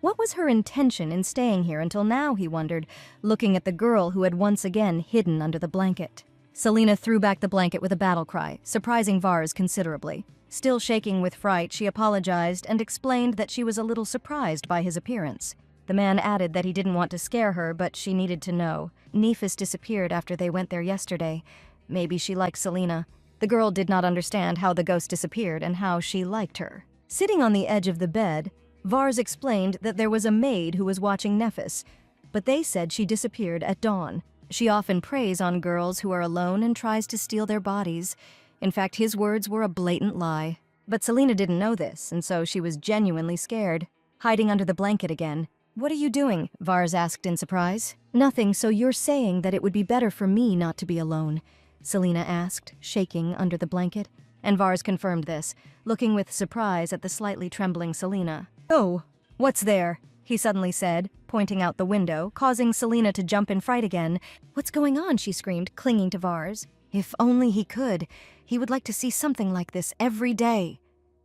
What was her intention in staying here until now, he wondered, looking at the girl who had once again hidden under the blanket. Selena threw back the blanket with a battle cry, surprising Vars considerably. Still shaking with fright, she apologized and explained that she was a little surprised by his appearance. The man added that he didn't want to scare her, but she needed to know. Nephis disappeared after they went there yesterday. Maybe she liked Selena. The girl did not understand how the ghost disappeared and how she liked her. Sitting on the edge of the bed, Vars explained that there was a maid who was watching Nephis, but they said she disappeared at dawn. She often preys on girls who are alone and tries to steal their bodies. In fact, his words were a blatant lie. But Selena didn't know this, and so she was genuinely scared. Hiding under the blanket again. "What are you doing?" Vars asked in surprise. "Nothing, so you're saying that it would be better for me not to be alone?" Selena asked, shaking under the blanket. And Vars confirmed this, looking with surprise at the slightly trembling Selena. "Oh, what's there?" he suddenly said, pointing out the window, causing Selena to jump in fright again. "What's going on?" she screamed, clinging to Vars. If only he could. He would like to see something like this every day,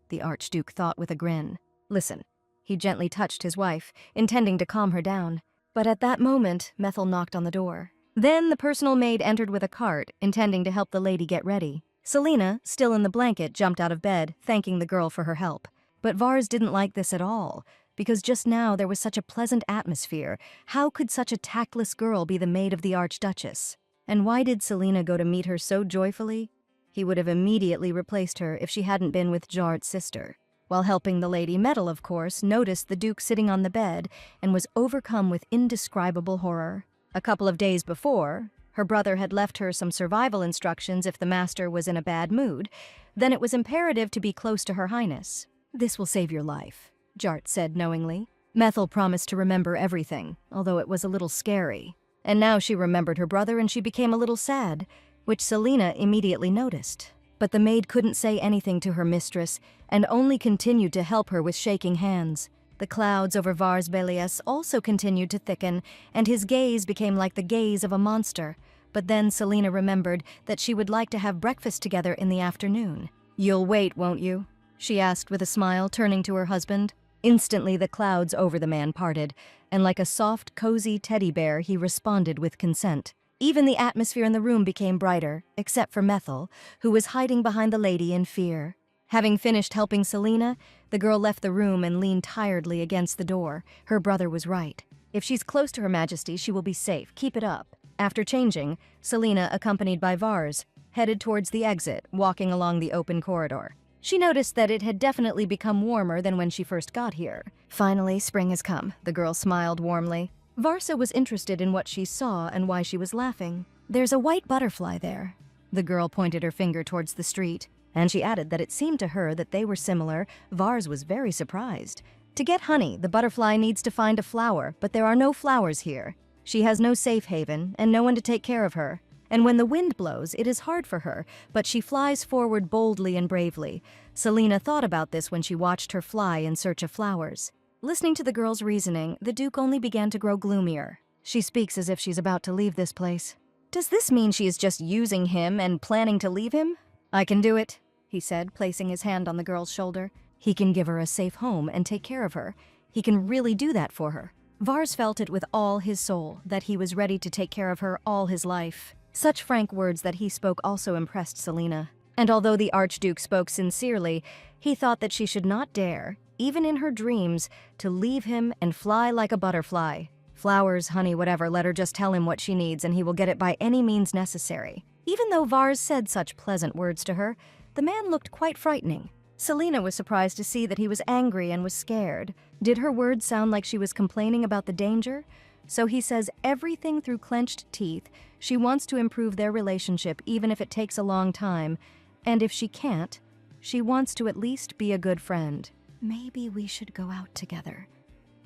the Archduke thought with a grin. "Listen." He gently touched his wife, intending to calm her down. But at that moment, Methel knocked on the door. Then the personal maid entered with a cart, intending to help the lady get ready. Selena, still in the blanket, jumped out of bed, thanking the girl for her help. But Vars didn't like this at all, because just now there was such a pleasant atmosphere. How could such a tactless girl be the maid of the Archduchess? And why did Selena go to meet her so joyfully? He would have immediately replaced her if she hadn't been with Jart's sister. While helping the lady, Metal, of course, noticed the Duke sitting on the bed and was overcome with indescribable horror. A couple of days before, her brother had left her some survival instructions if the master was in a bad mood. Then it was imperative to be close to Her Highness. "This will save your life," Jart said knowingly. Methel promised to remember everything, although it was a little scary. And now she remembered her brother and she became a little sad, which Selena immediately noticed. But the maid couldn't say anything to her mistress and only continued to help her with shaking hands. The clouds over Vars Belias also continued to thicken, and his gaze became like the gaze of a monster. But then Selena remembered that she would like to have breakfast together in the afternoon. "You'll wait, won't you?" she asked with a smile, turning to her husband. Instantly the clouds over the man parted, and like a soft, cozy teddy bear, he responded with consent. Even the atmosphere in the room became brighter, except for Methel, who was hiding behind the lady in fear. Having finished helping Selena, the girl left the room and leaned tiredly against the door. Her brother was right. If she's close to Her Majesty, she will be safe. Keep it up. After changing, Selena, accompanied by Vars, headed towards the exit, walking along the open corridor. She noticed that it had definitely become warmer than when she first got here. "Finally, spring has come," the girl smiled warmly. Varsa was interested in what she saw and why she was laughing. "There's a white butterfly there." The girl pointed her finger towards the street, and she added that it seemed to her that they were similar. Vars was very surprised. To get honey, the butterfly needs to find a flower, but there are no flowers here. She has no safe haven and no one to take care of her. And when the wind blows, it is hard for her, but she flies forward boldly and bravely. Selena thought about this when she watched her fly in search of flowers. Listening to the girl's reasoning, the Duke only began to grow gloomier. "She speaks as if she's about to leave this place. Does this mean she is just using him and planning to leave him?" "I can do it," he said, placing his hand on the girl's shoulder. He can give her a safe home and take care of her. He can really do that for her. Vars felt it with all his soul, that he was ready to take care of her all his life. Such frank words that he spoke also impressed Selena. And although the Archduke spoke sincerely, he thought that she should not dare, even in her dreams, to leave him and fly like a butterfly. Flowers, honey, whatever, let her just tell him what she needs and he will get it by any means necessary. Even though Vars said such pleasant words to her, the man looked quite frightening. Selena was surprised to see that he was angry and was scared. Did her words sound like she was complaining about the danger? So he says everything through clenched teeth. She wants to improve their relationship even if it takes a long time. And if she can't, she wants to at least be a good friend. "Maybe we should go out together,"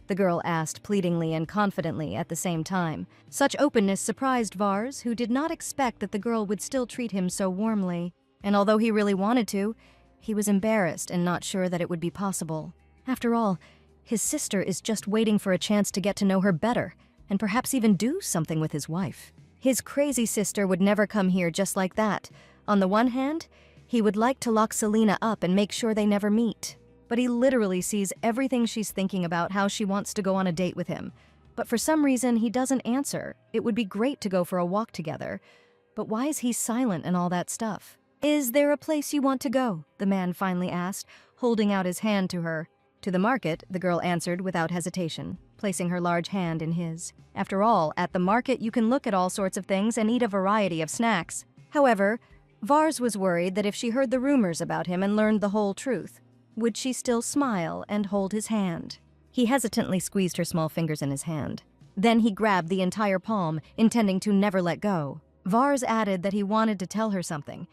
the girl asked pleadingly and confidently at the same time. Such openness surprised Vars, who did not expect that the girl would still treat him so warmly. And although he really wanted to, he was embarrassed and not sure that it would be possible. After all, his sister is just waiting for a chance to get to know her better, and perhaps even do something with his wife. His crazy sister would never come here just like that. On the one hand, he would like to lock Selena up and make sure they never meet. But he literally sees everything she's thinking about how she wants to go on a date with him. But for some reason, he doesn't answer. It would be great to go for a walk together. But why is he silent and all that stuff? "Is there a place you want to go?" the man finally asked, holding out his hand to her. "To the market," the girl answered without hesitation, placing her large hand in his. After all, at the market you can look at all sorts of things and eat a variety of snacks. However, Vars was worried that if she heard the rumors about him and learned the whole truth, would she still smile and hold his hand? He hesitantly squeezed her small fingers in his hand. Then he grabbed the entire palm, intending to never let go. Vars added that he wanted to tell her something,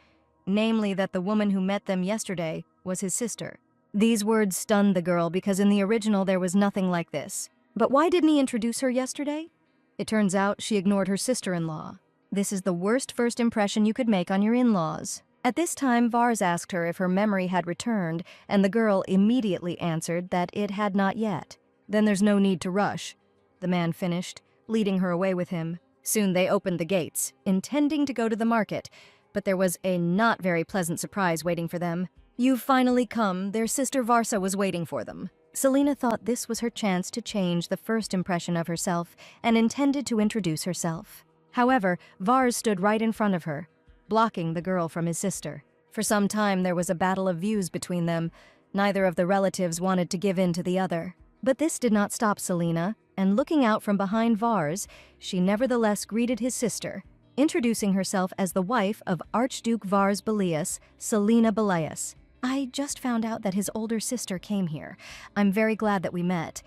namely that the woman who met them yesterday was his sister. These words stunned the girl because in the original there was nothing like this. But why didn't he introduce her yesterday? It turns out she ignored her sister-in-law. This is the worst first impression you could make on your in-laws. At this time, Vars asked her if her memory had returned, and the girl immediately answered that it had not yet. "Then there's no need to rush," the man finished, leading her away with him. Soon they opened the gates, intending to go to the market, but there was a not very pleasant surprise waiting for them. "You've finally come. Their sister Varsa was waiting for them." Selena thought this was her chance to change the first impression of herself and intended to introduce herself. However, Vars stood right in front of her, blocking the girl from his sister. For some time there was a battle of views between them. Neither of the relatives wanted to give in to the other. But this did not stop Selena, and looking out from behind Vars, she nevertheless greeted his sister, introducing herself as the wife of Archduke Vars Belias, Selena Belias. "I just found out that his older sister came here. I'm very glad that we met,"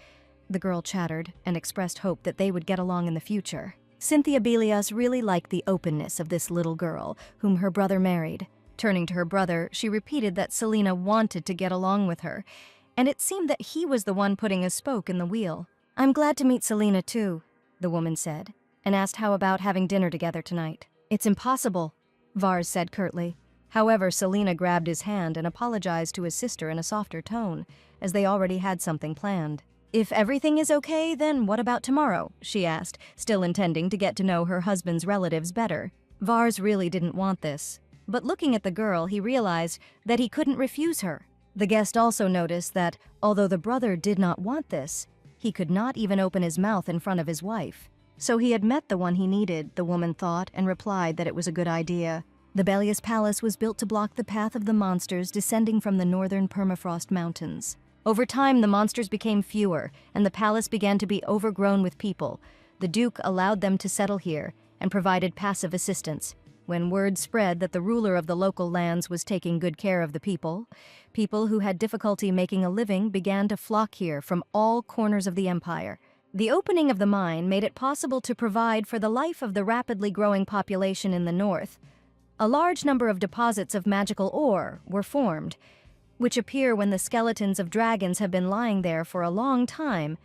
the girl chattered and expressed hope that they would get along in the future. Cynthia Belias really liked the openness of this little girl, whom her brother married. Turning to her brother, she repeated that Selena wanted to get along with her, and it seemed that he was the one putting a spoke in the wheel. "I'm glad to meet Selena too," the woman said, and asked how about having dinner together tonight. "It's impossible," Vars said curtly. However, Selena grabbed his hand and apologized to his sister in a softer tone, as they already had something planned. "If everything is okay, then what about tomorrow?" she asked, still intending to get to know her husband's relatives better. Vars really didn't want this, but looking at the girl, he realized that he couldn't refuse her. The guest also noticed that, although the brother did not want this, he could not even open his mouth in front of his wife. So he had met the one he needed, the woman thought, and replied that it was a good idea. The Belias Palace was built to block the path of the monsters descending from the northern permafrost mountains. Over time, the monsters became fewer, and the palace began to be overgrown with people. The Duke allowed them to settle here and provided passive assistance. When word spread that the ruler of the local lands was taking good care of the people, people who had difficulty making a living began to flock here from all corners of the empire. The opening of the mine made it possible to provide for the life of the rapidly growing population in the north. A large number of deposits of magical ore were formed, which appear when the skeletons of dragons have been lying there for a long time,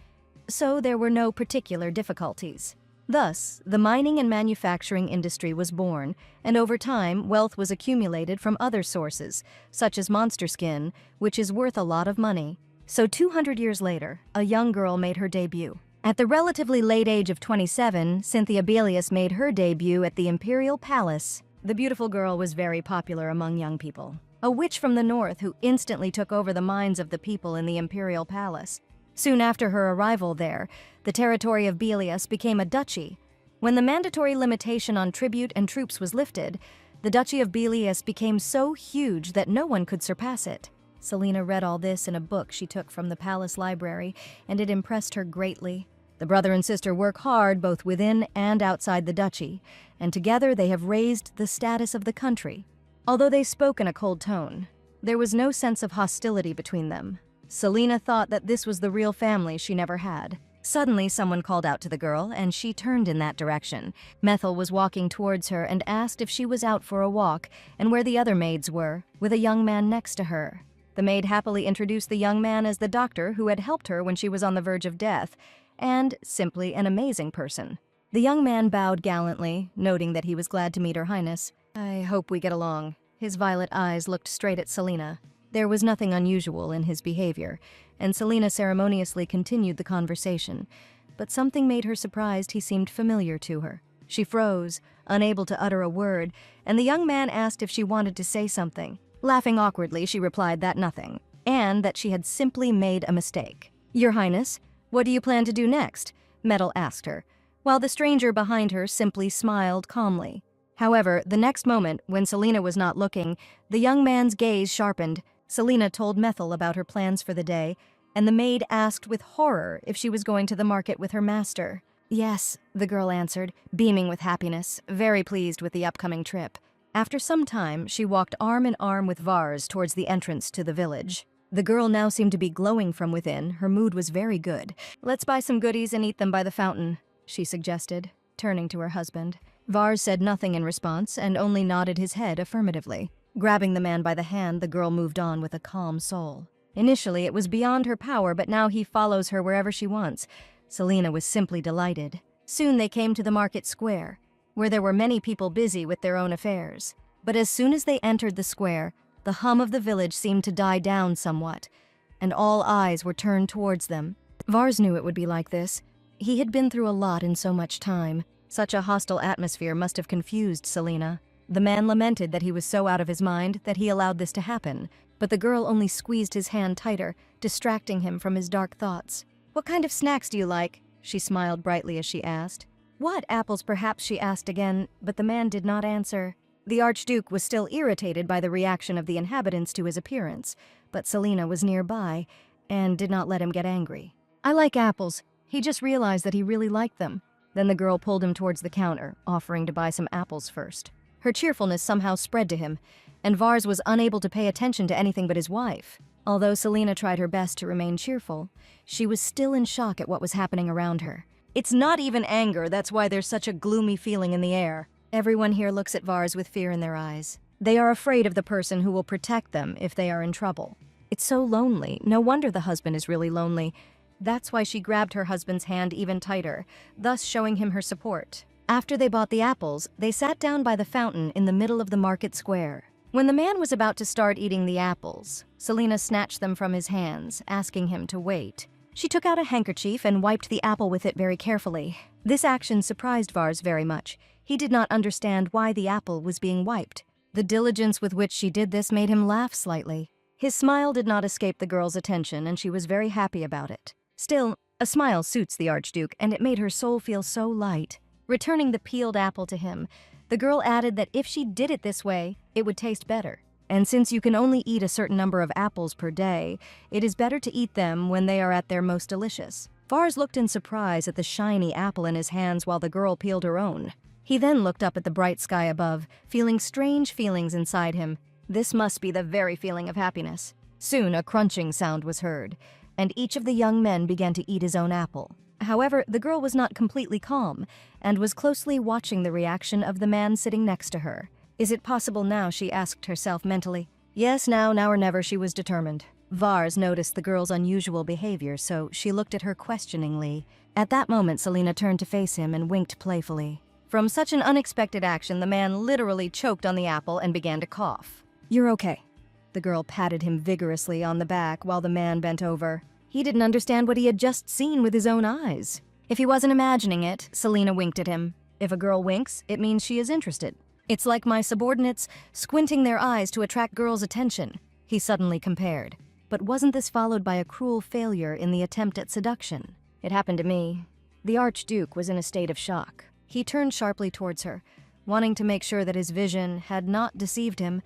so there were no particular difficulties. Thus, the mining and manufacturing industry was born, and over time, wealth was accumulated from other sources, such as monster skin, which is worth a lot of money. So 200 years later, a young girl made her debut. At the relatively late age of 27, Cynthia Belias made her debut at the Imperial Palace. The beautiful girl was very popular among young people. A witch from the north who instantly took over the minds of the people in the Imperial Palace. Soon after her arrival there, the territory of Belias became a duchy. When the mandatory limitation on tribute and troops was lifted, the Duchy of Belias became so huge that no one could surpass it. Selena read all this in a book she took from the palace library, and it impressed her greatly. The brother and sister work hard both within and outside the duchy, and together they have raised the status of the country. Although they spoke in a cold tone, there was no sense of hostility between them. Selena thought that this was the real family she never had. Suddenly, someone called out to the girl, and she turned in that direction. Methel was walking towards her and asked if she was out for a walk and where the other maids were, with a young man next to her. The maid happily introduced the young man as the doctor who had helped her when she was on the verge of death, and simply an amazing person. The young man bowed gallantly, noting that he was glad to meet Her Highness. "I hope we get along." His violet eyes looked straight at Selena. There was nothing unusual in his behavior, and Selena ceremoniously continued the conversation, but something made her surprised he seemed familiar to her. She froze, unable to utter a word, and the young man asked if she wanted to say something. Laughing awkwardly, she replied that nothing, and that she had simply made a mistake. "Your Highness, what do you plan to do next?" Metal asked her, while the stranger behind her simply smiled calmly. However, the next moment, when Selena was not looking, the young man's gaze sharpened. Selena told Methel about her plans for the day, and the maid asked with horror if she was going to the market with her master. "Yes," the girl answered, beaming with happiness, very pleased with the upcoming trip. After some time, she walked arm in arm with Vars towards the entrance to the village. The girl now seemed to be glowing from within. Her mood was very good. "Let's buy some goodies and eat them by the fountain," she suggested, turning to her husband. Vars said nothing in response and only nodded his head affirmatively. Grabbing the man by the hand, the girl moved on with a calm soul. Initially, it was beyond her power, but now he follows her wherever she wants. Selena was simply delighted. Soon they came to the market square, where there were many people busy with their own affairs. But as soon as they entered the square, the hum of the village seemed to die down somewhat, and all eyes were turned towards them. Vars knew it would be like this. He had been through a lot in so much time. Such a hostile atmosphere must have confused Selena. The man lamented that he was so out of his mind that he allowed this to happen, but the girl only squeezed his hand tighter, distracting him from his dark thoughts. "What kind of snacks do you like?" She smiled brightly as she asked. "What, apples perhaps?" she asked again, but the man did not answer. The Archduke was still irritated by the reaction of the inhabitants to his appearance, but Selena was nearby and did not let him get angry. "I like apples." He just realized that he really liked them. Then the girl pulled him towards the counter, offering to buy some apples first. Her cheerfulness somehow spread to him, and Vars was unable to pay attention to anything but his wife. Although Selena tried her best to remain cheerful, she was still in shock at what was happening around her. "It's not even anger, that's why there's such a gloomy feeling in the air." Everyone here looks at Vars with fear in their eyes. They are afraid of the person who will protect them if they are in trouble. It's so lonely. No wonder the husband is really lonely. That's why she grabbed her husband's hand even tighter, thus showing him her support. After they bought the apples, they sat down by the fountain in the middle of the market square. When the man was about to start eating the apples, Selena snatched them from his hands, asking him to wait. She took out a handkerchief and wiped the apple with it very carefully. This action surprised Vars very much. He did not understand why the apple was being wiped. The diligence with which she did this made him laugh slightly. His smile did not escape the girl's attention, and she was very happy about it. Still, a smile suits the Archduke, and it made her soul feel so light. Returning the peeled apple to him, the girl added that if she did it this way, it would taste better. And since you can only eat a certain number of apples per day, it is better to eat them when they are at their most delicious. Vars looked in surprise at the shiny apple in his hands while the girl peeled her own. He then looked up at the bright sky above, feeling strange feelings inside him. This must be the very feeling of happiness. Soon a crunching sound was heard, and each of the young men began to eat his own apple. However, the girl was not completely calm, and was closely watching the reaction of the man sitting next to her. Is it possible now, she asked herself mentally. Yes, now or never, she was determined. Vars noticed the girl's unusual behavior, so she looked at her questioningly. At that moment, Selena turned to face him and winked playfully. From such an unexpected action, the man literally choked on the apple and began to cough. "You're okay." The girl patted him vigorously on the back while the man bent over. He didn't understand what he had just seen with his own eyes. If he wasn't imagining it, Selena winked at him. If a girl winks, it means she is interested. It's like my subordinates squinting their eyes to attract girls' attention, he suddenly compared. But wasn't this followed by a cruel failure in the attempt at seduction? It happened to me. The Archduke was in a state of shock. He turned sharply towards her, wanting to make sure that his vision had not deceived him,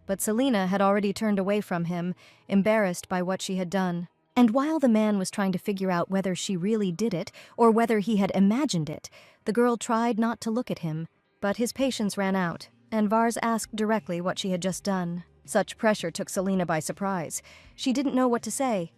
but Selena had already turned away from him, embarrassed by what she had done. And while the man was trying to figure out whether she really did it or whether he had imagined it, the girl tried not to look at him, but his patience ran out, and Vars asked directly what she had just done. Such pressure took Selena by surprise. She didn't know what to say.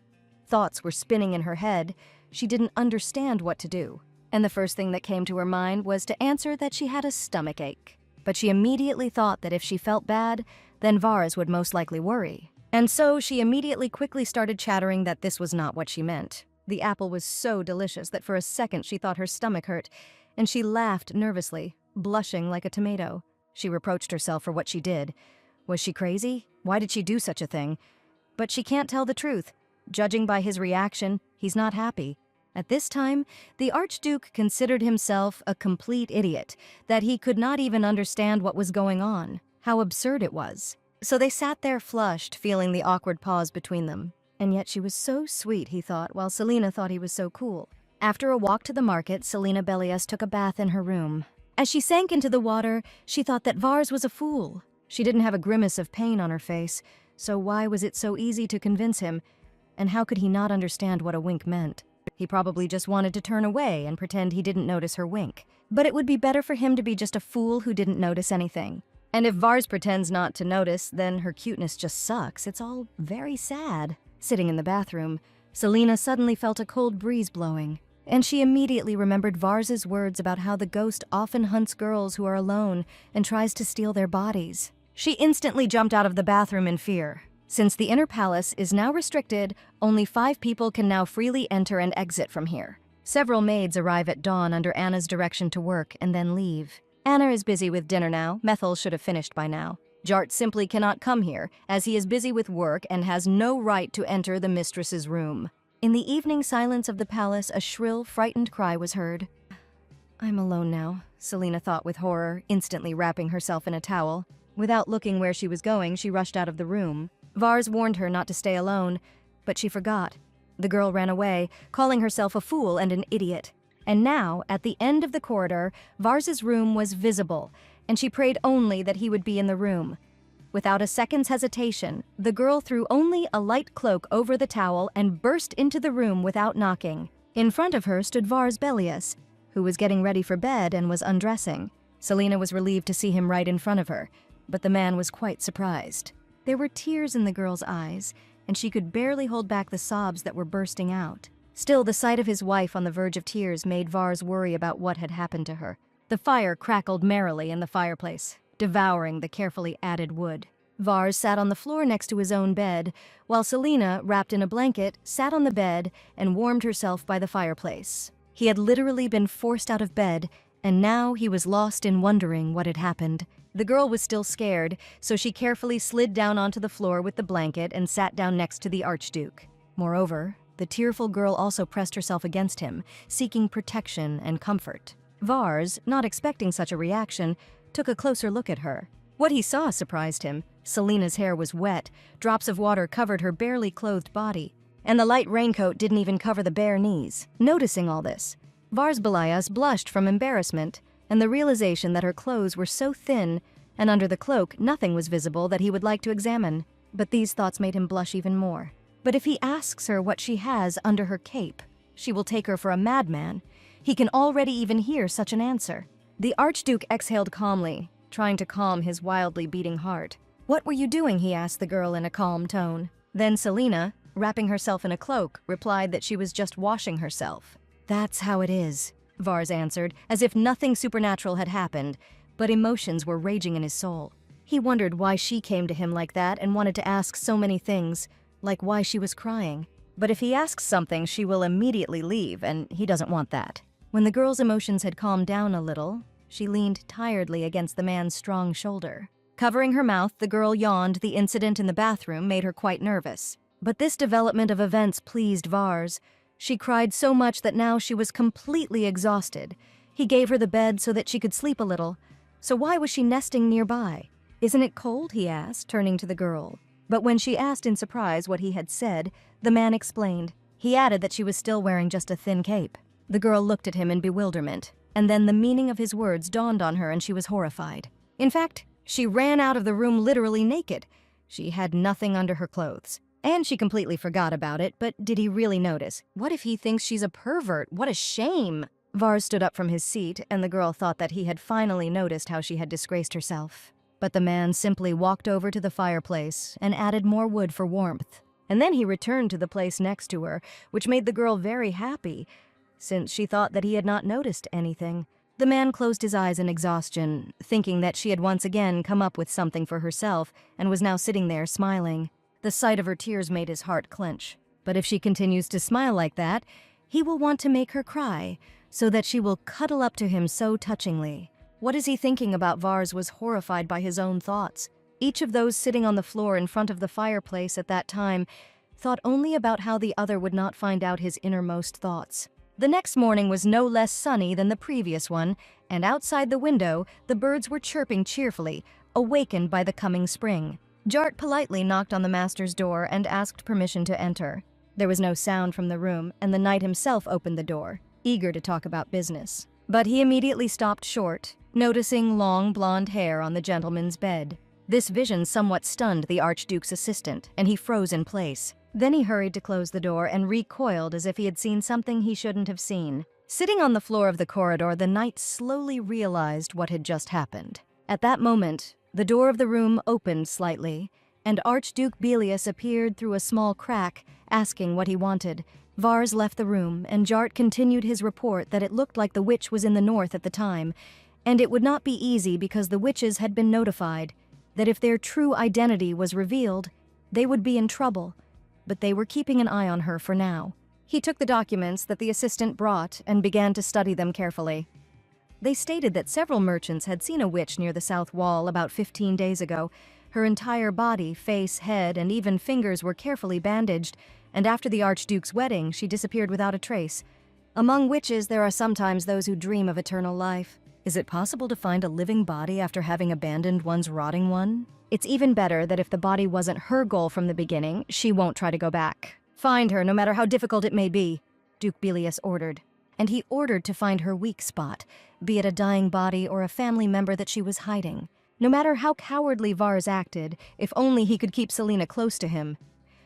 Thoughts were spinning in her head. She didn't understand what to do. And the first thing that came to her mind was to answer that she had a stomachache. But she immediately thought that if she felt bad, then Vars would most likely worry. And so she immediately quickly started chattering that this was not what she meant. The apple was so delicious that for a second she thought her stomach hurt, and she laughed nervously, blushing like a tomato. She reproached herself for what she did. Was she crazy? Why did she do such a thing? But she can't tell the truth. Judging by his reaction, he's not happy. At this time, the Archduke considered himself a complete idiot, that he could not even understand what was going on, how absurd it was. So they sat there flushed, feeling the awkward pause between them. And yet she was so sweet, he thought, while Selina thought he was so cool. After a walk to the market, Selina Bellius took a bath in her room. As she sank into the water, she thought that Vars was a fool. She didn't have a grimace of pain on her face, so why was it so easy to convince him? And how could he not understand what a wink meant? He probably just wanted to turn away and pretend he didn't notice her wink. But it would be better for him to be just a fool who didn't notice anything. And if Vars pretends not to notice, then her cuteness just sucks. It's all very sad. Sitting in the bathroom, Selina suddenly felt a cold breeze blowing, and she immediately remembered Vars's words about how the ghost often hunts girls who are alone and tries to steal their bodies. She instantly jumped out of the bathroom in fear. Since the inner palace is now restricted, only 5 people can now freely enter and exit from here. Several maids arrive at dawn under Anna's direction to work and then leave. Anna is busy with dinner now. Methel should have finished by now. Jart simply cannot come here, as he is busy with work and has no right to enter the mistress's room. In the evening silence of the palace, a shrill, frightened cry was heard. I'm alone now, Selina thought with horror, instantly wrapping herself in a towel. Without looking where she was going, she rushed out of the room. Vars warned her not to stay alone, but she forgot. The girl ran away, calling herself a fool and an idiot. And now, at the end of the corridor, Vars's room was visible, and she prayed only that he would be in the room. Without a second's hesitation, the girl threw only a light cloak over the towel and burst into the room without knocking. In front of her stood Vars Bellius, who was getting ready for bed and was undressing. Selina was relieved to see him right in front of her, but the man was quite surprised. There were tears in the girl's eyes, and she could barely hold back the sobs that were bursting out. Still, the sight of his wife on the verge of tears made Vars worry about what had happened to her. The fire crackled merrily in the fireplace, devouring the carefully added wood. Vars sat on the floor next to his own bed, while Selina, wrapped in a blanket, sat on the bed and warmed herself by the fireplace. He had literally been forced out of bed, and now he was lost in wondering what had happened. The girl was still scared, so she carefully slid down onto the floor with the blanket and sat down next to the Archduke. Moreover, the tearful girl also pressed herself against him, seeking protection and comfort. Vars, not expecting such a reaction, took a closer look at her. What he saw surprised him. Selina's hair was wet, drops of water covered her barely clothed body, and the light raincoat didn't even cover the bare knees. Noticing all this, Vars Bellius blushed from embarrassment and the realization that her clothes were so thin, and under the cloak nothing was visible that he would like to examine. But these thoughts made him blush even more. But if he asks her what she has under her cape, she will take her for a madman. He can already even hear such an answer. The Archduke exhaled calmly, trying to calm his wildly beating heart. What were you doing? He asked the girl in a calm tone. Then Selina, wrapping herself in a cloak, replied that she was just washing herself. That's how it is, Vars answered, as if nothing supernatural had happened, but emotions were raging in his soul. He wondered why she came to him like that and wanted to ask so many things, like why she was crying. But if he asks something, she will immediately leave, and he doesn't want that. When the girl's emotions had calmed down a little, she leaned tiredly against the man's strong shoulder. Covering her mouth, the girl yawned. The incident in the bathroom made her quite nervous. But this development of events pleased Vars. She cried so much that now she was completely exhausted. He gave her the bed so that she could sleep a little. So why was she nesting nearby? Isn't it cold? He asked, turning to the girl. But when she asked in surprise what he had said, the man explained. He added that she was still wearing just a thin cape. The girl looked at him in bewilderment, and then the meaning of his words dawned on her and she was horrified. In fact, she ran out of the room literally naked. She had nothing under her clothes. And she completely forgot about it, but did he really notice? What if he thinks she's a pervert? What a shame! Vars stood up from his seat, and the girl thought that he had finally noticed how she had disgraced herself. But the man simply walked over to the fireplace and added more wood for warmth. And then he returned to the place next to her, which made the girl very happy, since she thought that he had not noticed anything. The man closed his eyes in exhaustion, thinking that she had once again come up with something for herself and was now sitting there smiling. The sight of her tears made his heart clench. But if she continues to smile like that, he will want to make her cry, so that she will cuddle up to him so touchingly. What is he thinking about? Vars was horrified by his own thoughts. Each of those sitting on the floor in front of the fireplace at that time thought only about how the other would not find out his innermost thoughts. The next morning was no less sunny than the previous one, and outside the window, the birds were chirping cheerfully, awakened by the coming spring. Jart politely knocked on the master's door and asked permission to enter. There was no sound from the room, and the knight himself opened the door, eager to talk about business. But he immediately stopped short, noticing long blonde hair on the gentleman's bed. This vision somewhat stunned the Archduke's assistant, and he froze in place. Then he hurried to close the door and recoiled as if he had seen something he shouldn't have seen. Sitting on the floor of the corridor, the knight slowly realized what had just happened. At that moment, the door of the room opened slightly, and Archduke Belius appeared through a small crack, asking what he wanted. Vars left the room, and Jart continued his report that it looked like the witch was in the north at the time, and it would not be easy because the witches had been notified that if their true identity was revealed, they would be in trouble, but they were keeping an eye on her for now. He took the documents that the assistant brought and began to study them carefully. They stated that several merchants had seen a witch near the south wall about 15 days ago. Her entire body, face, head, and even fingers were carefully bandaged, and after the Archduke's wedding, she disappeared without a trace. Among witches, there are sometimes those who dream of eternal life. Is it possible to find a living body after having abandoned one's rotting one? It's even better that if the body wasn't her goal from the beginning, she won't try to go back. Find her, no matter how difficult it may be, Duke Belius ordered. And he ordered to find her weak spot, be it a dying body or a family member that she was hiding. No matter how cowardly Vars acted, if only he could keep Selena close to him.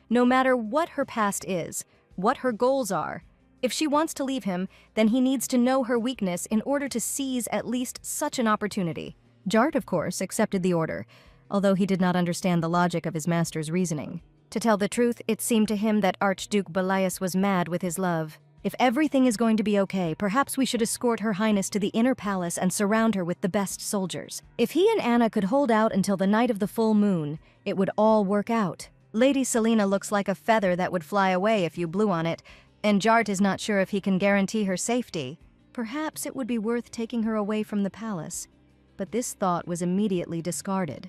No matter what her past is, what her goals are, if she wants to leave him, then he needs to know her weakness in order to seize at least such an opportunity. Jart, of course, accepted the order, although he did not understand the logic of his master's reasoning. To tell the truth, it seemed to him that Archduke Belius was mad with his love. If everything is going to be okay, perhaps we should escort Her Highness to the inner palace and surround her with the best soldiers. If he and Anna could hold out until the night of the full moon, it would all work out. Lady Selena looks like a feather that would fly away if you blew on it, and Jart is not sure if he can guarantee her safety. Perhaps it would be worth taking her away from the palace. But this thought was immediately discarded,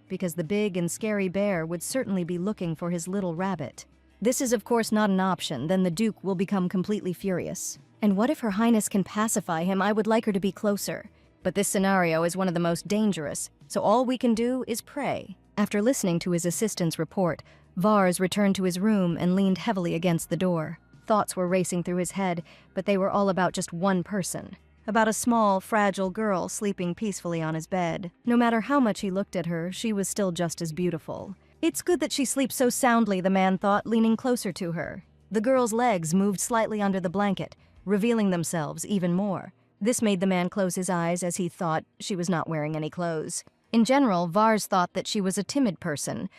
because the big and scary bear would certainly be looking for his little rabbit. This is of course not an option, then the Duke will become completely furious. And what if Her Highness can pacify him? I would like her to be closer. But this scenario is one of the most dangerous, so all we can do is pray. After listening to his assistant's report, Vars returned to his room and leaned heavily against the door. Thoughts were racing through his head, but they were all about just one person. About a small, fragile girl sleeping peacefully on his bed. No matter how much he looked at her, she was still just as beautiful. It's good that she sleeps so soundly, the man thought, leaning closer to her. The girl's legs moved slightly under the blanket, revealing themselves even more. This made the man close his eyes as he thought she was not wearing any clothes. In general, Vars thought that she was a timid person,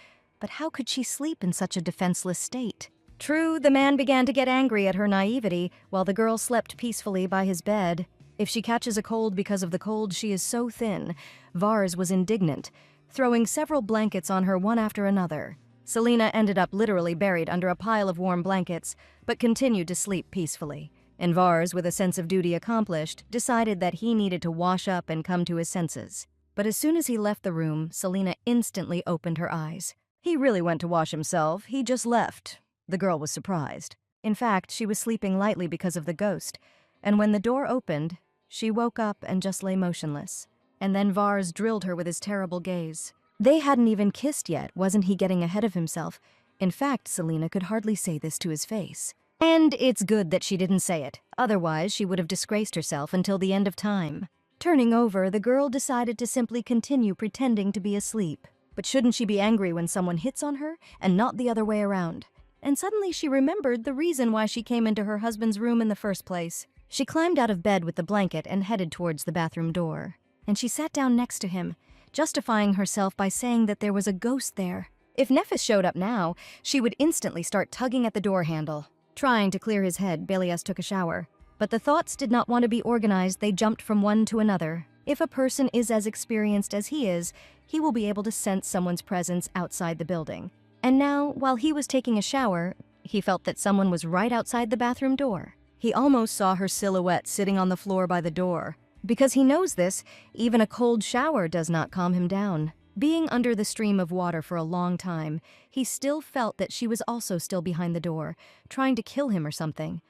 but how could she sleep in such a defenseless state? True, the man began to get angry at her naivety while the girl slept peacefully by his bed. If she catches a cold because of the cold, she is so thin. Vars was indignant, throwing several blankets on her one after another. Selena ended up literally buried under a pile of warm blankets, but continued to sleep peacefully. And Vars, with a sense of duty accomplished, decided that he needed to wash up and come to his senses. But as soon as he left the room, Selena instantly opened her eyes. He really went to wash himself, he just left. The girl was surprised. In fact, she was sleeping lightly because of the ghost, and when the door opened, she woke up and just lay motionless. And then Vars drilled her with his terrible gaze. They hadn't even kissed yet. Wasn't he getting ahead of himself? In fact, Selena could hardly say this to his face. And it's good that she didn't say it. Otherwise, she would have disgraced herself until the end of time. Turning over, the girl decided to simply continue pretending to be asleep. But shouldn't she be angry when someone hits on her, and not the other way around? And suddenly she remembered the reason why she came into her husband's room in the first place. She climbed out of bed with the blanket and headed towards the bathroom door. And she sat down next to him, justifying herself by saying that there was a ghost there. If Nephis showed up now, she would instantly start tugging at the door handle. Trying to clear his head, Belias took a shower. But the thoughts did not want to be organized, they jumped from one to another. If a person is as experienced as he is, he will be able to sense someone's presence outside the building. And now, while he was taking a shower, he felt that someone was right outside the bathroom door. He almost saw her silhouette sitting on the floor by the door. Because he knows this, even a cold shower does not calm him down. Being under the stream of water for a long time, he still felt that she was also still behind the door, trying to kill him or something.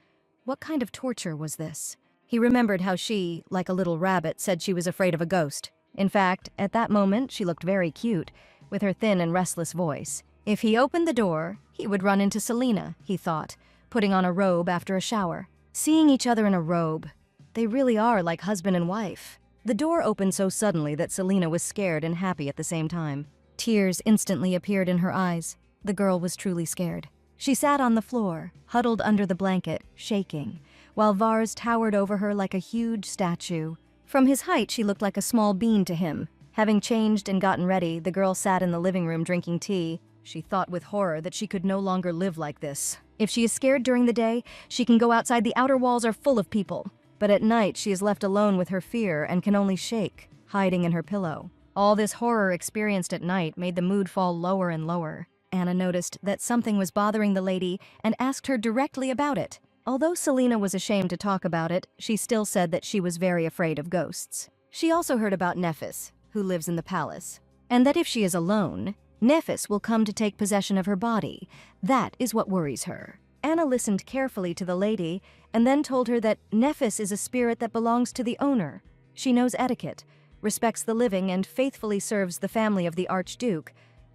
What kind of torture was this? He remembered how she, like a little rabbit, said she was afraid of a ghost. In fact, at that moment, she looked very cute, with her thin and restless voice. If he opened the door, he would run into Selena, he thought, putting on a robe after a shower. Seeing each other in a robe, they really are like husband and wife. The door opened so suddenly that Selena was scared and happy at the same time. Tears instantly appeared in her eyes. The girl was truly scared. She sat on the floor, huddled under the blanket, shaking, while Vars towered over her like a huge statue. From his height, she looked like a small bean to him. Having changed and gotten ready, the girl sat in the living room drinking tea. She thought with horror that she could no longer live like this. If she is scared during the day, she can go outside. The outer walls are full of people. But at night, she is left alone with her fear and can only shake, hiding in her pillow. All this horror experienced at night made the mood fall lower and lower. Anna noticed that something was bothering the lady and asked her directly about it. Although Selena was ashamed to talk about it, she still said that she was very afraid of ghosts. She also heard about Nephis, who lives in the palace, and that if she is alone, Nephis will come to take possession of her body. That is what worries her. Anna listened carefully to the lady and then told her that Nephis is a spirit that belongs to the owner. She knows etiquette, respects the living, and faithfully serves the family of the Archduke,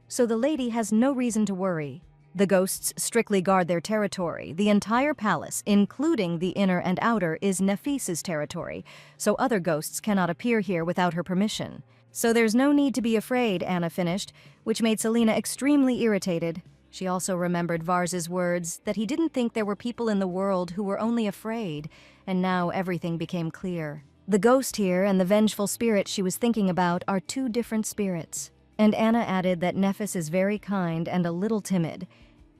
so the lady has no reason to worry. The ghosts strictly guard their territory. The entire palace, including the inner and outer, is Nephis's territory, so other ghosts cannot appear here without her permission. So there's no need to be afraid, Anna finished, which made Selena extremely irritated. She also remembered Vars's words that he didn't think there were people in the world who were only afraid, and now everything became clear. The ghost here and the vengeful spirit she was thinking about are two different spirits. And Anna added that Nephis is very kind and a little timid.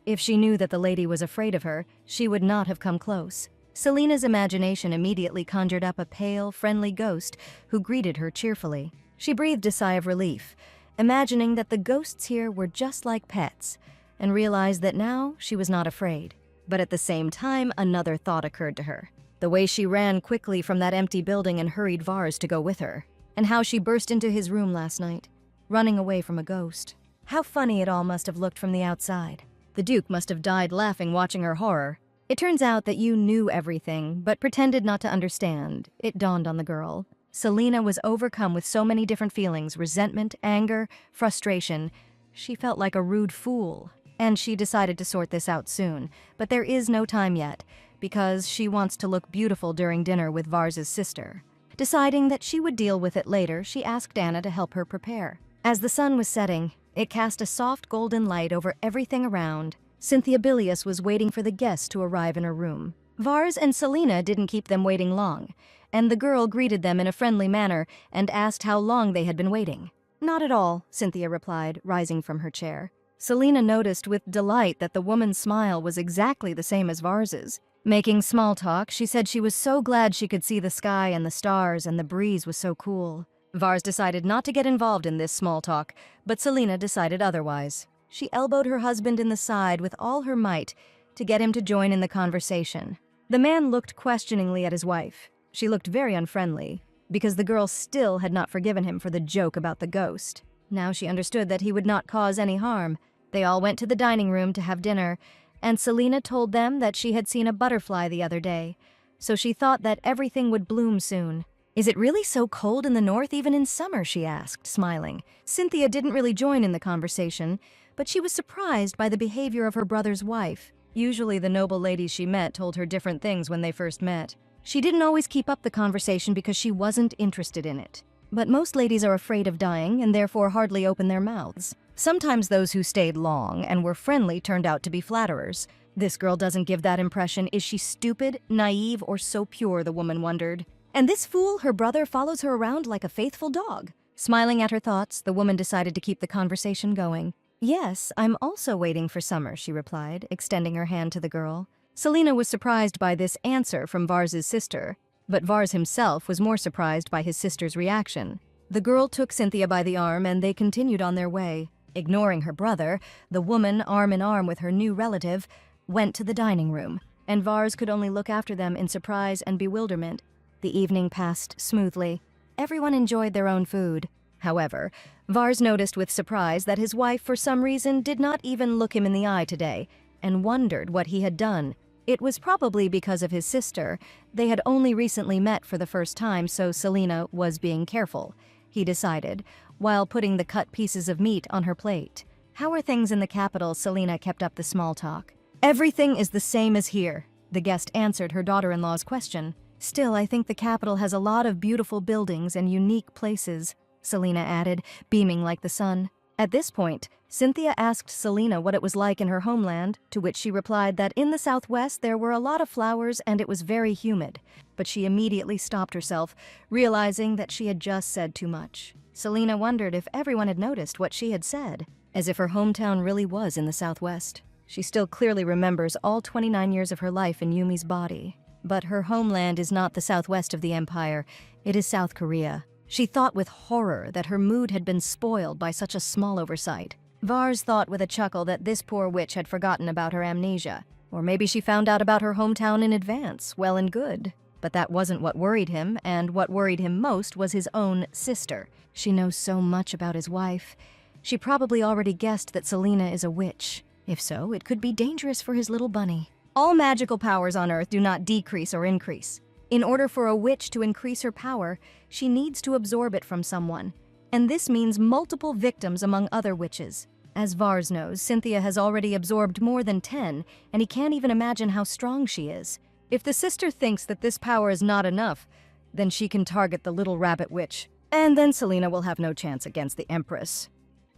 If she knew that the lady was afraid of her, she would not have come close. Selena's imagination immediately conjured up a pale, friendly ghost who greeted her cheerfully. She breathed a sigh of relief, imagining that the ghosts here were just like pets, and realized that now she was not afraid. But at the same time, another thought occurred to her. The way she ran quickly from that empty building and hurried Vars to go with her, and how she burst into his room last night, running away from a ghost. How funny it all must have looked from the outside. The Duke must have died laughing watching her horror. It turns out that you knew everything, but pretended not to understand. It dawned on the girl. Selena was overcome with so many different feelings: resentment, anger, frustration. She felt like a rude fool. And she decided to sort this out soon. But there is no time yet, because she wants to look beautiful during dinner with Vars's sister. Deciding that she would deal with it later, she asked Anna to help her prepare. As the sun was setting, it cast a soft golden light over everything around. Cynthia Bilius was waiting for the guests to arrive in her room. Vars and Selena didn't keep them waiting long, and the girl greeted them in a friendly manner and asked how long they had been waiting. "Not at all," Cynthia replied, rising from her chair. Selena noticed with delight that the woman's smile was exactly the same as Vars's. Making small talk, she said she was so glad she could see the sky and the stars, and the breeze was so cool. Vars decided not to get involved in this small talk, but Selena decided otherwise. She elbowed her husband in the side with all her might to get him to join in the conversation. The man looked questioningly at his wife. She looked very unfriendly, because the girl still had not forgiven him for the joke about the ghost. Now she understood that he would not cause any harm. They all went to the dining room to have dinner, and Selena told them that she had seen a butterfly the other day, so she thought that everything would bloom soon. "Is it really so cold in the north even in summer?" she asked, smiling. Cynthia didn't really join in the conversation, but she was surprised by the behavior of her brother's wife. Usually the noble ladies she met told her different things when they first met. She didn't always keep up the conversation because she wasn't interested in it. But most ladies are afraid of dying and therefore hardly open their mouths. Sometimes those who stayed long and were friendly turned out to be flatterers. This girl doesn't give that impression. Is she stupid, naive, or so pure, the woman wondered. And this fool, her brother, follows her around like a faithful dog. Smiling at her thoughts, the woman decided to keep the conversation going. "Yes, I'm also waiting for summer," she replied, extending her hand to the girl. Selena was surprised by this answer from Vars's sister, but Vars himself was more surprised by his sister's reaction. The girl took Cynthia by the arm and they continued on their way. Ignoring her brother, the woman, arm in arm with her new relative, went to the dining room, and Vars could only look after them in surprise and bewilderment. The evening passed smoothly. Everyone enjoyed their own food. However, Vars noticed with surprise that his wife, for some reason, did not even look him in the eye today, and wondered what he had done. It was probably because of his sister. They had only recently met for the first time, so Selena was being careful, he decided, while putting the cut pieces of meat on her plate. "How are things in the capital?" Selena kept up the small talk. "Everything is the same as here," the guest answered her daughter-in-law's question. "Still, I think the capital has a lot of beautiful buildings and unique places," Selena added, beaming like the sun. At this point, Cynthia asked Selena what it was like in her homeland, to which she replied that in the southwest there were a lot of flowers and it was very humid. But she immediately stopped herself, realizing that she had just said too much. Selena wondered if everyone had noticed what she had said, as if her hometown really was in the southwest. She still clearly remembers all 29 years of her life in Yumi's body. But her homeland is not the southwest of the empire, it is South Korea. She thought with horror that her mood had been spoiled by such a small oversight. Vars thought with a chuckle that this poor witch had forgotten about her amnesia. Or maybe she found out about her hometown in advance, well and good. But that wasn't what worried him, and what worried him most was his own sister. She knows so much about his wife. She probably already guessed that Selena is a witch. If so, it could be dangerous for his little bunny. All magical powers on Earth do not decrease or increase. In order for a witch to increase her power, she needs to absorb it from someone. And this means multiple victims among other witches. As Vars knows, Cynthia has already absorbed more than 10, and he can't even imagine how strong she is. If the sister thinks that this power is not enough, then she can target the little rabbit witch. And then Selena will have no chance against the Empress.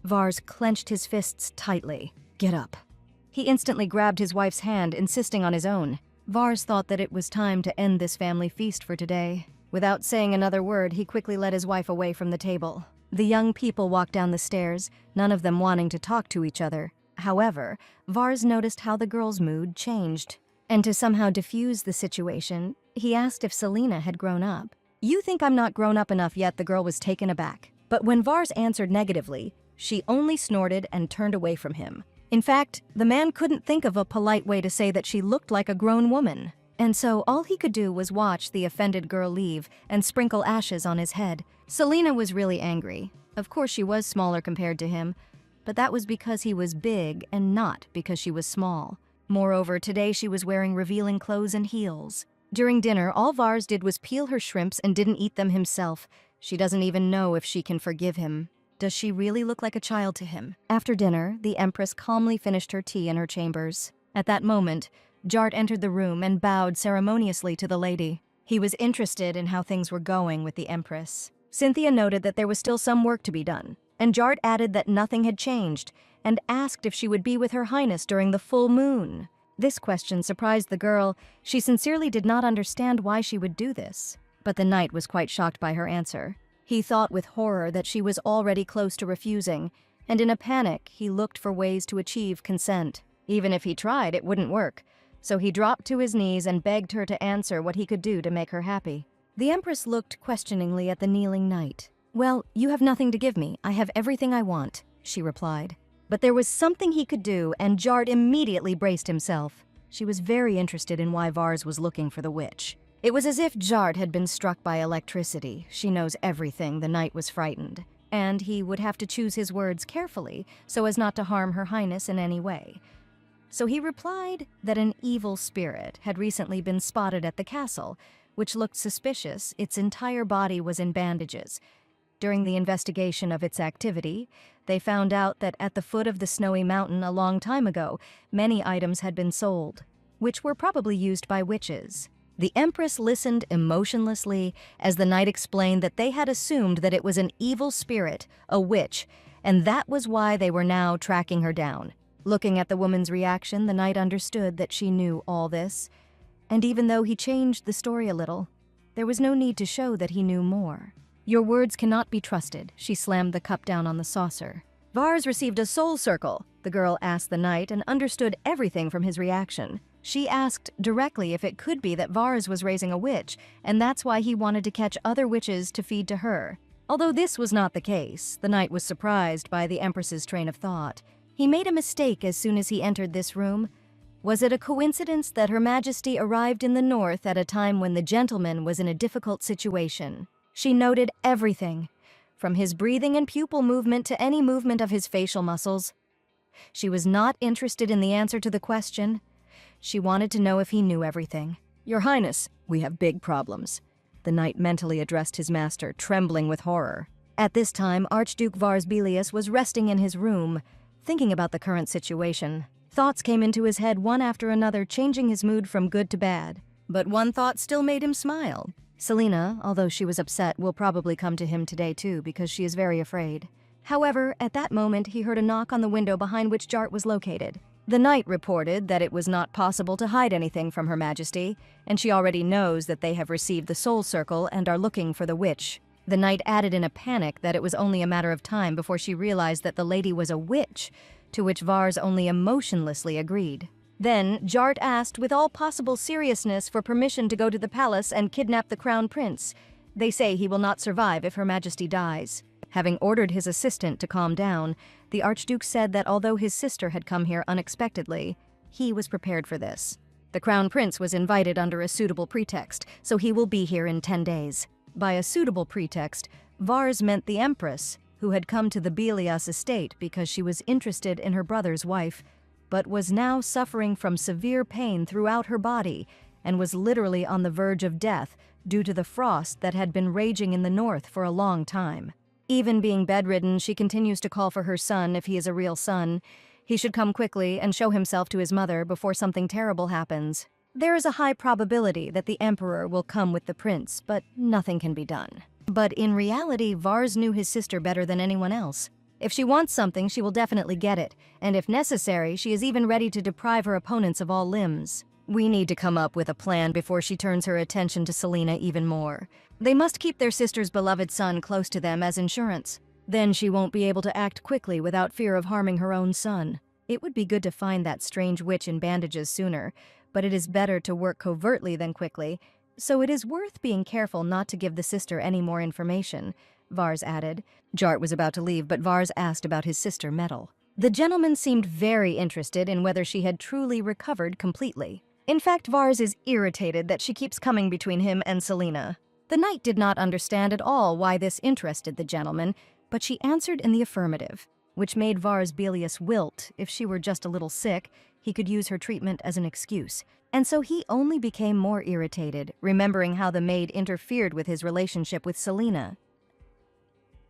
Vars clenched his fists tightly. "Get up." He instantly grabbed his wife's hand, insisting on his own. Vars thought that it was time to end this family feast for today. Without saying another word, he quickly led his wife away from the table. The young people walked down the stairs, none of them wanting to talk to each other. However, Vars noticed how the girl's mood changed. And to somehow diffuse the situation, he asked if Selena had grown up. "You think I'm not grown up enough yet?" The girl was taken aback. But when Vars answered negatively, she only snorted and turned away from him. In fact, the man couldn't think of a polite way to say that she looked like a grown woman. And so all he could do was watch the offended girl leave and sprinkle ashes on his head. Selena was really angry. Of course she was smaller compared to him, but that was because he was big and not because she was small. Moreover, today she was wearing revealing clothes and heels. During dinner, all Vars did was peel her shrimps and didn't eat them himself. She doesn't even know if she can forgive him. Does she really look like a child to him? After dinner, the Empress calmly finished her tea in her chambers. At that moment, Jart entered the room and bowed ceremoniously to the lady. He was interested in how things were going with the Empress. Cynthia noted that there was still some work to be done, and Jart added that nothing had changed, and asked if she would be with Her Highness during the full moon. This question surprised the girl. She sincerely did not understand why she would do this, but the knight was quite shocked by her answer. He thought with horror that she was already close to refusing, and in a panic, he looked for ways to achieve consent. Even if he tried, it wouldn't work, so he dropped to his knees and begged her to answer what he could do to make her happy. The Empress looked questioningly at the kneeling knight. "Well, you have nothing to give me. I have everything I want," she replied. But there was something he could do, and Jart immediately braced himself. She was very interested in why Vars was looking for the witch. It was as if Jart had been struck by electricity. She knows everything. The knight was frightened, and he would have to choose his words carefully so as not to harm Her Highness in any way. So he replied that an evil spirit had recently been spotted at the castle, which looked suspicious. Its entire body was in bandages. During the investigation of its activity, they found out that at the foot of the snowy mountain a long time ago, many items had been sold, which were probably used by witches. The Empress listened emotionlessly as the knight explained that they had assumed that it was an evil spirit, a witch, and that was why they were now tracking her down. Looking at the woman's reaction, the knight understood that she knew all this, and even though he changed the story a little, there was no need to show that he knew more. "Your words cannot be trusted," she slammed the cup down on the saucer. "Vars received a soul circle," the girl asked the knight and understood everything from his reaction. She asked directly if it could be that Vars was raising a witch, and that's why he wanted to catch other witches to feed to her. Although this was not the case, the knight was surprised by the Empress's train of thought. He made a mistake as soon as he entered this room. Was it a coincidence that Her Majesty arrived in the north at a time when the gentleman was in a difficult situation? She noted everything, from his breathing and pupil movement to any movement of his facial muscles. She was not interested in the answer to the question. She wanted to know if he knew everything. "Your Highness, we have big problems." The knight mentally addressed his master, trembling with horror. At this time, Archduke Vars Belius was resting in his room, thinking about the current situation. Thoughts came into his head one after another, changing his mood from good to bad. But one thought still made him smile. Selena, although she was upset, will probably come to him today too because she is very afraid. However, at that moment he heard a knock on the window behind which Jart was located. The knight reported that it was not possible to hide anything from Her Majesty, and she already knows that they have received the Soul Circle and are looking for the witch. The knight added in a panic that it was only a matter of time before she realized that the lady was a witch, to which Vars only emotionlessly agreed. Then, Jart asked with all possible seriousness for permission to go to the palace and kidnap the Crown Prince. They say he will not survive if Her Majesty dies. Having ordered his assistant to calm down, the Archduke said that although his sister had come here unexpectedly, he was prepared for this. The Crown Prince was invited under a suitable pretext, so he will be here in 10 days. By a suitable pretext, Vars meant the Empress, who had come to the Belias estate because she was interested in her brother's wife, but was now suffering from severe pain throughout her body and was literally on the verge of death due to the frost that had been raging in the north for a long time. Even being bedridden, she continues to call for her son if he is a real son. He should come quickly and show himself to his mother before something terrible happens. There is a high probability that the Emperor will come with the prince, but nothing can be done. But in reality, Vars knew his sister better than anyone else. If she wants something, she will definitely get it, and if necessary, she is even ready to deprive her opponents of all limbs. We need to come up with a plan before she turns her attention to Selena even more. They must keep their sister's beloved son close to them as insurance. Then she won't be able to act quickly without fear of harming her own son. It would be good to find that strange witch in bandages sooner, but it is better to work covertly than quickly, so it is worth being careful not to give the sister any more information, Vars added. Jart was about to leave, but Vars asked about his sister Metal. The gentleman seemed very interested in whether she had truly recovered completely. In fact, Vars is irritated that she keeps coming between him and Selena. The knight did not understand at all why this interested the gentleman, but she answered in the affirmative, which made Vars Belius wilt. If she were just a little sick, he could use her treatment as an excuse. And so he only became more irritated, remembering how the maid interfered with his relationship with Selena.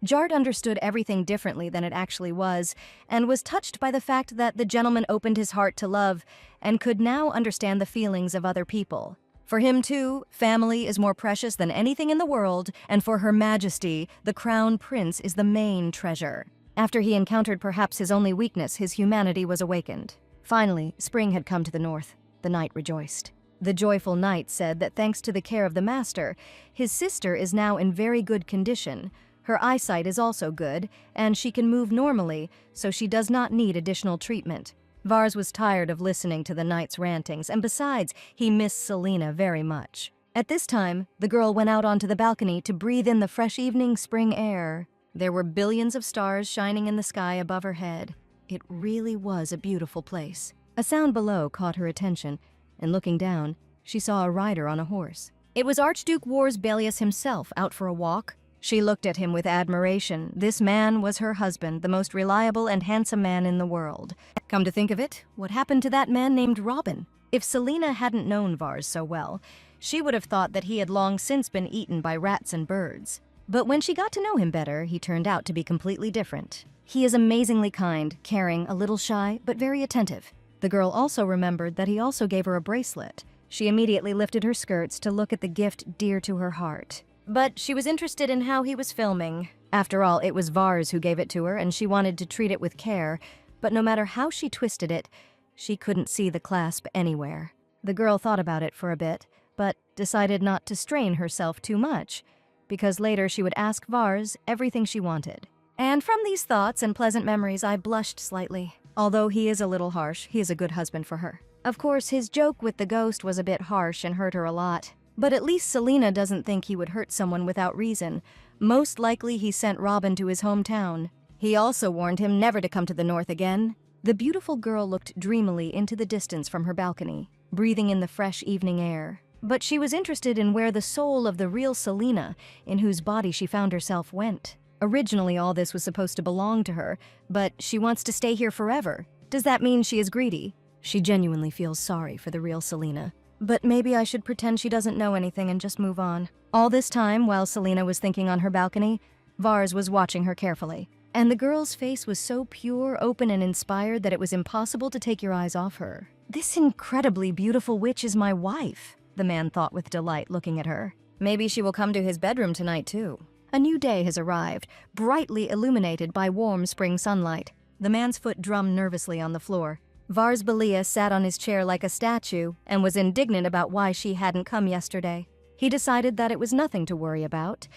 Jart understood everything differently than it actually was, and was touched by the fact that the gentleman opened his heart to love and could now understand the feelings of other people. For him, too, family is more precious than anything in the world, and for Her Majesty, the Crown Prince is the main treasure. After he encountered perhaps his only weakness, his humanity was awakened. Finally, spring had come to the north. The knight rejoiced. The joyful knight said that thanks to the care of the master, his sister is now in very good condition. Her eyesight is also good, and she can move normally, so she does not need additional treatment. Vars was tired of listening to the knight's rantings, and besides, he missed Selena very much. At this time, the girl went out onto the balcony to breathe in the fresh evening spring air. There were billions of stars shining in the sky above her head. It really was a beautiful place. A sound below caught her attention, and looking down, she saw a rider on a horse. It was Archduke Vars Belius himself out for a walk. She looked at him with admiration. This man was her husband, the most reliable and handsome man in the world. Come to think of it, what happened to that man named Robin? If Selena hadn't known Vars so well, she would have thought that he had long since been eaten by rats and birds. But when she got to know him better, he turned out to be completely different. He is amazingly kind, caring, a little shy, but very attentive. The girl also remembered that he also gave her a bracelet. She immediately lifted her skirts to look at the gift dear to her heart. But she was interested in how he was filming. After all, it was Vars who gave it to her, and she wanted to treat it with care. But no matter how she twisted it, she couldn't see the clasp anywhere. The girl thought about it for a bit, but decided not to strain herself too much, because later she would ask Vars everything she wanted. And from these thoughts and pleasant memories, I blushed slightly. Although he is a little harsh, he is a good husband for her. Of course, his joke with the ghost was a bit harsh and hurt her a lot. But at least Selena doesn't think he would hurt someone without reason, Most likely he sent Robin to his hometown. He also warned him never to come to the north again. The beautiful girl looked dreamily into the distance from her balcony, breathing in the fresh evening air. But she was interested in where the soul of the real Selena, in whose body she found herself, went. Originally, all this was supposed to belong to her, but she wants to stay here forever. Does that mean she is greedy? She genuinely feels sorry for the real Selena. But maybe I should pretend she doesn't know anything and just move on. All this time, while Selena was thinking on her balcony, Vars was watching her carefully. And the girl's face was so pure, open, and inspired that it was impossible to take your eyes off her. This incredibly beautiful witch is my wife, the man thought with delight looking at her. Maybe she will come to his bedroom tonight too. A new day has arrived, brightly illuminated by warm spring sunlight. The man's foot drummed nervously on the floor. Vars Belia sat on his chair like a statue and was indignant about why she hadn't come yesterday. He decided that it was nothing to worry about,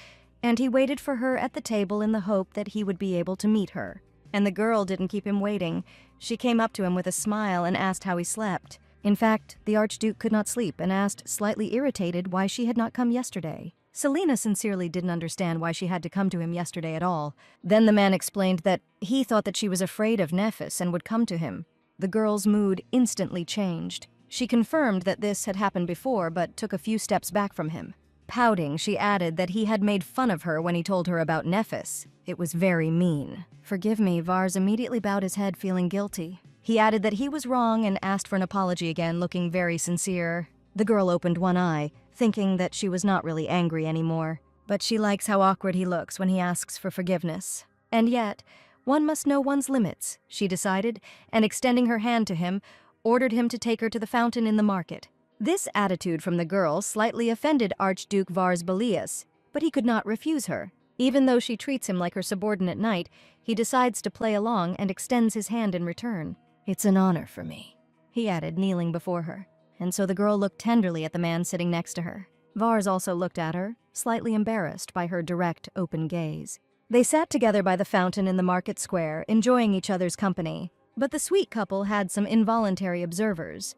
and he waited for her at the table in the hope that he would be able to meet her. And the girl didn't keep him waiting. She came up to him with a smile and asked how he slept. In fact, the Archduke could not sleep and asked, slightly irritated, why she had not come yesterday. Selena sincerely didn't understand why she had to come to him yesterday at all. Then the man explained that he thought that she was afraid of Nephis and would come to him. The girl's mood instantly changed. She confirmed that this had happened before, but took a few steps back from him. Pouting, she added that he had made fun of her when he told her about Nephis. It was very mean. Forgive me, Vars immediately bowed his head, feeling guilty. He added that he was wrong and asked for an apology again, looking very sincere. The girl opened one eye, thinking that she was not really angry anymore. But she likes how awkward he looks when he asks for forgiveness. And yet, one must know one's limits, she decided, and extending her hand to him, ordered him to take her to the fountain in the market. This attitude from the girl slightly offended Archduke Vars Belias, but he could not refuse her. Even though she treats him like her subordinate knight, he decides to play along and extends his hand in return. "It's an honor for me," he added, kneeling before her. And so the girl looked tenderly at the man sitting next to her. Vars also looked at her, slightly embarrassed by her direct, open gaze. They sat together by the fountain in the market square, enjoying each other's company. But the sweet couple had some involuntary observers.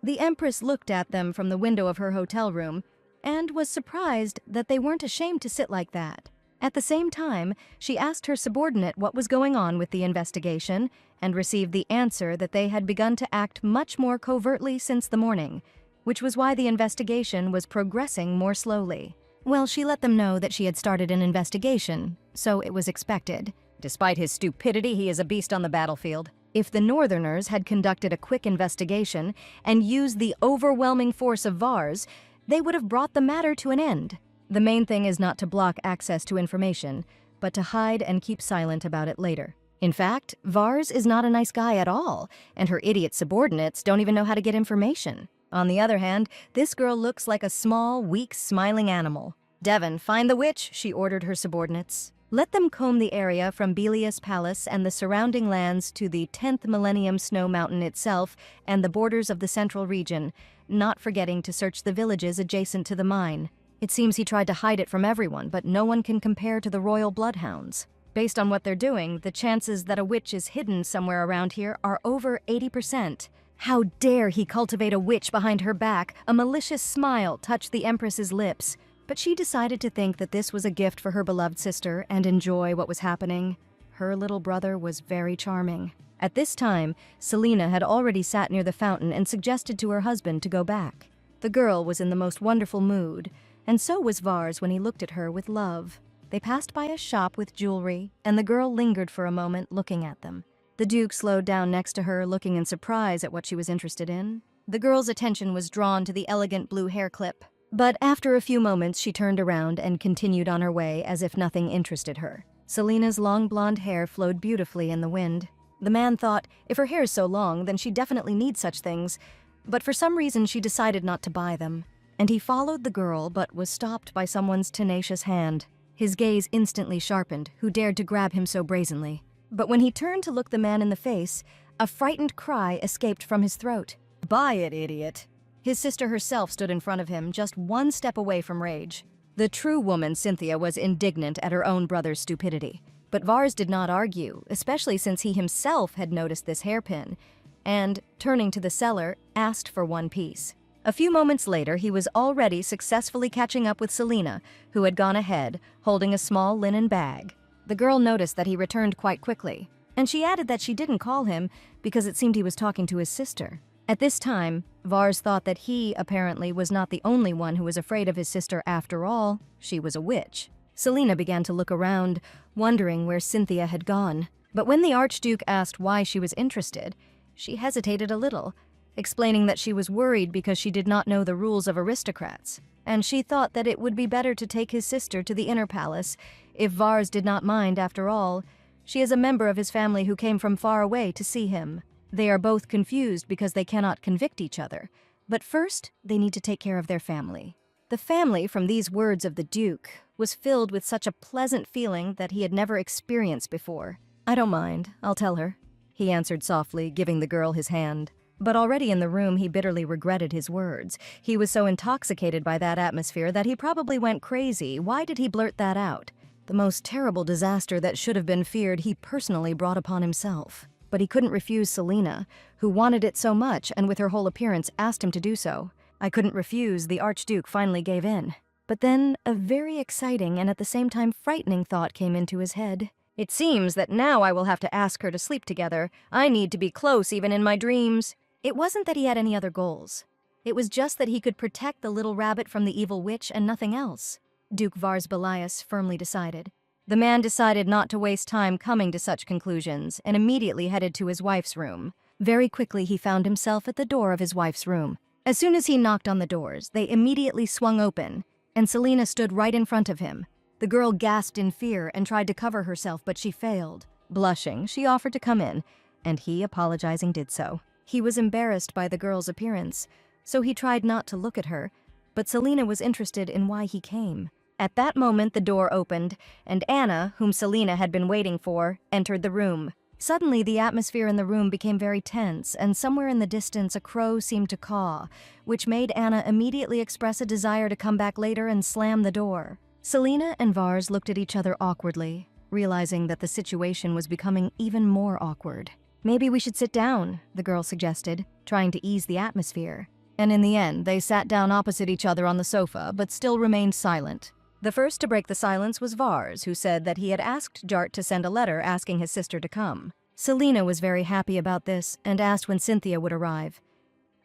The Empress looked at them from the window of her hotel room and was surprised that they weren't ashamed to sit like that. At the same time, she asked her subordinate what was going on with the investigation and received the answer that they had begun to act much more covertly since the morning, which was why the investigation was progressing more slowly. Well, she let them know that she had started an investigation, so it was expected. Despite his stupidity, he is a beast on the battlefield. If the Northerners had conducted a quick investigation and used the overwhelming force of Vars, they would have brought the matter to an end. The main thing is not to block access to information, but to hide and keep silent about it later. In fact, Vars is not a nice guy at all, and her idiot subordinates don't even know how to get information. On the other hand, this girl looks like a small, weak, smiling animal. "Devon, find the witch," she ordered her subordinates. Let them comb the area from Belias Palace and the surrounding lands to the 10th Millennium Snow Mountain itself and the borders of the central region, not forgetting to search the villages adjacent to the mine. It seems he tried to hide it from everyone, but no one can compare to the royal bloodhounds. Based on what they're doing, the chances that a witch is hidden somewhere around here are over 80%. How dare he cultivate a witch behind her back? A malicious smile touched the Empress's lips. But she decided to think that this was a gift for her beloved sister and enjoy what was happening. Her little brother was very charming. At this time, Selena had already sat near the fountain and suggested to her husband to go back. The girl was in the most wonderful mood, and so was Vars when he looked at her with love. They passed by a shop with jewelry, and the girl lingered for a moment looking at them. The Duke slowed down next to her, looking in surprise at what she was interested in. The girl's attention was drawn to the elegant blue hair clip. But after a few moments, she turned around and continued on her way as if nothing interested her. Selena's long blonde hair flowed beautifully in the wind. The man thought, if her hair is so long, then she definitely needs such things. But for some reason, she decided not to buy them. And he followed the girl, but was stopped by someone's tenacious hand. His gaze instantly sharpened. Who dared to grab him so brazenly? But when he turned to look the man in the face, a frightened cry escaped from his throat. "Buy it, idiot!" His sister herself stood in front of him, just one step away from rage. The true woman, Cynthia, was indignant at her own brother's stupidity. But Vars did not argue, especially since he himself had noticed this hairpin, and, turning to the seller, asked for one piece. A few moments later, he was already successfully catching up with Selena, who had gone ahead, holding a small linen bag. The girl noticed that he returned quite quickly, and she added that she didn't call him because it seemed he was talking to his sister. At this time, Vars thought that he, apparently, was not the only one who was afraid of his sister after all. She was a witch. Selena began to look around, wondering where Cynthia had gone. But when the Archduke asked why she was interested, she hesitated a little, explaining that she was worried because she did not know the rules of aristocrats, and she thought that it would be better to take his sister to the inner palace if Vars did not mind. After all, she is a member of his family who came from far away to see him. They are both confused because they cannot convict each other, but first they need to take care of their family. The family, from these words of the Duke, was filled with such a pleasant feeling that he had never experienced before. "I don't mind, I'll tell her," he answered softly, giving the girl his hand. But already in the room, he bitterly regretted his words. He was so intoxicated by that atmosphere that he probably went crazy. Why did he blurt that out? The most terrible disaster that should have been feared he personally brought upon himself. But he couldn't refuse Selena, who wanted it so much and with her whole appearance asked him to do so. "I couldn't refuse," the Archduke finally gave in. But then a very exciting and at the same time frightening thought came into his head. "It seems that now I will have to ask her to sleep together. I need to be close even in my dreams." It wasn't that he had any other goals. It was just that he could protect the little rabbit from the evil witch and nothing else, Duke Vars Belias firmly decided. The man decided not to waste time coming to such conclusions and immediately headed to his wife's room. Very quickly he found himself at the door of his wife's room. As soon as he knocked on the doors, they immediately swung open, and Selena stood right in front of him. The girl gasped in fear and tried to cover herself, but she failed. Blushing, she offered to come in, and he, apologizing, did so. He was embarrassed by the girl's appearance, so he tried not to look at her, but Selena was interested in why he came. At that moment, the door opened, and Anna, whom Selena had been waiting for, entered the room. Suddenly, the atmosphere in the room became very tense, and somewhere in the distance a crow seemed to caw, which made Anna immediately express a desire to come back later and slam the door. Selena and Vars looked at each other awkwardly, realizing that the situation was becoming even more awkward. "Maybe we should sit down," the girl suggested, trying to ease the atmosphere. And in the end, they sat down opposite each other on the sofa, but still remained silent. The first to break the silence was Vars, who said that he had asked Jart to send a letter asking his sister to come. Selena was very happy about this and asked when Cynthia would arrive.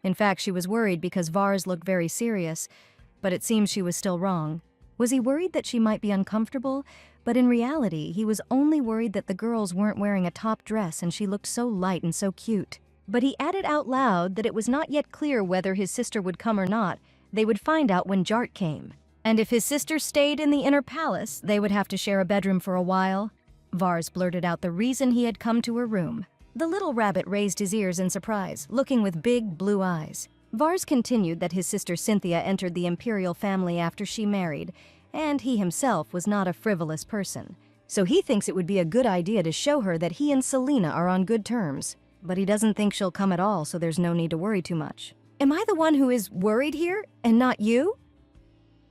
In fact, she was worried because Vars looked very serious, but it seems she was still wrong. Was he worried that she might be uncomfortable? But in reality, he was only worried that the girls weren't wearing a top dress and she looked so light and so cute. But he added out loud that it was not yet clear whether his sister would come or not. They would find out when Jart came. And if his sister stayed in the inner palace, they would have to share a bedroom for a while. Vars blurted out the reason he had come to her room. The little rabbit raised his ears in surprise, looking with big blue eyes. Vars continued that his sister Cynthia entered the imperial family after she married, and he himself was not a frivolous person. So he thinks it would be a good idea to show her that he and Selena are on good terms. But he doesn't think she'll come at all, so there's no need to worry too much. "Am I the one who is worried here, and not you?"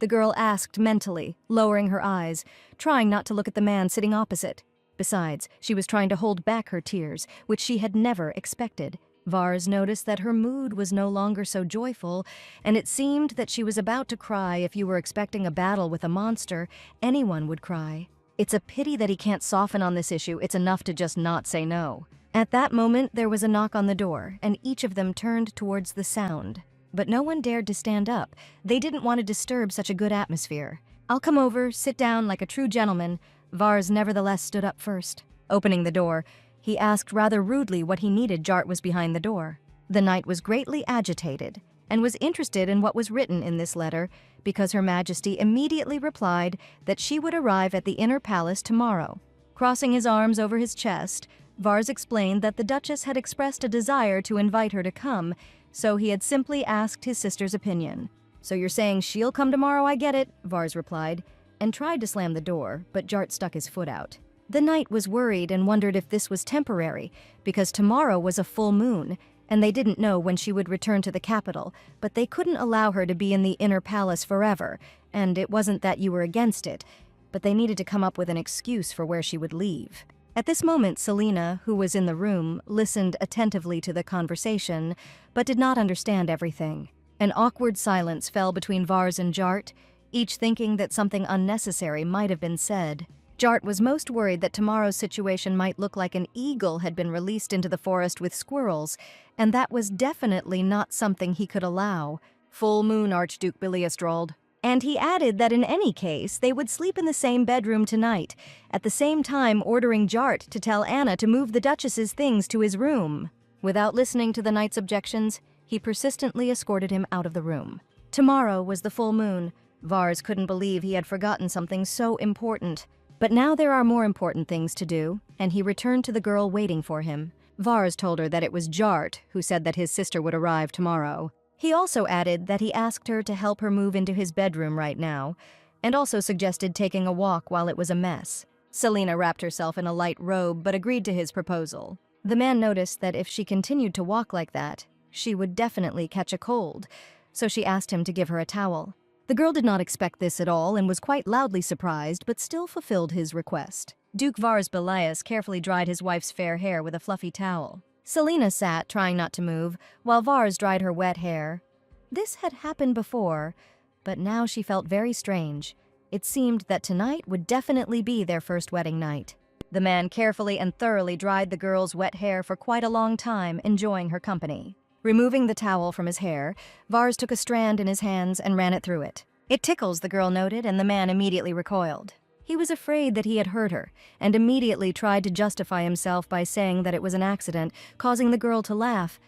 the girl asked mentally, lowering her eyes, trying not to look at the man sitting opposite. Besides, she was trying to hold back her tears, which she had never expected. Vars noticed that her mood was no longer so joyful, and it seemed that she was about to cry. If you were expecting a battle with a monster, anyone would cry. It's a pity that he can't soften on this issue. It's enough to just not say no. At that moment, there was a knock on the door, and each of them turned towards the sound. But no one dared to stand up. They didn't want to disturb such a good atmosphere. "I'll come over, sit down like a true gentleman." Vars nevertheless stood up first. Opening the door, he asked rather rudely what he needed. Jart was behind the door. The knight was greatly agitated and was interested in what was written in this letter because Her Majesty immediately replied that she would arrive at the inner palace tomorrow. Crossing his arms over his chest, Vars explained that the Duchess had expressed a desire to invite her to come, so he had simply asked his sister's opinion. "So you're saying she'll come tomorrow? I get it," Vars replied, and tried to slam the door, but Jart stuck his foot out. The knight was worried and wondered if this was temporary, because tomorrow was a full moon, and they didn't know when she would return to the capital, but they couldn't allow her to be in the inner palace forever, and it wasn't that you were against it, but they needed to come up with an excuse for where she would leave. At this moment, Selena, who was in the room, listened attentively to the conversation, but did not understand everything. An awkward silence fell between Vars and Jart, each thinking that something unnecessary might have been said. Jart was most worried that tomorrow's situation might look like an eagle had been released into the forest with squirrels, and that was definitely not something he could allow. "Full moon," Archduke Bilius drawled. And he added that in any case, they would sleep in the same bedroom tonight, at the same time ordering Jart to tell Anna to move the Duchess's things to his room. Without listening to the knight's objections, he persistently escorted him out of the room. Tomorrow was the full moon. Vars couldn't believe he had forgotten something so important. But now there are more important things to do, and he returned to the girl waiting for him. Vars told her that it was Jart who said that his sister would arrive tomorrow. He also added that he asked her to help her move into his bedroom right now, and also suggested taking a walk while it was a mess. Selena wrapped herself in a light robe but agreed to his proposal. The man noticed that if she continued to walk like that, she would definitely catch a cold, so she asked him to give her a towel. The girl did not expect this at all and was quite loudly surprised, but still fulfilled his request. Duke Vars Bilius carefully dried his wife's fair hair with a fluffy towel. Selena sat, trying not to move, while Vars dried her wet hair. This had happened before, but now she felt very strange. It seemed that tonight would definitely be their first wedding night. The man carefully and thoroughly dried the girl's wet hair for quite a long time, enjoying her company. Removing the towel from his hair, Vars took a strand in his hands and ran it through it. "It tickles," the girl noted, and the man immediately recoiled. He was afraid that he had hurt her, and immediately tried to justify himself by saying that it was an accident, causing the girl to laugh,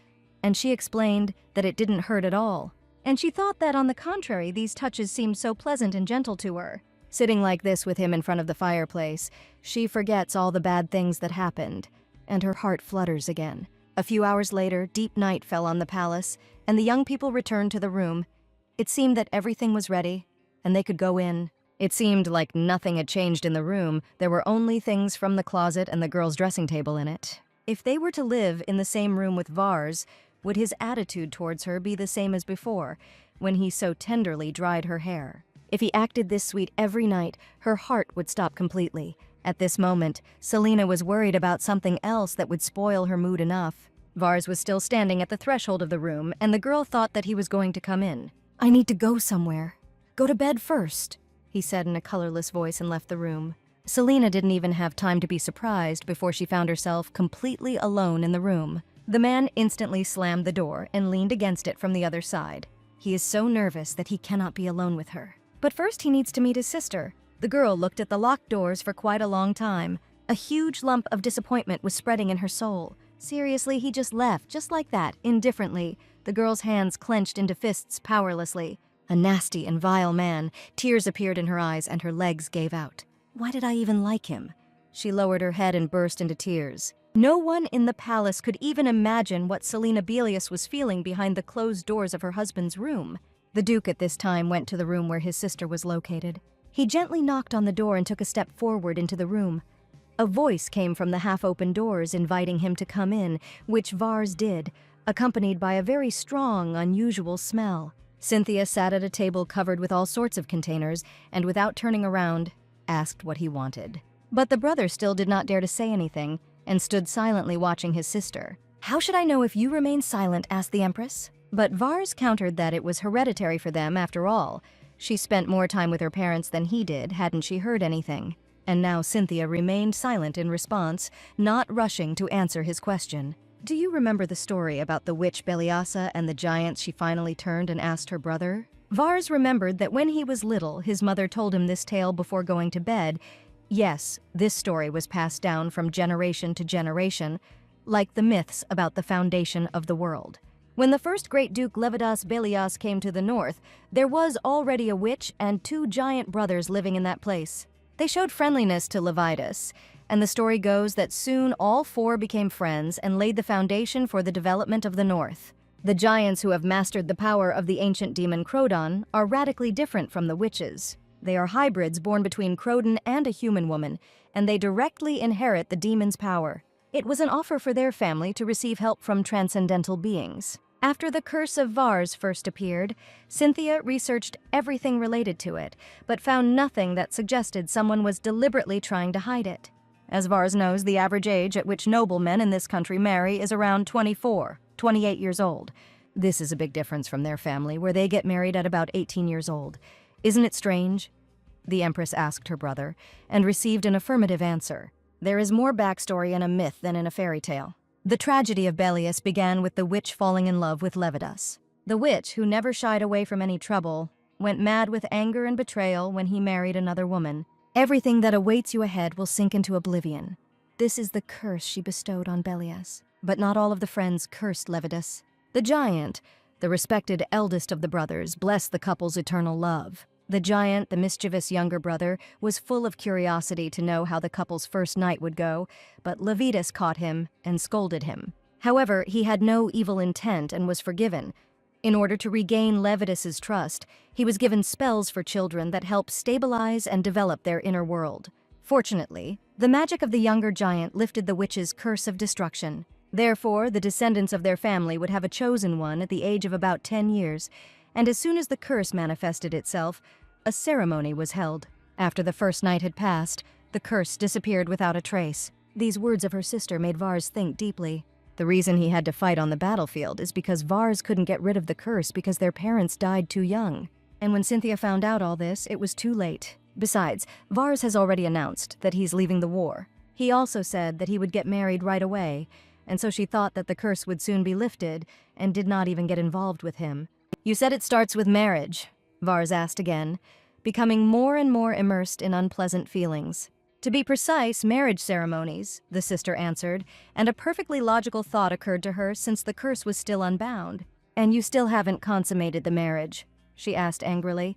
and she explained that it didn't hurt at all. And she thought that, on the contrary, these touches seemed so pleasant and gentle to her. Sitting like this with him in front of the fireplace, she forgets all the bad things that happened, and her heart flutters again. A few hours later, deep night fell on the palace, and the young people returned to the room. It seemed that everything was ready, and they could go in. It seemed like nothing had changed in the room. There were only things from the closet and the girl's dressing table in it. If they were to live in the same room with Vars, would his attitude towards her be the same as before, when he so tenderly dried her hair? If he acted this sweet every night, her heart would stop completely. At this moment, Selena was worried about something else that would spoil her mood enough. Vars was still standing at the threshold of the room, and the girl thought that he was going to come in. "I need to go somewhere. Go to bed first," he said in a colorless voice, and left the room. Selena didn't even have time to be surprised before she found herself completely alone in the room. The man instantly slammed the door and leaned against it from the other side. He is so nervous that he cannot be alone with her. But first he needs to meet his sister. The girl looked at the locked doors for quite a long time. A huge lump of disappointment was spreading in her soul. Seriously, he just left, just like that, indifferently. The girl's hands clenched into fists powerlessly. A nasty and vile man. Tears appeared in her eyes and her legs gave out. Why did I even like him? She lowered her head and burst into tears. No one in the palace could even imagine what Selena Bilius was feeling behind the closed doors of her husband's room. The Duke at this time went to the room where his sister was located. He gently knocked on the door and took a step forward into the room. A voice came from the half-open doors inviting him to come in, which Vars did, accompanied by a very strong, unusual smell. Cynthia sat at a table covered with all sorts of containers and, without turning around, asked what he wanted. But the brother still did not dare to say anything and stood silently watching his sister. "How should I know if you remain silent?" asked the Empress. But Vars countered that it was hereditary for them after all. She spent more time with her parents than he did, hadn't she heard anything? And now Cynthia remained silent in response, not rushing to answer his question. "Do you remember the story about the witch Beliasa and the giants?" she finally turned and asked her brother. Vars remembered that when he was little, his mother told him this tale before going to bed. Yes, this story was passed down from generation to generation, like the myths about the foundation of the world. When the first great Duke Levidas Belias came to the north, there was already a witch and 2 giant brothers living in that place. They showed friendliness to Levidas, and the story goes that soon all 4 became friends and laid the foundation for the development of the north. The giants who have mastered the power of the ancient demon Crodon are radically different from the witches. They are hybrids born between Crodon and a human woman, and they directly inherit the demon's power. It was an offer for their family to receive help from transcendental beings. After the curse of Vars first appeared, Cynthia researched everything related to it, but found nothing that suggested someone was deliberately trying to hide it. As Vars knows, the average age at which noblemen in this country marry is around 24, 28 years old. This is a big difference from their family, where they get married at about 18 years old. Isn't it strange? The Empress asked her brother, and received an affirmative answer. There is more backstory in a myth than in a fairy tale. The tragedy of Belias began with the witch falling in love with Levidas. The witch, who never shied away from any trouble, went mad with anger and betrayal when he married another woman. Everything that awaits you ahead will sink into oblivion. This is the curse she bestowed on Belias. But not all of the friends cursed Levidas. The giant, the respected eldest of the brothers, blessed the couple's eternal love. The giant, the mischievous younger brother, was full of curiosity to know how the couple's first night would go, but Levidas caught him and scolded him. However, he had no evil intent and was forgiven. In order to regain Levidas's trust, he was given spells for children that help stabilize and develop their inner world. Fortunately, the magic of the younger giant lifted the witch's curse of destruction. Therefore, the descendants of their family would have a chosen one at the age of about 10 years, and as soon as the curse manifested itself, a ceremony was held. After the first night had passed, the curse disappeared without a trace. These words of her sister made Vars think deeply. The reason he had to fight on the battlefield is because Vars couldn't get rid of the curse because their parents died too young. And when Cynthia found out all this, it was too late. Besides, Vars has already announced that he's leaving the war. He also said that he would get married right away, and so she thought that the curse would soon be lifted and did not even get involved with him. You said it starts with marriage, Vars asked again, becoming more and more immersed in unpleasant feelings. To be precise, marriage ceremonies, the sister answered, and a perfectly logical thought occurred to her since the curse was still unbound. And you still haven't consummated the marriage, she asked angrily,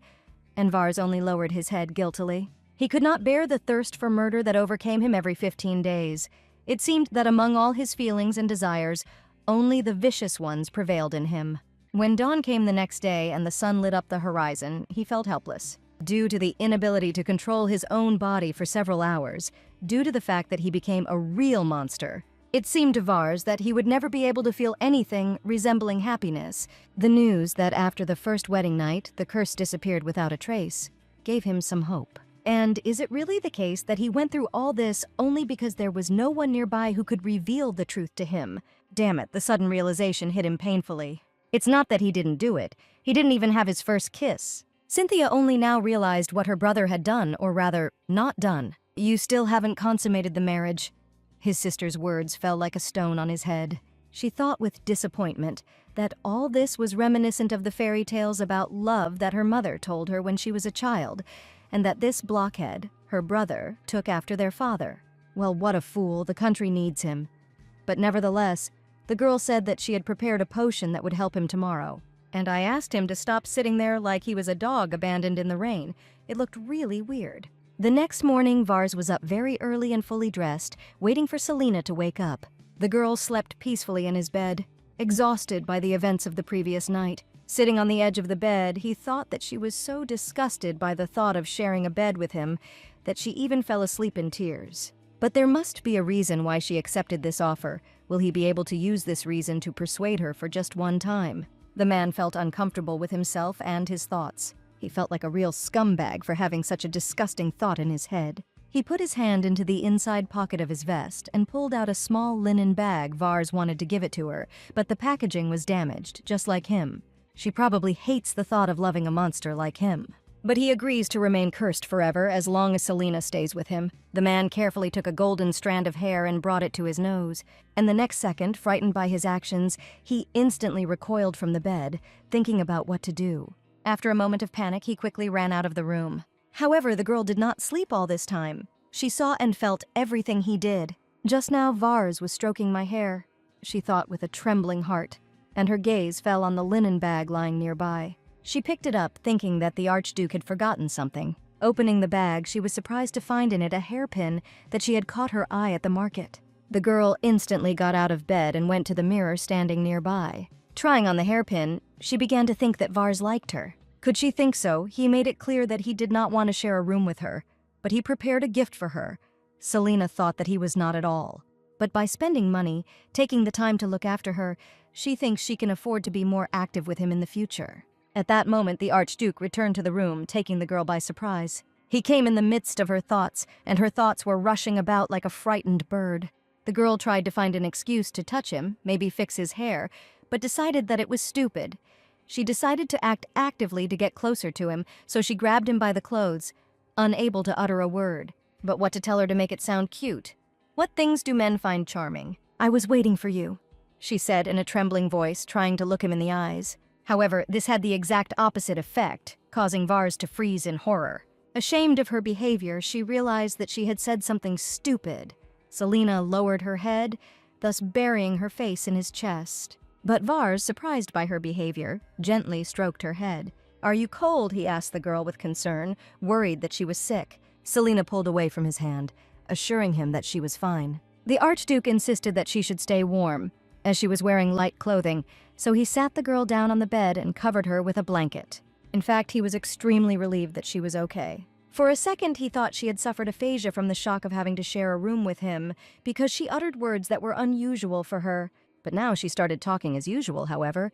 and Vars only lowered his head guiltily. He could not bear the thirst for murder that overcame him every 15 days. It seemed that among all his feelings and desires, only the vicious ones prevailed in him. When dawn came the next day and the sun lit up the horizon, he felt helpless. Due to the inability to control his own body for several hours, due to the fact that he became a real monster, it seemed to Vars that he would never be able to feel anything resembling happiness. The news that after the first wedding night, the curse disappeared without a trace, gave him some hope. And is it really the case that he went through all this only because there was no one nearby who could reveal the truth to him? Damn it, the sudden realization hit him painfully. It's not that he didn't do it. He didn't even have his first kiss. Cynthia only now realized what her brother had done, or rather, not done. You still haven't consummated the marriage. His sister's words fell like a stone on his head. She thought with disappointment that all this was reminiscent of the fairy tales about love that her mother told her when she was a child, and that this blockhead, her brother, took after their father. Well, what a fool, the country needs him. But nevertheless, the girl said that she had prepared a potion that would help him tomorrow. And I asked him to stop sitting there like he was a dog abandoned in the rain. It looked really weird. The next morning, Vars was up very early and fully dressed, waiting for Selena to wake up. The girl slept peacefully in his bed, exhausted by the events of the previous night. Sitting on the edge of the bed, he thought that she was so disgusted by the thought of sharing a bed with him that she even fell asleep in tears. But there must be a reason why she accepted this offer. Will he be able to use this reason to persuade her for just one time? The man felt uncomfortable with himself and his thoughts. He felt like a real scumbag for having such a disgusting thought in his head. He put his hand into the inside pocket of his vest and pulled out a small linen bag. Vars wanted to give it to her, but the packaging was damaged, just like him. She probably hates the thought of loving a monster like him. But he agrees to remain cursed forever as long as Selena stays with him. The man carefully took a golden strand of hair and brought it to his nose. And the next second, frightened by his actions, he instantly recoiled from the bed, thinking about what to do. After a moment of panic, he quickly ran out of the room. However, the girl did not sleep all this time. She saw and felt everything he did. Just now, Vars was stroking my hair, she thought with a trembling heart, and her gaze fell on the linen bag lying nearby. She picked it up, thinking that the Archduke had forgotten something. Opening the bag, she was surprised to find in it a hairpin that she had caught her eye at the market. The girl instantly got out of bed and went to the mirror standing nearby. Trying on the hairpin, she began to think that Vars liked her. Could she think so? He made it clear that he did not want to share a room with her, but he prepared a gift for her. Selena thought that he was not at all. But by spending money, taking the time to look after her, she thinks she can afford to be more active with him in the future. At that moment, the Archduke returned to the room, taking the girl by surprise. He came in the midst of her thoughts, and her thoughts were rushing about like a frightened bird. The girl tried to find an excuse to touch him, maybe fix his hair, but decided that it was stupid. She decided to act actively to get closer to him, so she grabbed him by the clothes, unable to utter a word. But what to tell her to make it sound cute? What things do men find charming? "I was waiting for you," she said in a trembling voice, trying to look him in the eyes. However, this had the exact opposite effect, causing Vars to freeze in horror. Ashamed of her behavior, she realized that she had said something stupid. Selena lowered her head, thus burying her face in his chest. But Vars, surprised by her behavior, gently stroked her head. "Are you cold?" he asked the girl with concern, worried that she was sick. Selena pulled away from his hand, assuring him that she was fine. The Archduke insisted that she should stay warm, as she was wearing light clothing, so he sat the girl down on the bed and covered her with a blanket. In fact, he was extremely relieved that she was okay. For a second, he thought she had suffered aphasia from the shock of having to share a room with him, because she uttered words that were unusual for her. But now she started talking as usual, however.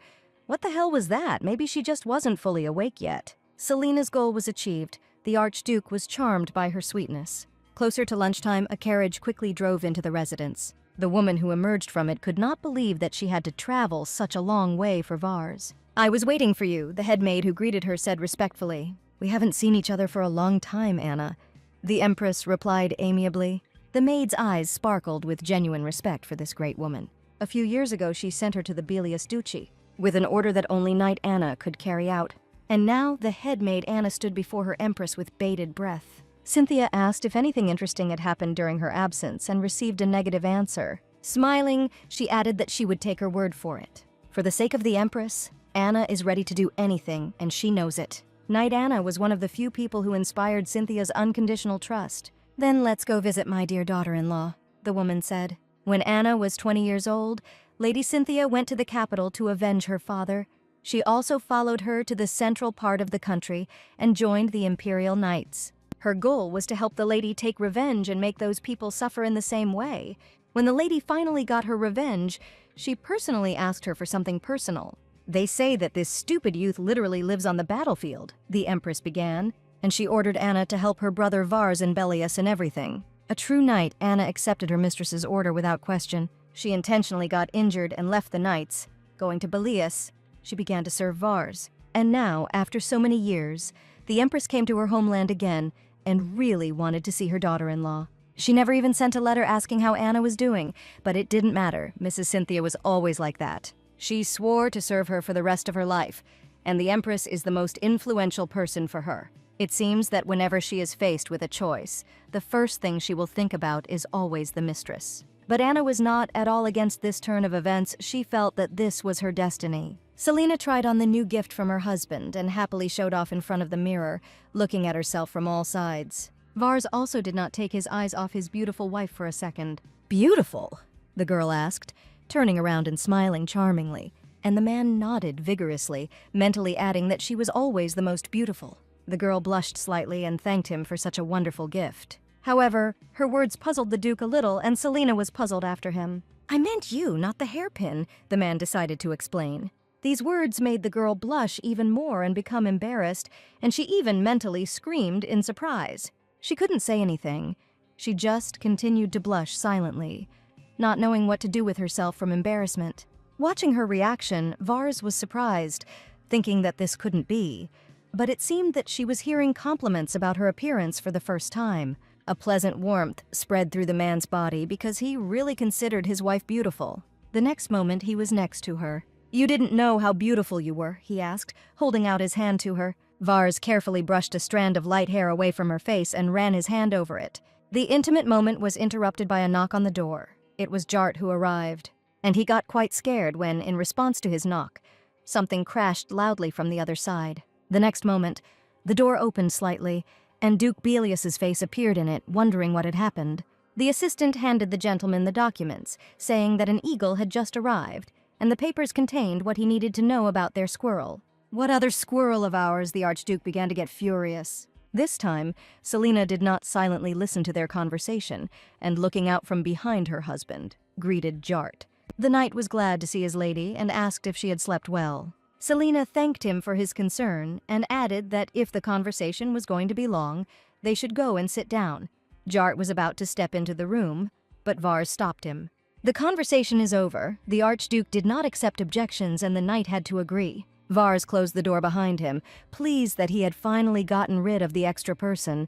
What the hell was that? Maybe she just wasn't fully awake yet. Selena's goal was achieved. The Archduke was charmed by her sweetness. Closer to lunchtime, a carriage quickly drove into the residence. The woman who emerged from it could not believe that she had to travel such a long way for Vars. "I was waiting for you," the head maid who greeted her said respectfully. "We haven't seen each other for a long time, Anna," the Empress replied amiably. The maid's eyes sparkled with genuine respect for this great woman. A few years ago, she sent her to the Bilius Duchy, with an order that only Knight Anna could carry out. And now, the head maid Anna stood before her Empress with bated breath. Cynthia asked if anything interesting had happened during her absence and received a negative answer. Smiling, she added that she would take her word for it. For the sake of the Empress, Anna is ready to do anything, and she knows it. Knight Anna was one of the few people who inspired Cynthia's unconditional trust. "Then let's go visit my dear daughter-in-law," the woman said. When Anna was 20 years old, Lady Cynthia went to the capital to avenge her father. She also followed her to the central part of the country and joined the Imperial Knights. Her goal was to help the lady take revenge and make those people suffer in the same way. When the lady finally got her revenge, she personally asked her for something personal. "They say that this stupid youth literally lives on the battlefield," the Empress began, and she ordered Anna to help her brother Vars and Bellius in everything. A true knight, Anna accepted her mistress's order without question. She intentionally got injured and left the knights. Going to Bellius, she began to serve Vars. And now, after so many years, the Empress came to her homeland again and really wanted to see her daughter-in-law. She never even sent a letter asking how Anna was doing, but it didn't matter. Mrs. Cynthia was always like that. She swore to serve her for the rest of her life, and the Empress is the most influential person for her. It seems that whenever she is faced with a choice, the first thing she will think about is always the mistress. But Anna was not at all against this turn of events. She felt that this was her destiny. Selena tried on the new gift from her husband and happily showed off in front of the mirror, looking at herself from all sides. Vars also did not take his eyes off his beautiful wife for a second. "Beautiful?" the girl asked, turning around and smiling charmingly, and the man nodded vigorously, mentally adding that she was always the most beautiful. The girl blushed slightly and thanked him for such a wonderful gift. However, her words puzzled the Duke a little, and Selena was puzzled after him. "I meant you, not the hairpin," the man decided to explain. These words made the girl blush even more and become embarrassed, and she even mentally screamed in surprise. She couldn't say anything. She just continued to blush silently, not knowing what to do with herself from embarrassment. Watching her reaction, Vars was surprised, thinking that this couldn't be. But it seemed that she was hearing compliments about her appearance for the first time. A pleasant warmth spread through the man's body because he really considered his wife beautiful. The next moment, he was next to her. "You didn't know how beautiful you were?" he asked, holding out his hand to her. Vars carefully brushed a strand of light hair away from her face and ran his hand over it. The intimate moment was interrupted by a knock on the door. It was Jart who arrived, and he got quite scared when, in response to his knock, something crashed loudly from the other side. The next moment, the door opened slightly, and Duke Bellius's face appeared in it, wondering what had happened. The assistant handed the gentleman the documents, saying that an eagle had just arrived, and the papers contained what he needed to know about their squirrel. "What other squirrel of ours?" the Archduke began to get furious. This time, Selena did not silently listen to their conversation, and looking out from behind her husband, greeted Jart. The knight was glad to see his lady and asked if she had slept well. Selena thanked him for his concern and added that if the conversation was going to be long, they should go and sit down. Jart was about to step into the room, but Vars stopped him. The conversation is over. The Archduke did not accept objections and the knight had to agree. Vars closed the door behind him, pleased that he had finally gotten rid of the extra person.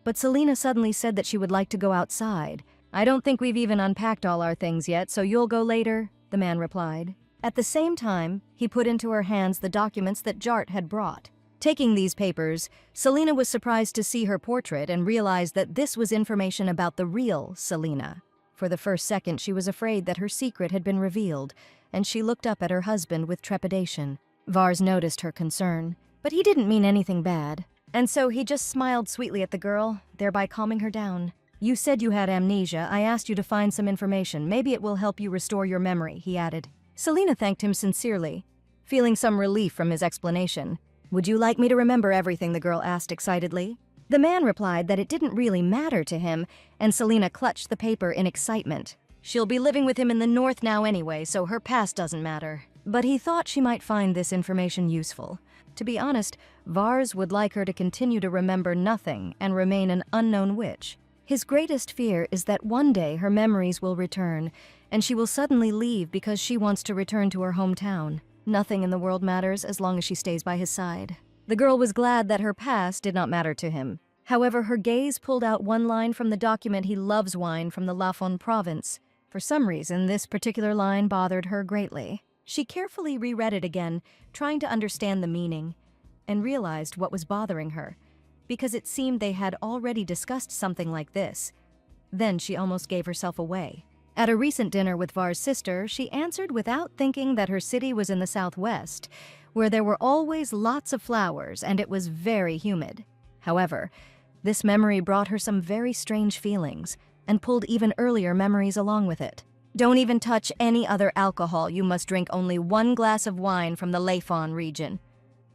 But Selena suddenly said that she would like to go outside. "I don't think we've even unpacked all our things yet, so you'll go later," the man replied. At the same time, he put into her hands the documents that Jart had brought. Taking these papers, Selena was surprised to see her portrait and realized that this was information about the real Selena. For the first second, she was afraid that her secret had been revealed, and she looked up at her husband with trepidation. Vars noticed her concern, but he didn't mean anything bad, and so he just smiled sweetly at the girl, thereby calming her down. "You said you had amnesia. I asked you to find some information. Maybe it will help you restore your memory," he added. Selena thanked him sincerely, feeling some relief from his explanation. "Would you like me to remember everything?" the girl asked excitedly. The man replied that it didn't really matter to him, and Selena clutched the paper in excitement. She'll be living with him in the north now anyway, so her past doesn't matter. But he thought she might find this information useful. To be honest, Vars would like her to continue to remember nothing and remain an unknown witch. His greatest fear is that one day her memories will return, and she will suddenly leave because she wants to return to her hometown. Nothing in the world matters as long as she stays by his side. The girl was glad that her past did not matter to him. However, her gaze pulled out one line from the document "He loves wine" from the Lafon province. For some reason, this particular line bothered her greatly. She carefully reread it again, trying to understand the meaning, and realized what was bothering her, because it seemed they had already discussed something like this. Then she almost gave herself away. At a recent dinner with Var's sister, she answered without thinking that her city was in the southwest, where there were always lots of flowers and it was very humid. However, this memory brought her some very strange feelings and pulled even earlier memories along with it. "Don't even touch any other alcohol. You must drink only 1 glass of wine from the Lafon region."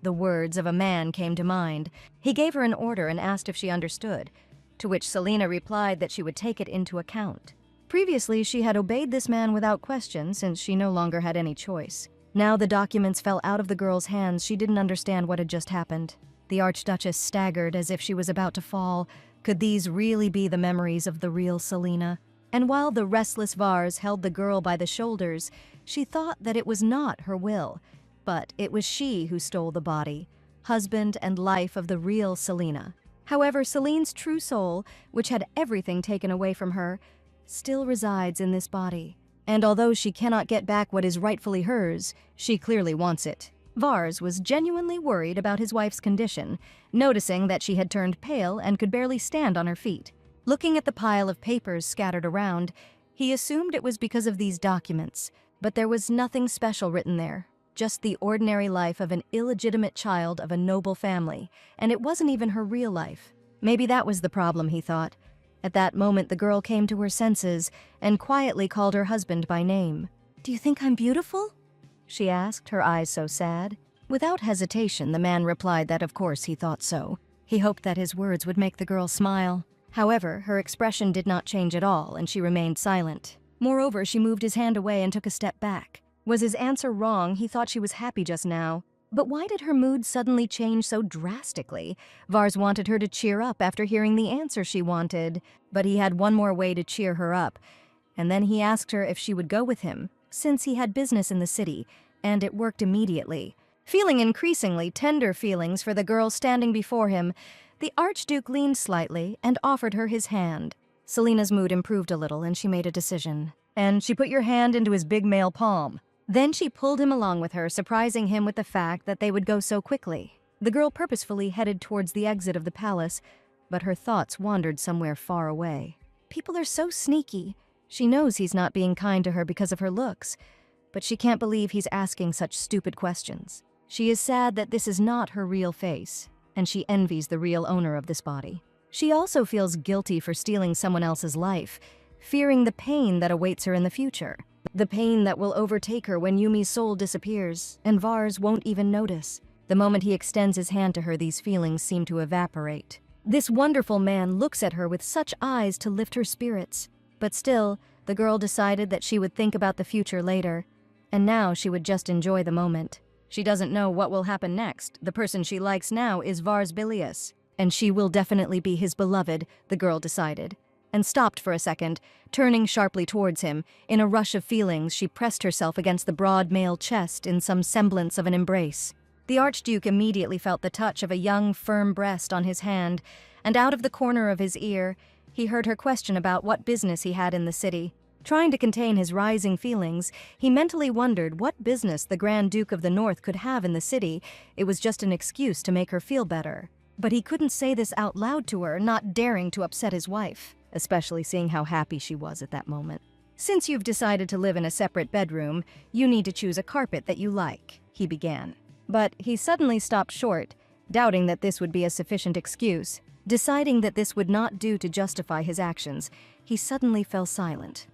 The words of a man came to mind. He gave her an order and asked if she understood, to which Selena replied that she would take it into account. Previously, she had obeyed this man without question since she no longer had any choice. Now the documents fell out of the girl's hands. She didn't understand what had just happened. The Archduchess staggered as if she was about to fall. Could these really be the memories of the real Selena? And while the restless Vars held the girl by the shoulders, she thought that it was not her will, but it was she who stole the body, husband and life of the real Selena. However, Celine's true soul, which had everything taken away from her, still resides in this body. And although she cannot get back what is rightfully hers, she clearly wants it. Vars was genuinely worried about his wife's condition, noticing that she had turned pale and could barely stand on her feet. Looking at the pile of papers scattered around, he assumed it was because of these documents, but there was nothing special written there, just the ordinary life of an illegitimate child of a noble family, and it wasn't even her real life. Maybe that was the problem, he thought. At that moment, the girl came to her senses and quietly called her husband by name. "Do you think I'm beautiful?" she asked, her eyes so sad. Without hesitation, the man replied that of course he thought so. He hoped that his words would make the girl smile. However, her expression did not change at all, and she remained silent. Moreover, she moved his hand away and took a step back. Was his answer wrong? He thought she was happy just now. But why did her mood suddenly change so drastically? Vars wanted her to cheer up after hearing the answer she wanted, but he had one more way to cheer her up. And then he asked her if she would go with him, since he had business in the city, and it worked immediately. Feeling increasingly tender feelings for the girl standing before him, the Archduke leaned slightly and offered her his hand. Selena's mood improved a little, and she made a decision. "And she put your hand into his big male palm." Then she pulled him along with her, surprising him with the fact that they would go so quickly. The girl purposefully headed towards the exit of the palace, but her thoughts wandered somewhere far away. People are so sneaky. She knows he's not being kind to her because of her looks, but she can't believe he's asking such stupid questions. She is sad that this is not her real face, and she envies the real owner of this body. She also feels guilty for stealing someone else's life, fearing the pain that awaits her in the future. The pain that will overtake her when Yumi's soul disappears, and Vars won't even notice. The moment he extends his hand to her, these feelings seem to evaporate. This wonderful man looks at her with such eyes to lift her spirits. But still, the girl decided that she would think about the future later, and now she would just enjoy the moment. She doesn't know what will happen next. The person she likes now is Vars Bilius, and she will definitely be his beloved, the girl decided. and stopped for a second, turning sharply towards him. In a rush of feelings, she pressed herself against the broad male chest in some semblance of an embrace. The Archduke immediately felt the touch of a young, firm breast on his hand, and out of the corner of his ear, he heard her question about what business he had in the city. Trying to contain his rising feelings, he mentally wondered what business the Grand Duke of the North could have in the city. It was just an excuse to make her feel better. But he couldn't say this out loud to her, not daring to upset his wife, especially seeing how happy she was at that moment. "Since you've decided to live in a separate bedroom, you need to choose a carpet that you like," he began. But he suddenly stopped short, doubting that this would be a sufficient excuse. Deciding that this would not do to justify his actions, he suddenly fell silent,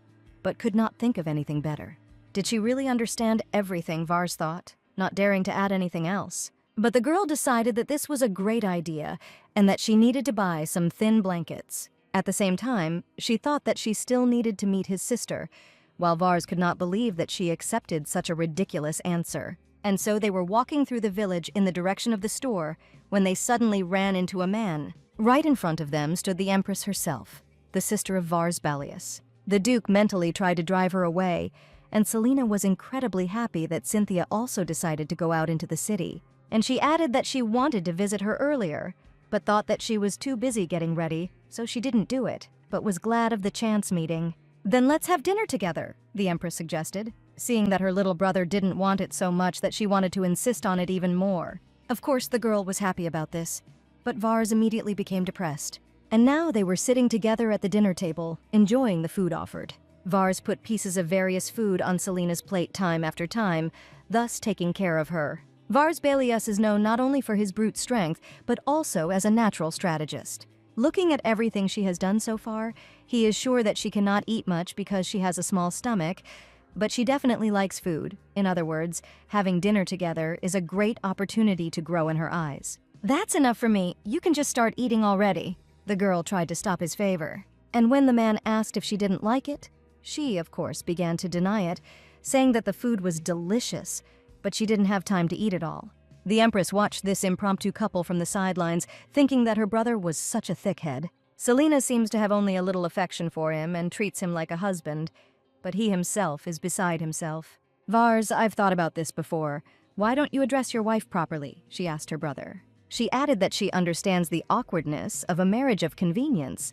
but could not think of anything better. Did she really understand everything, Vars thought, not daring to add anything else? But the girl decided that this was a great idea and that she needed to buy some thin blankets. At the same time, she thought that she still needed to meet his sister, while Vars could not believe that she accepted such a ridiculous answer. And so they were walking through the village in the direction of the store when they suddenly ran into a man. Right in front of them stood the Empress herself, the sister of Vars Balius. The Duke mentally tried to drive her away, and Selena was incredibly happy that Cynthia also decided to go out into the city. And she added that she wanted to visit her earlier, but thought that she was too busy getting ready, so she didn't do it, but was glad of the chance meeting. "Then let's have dinner together," the Empress suggested, seeing that her little brother didn't want it so much that she wanted to insist on it even more. Of course, the girl was happy about this, but Vars immediately became depressed. And now they were sitting together at the dinner table, enjoying the food offered. Vars put pieces of various food on Selena's plate time after time, thus taking care of her. Vars Balius is known not only for his brute strength, but also as a natural strategist. Looking at everything she has done so far, he is sure that she cannot eat much because she has a small stomach, but she definitely likes food. In other words, having dinner together is a great opportunity to grow in her eyes. "That's enough for me. You can just start eating already." The girl tried to stop his favor. And when the man asked if she didn't like it, she, of course, began to deny it, saying that the food was delicious, but she didn't have time to eat it all. The Empress watched this impromptu couple from the sidelines, thinking that her brother was such a thickhead. Selena seems to have only a little affection for him and treats him like a husband, but he himself is beside himself. "Vars, I've thought about this before. Why don't you address your wife properly?" she asked her brother. She added that she understands the awkwardness of a marriage of convenience,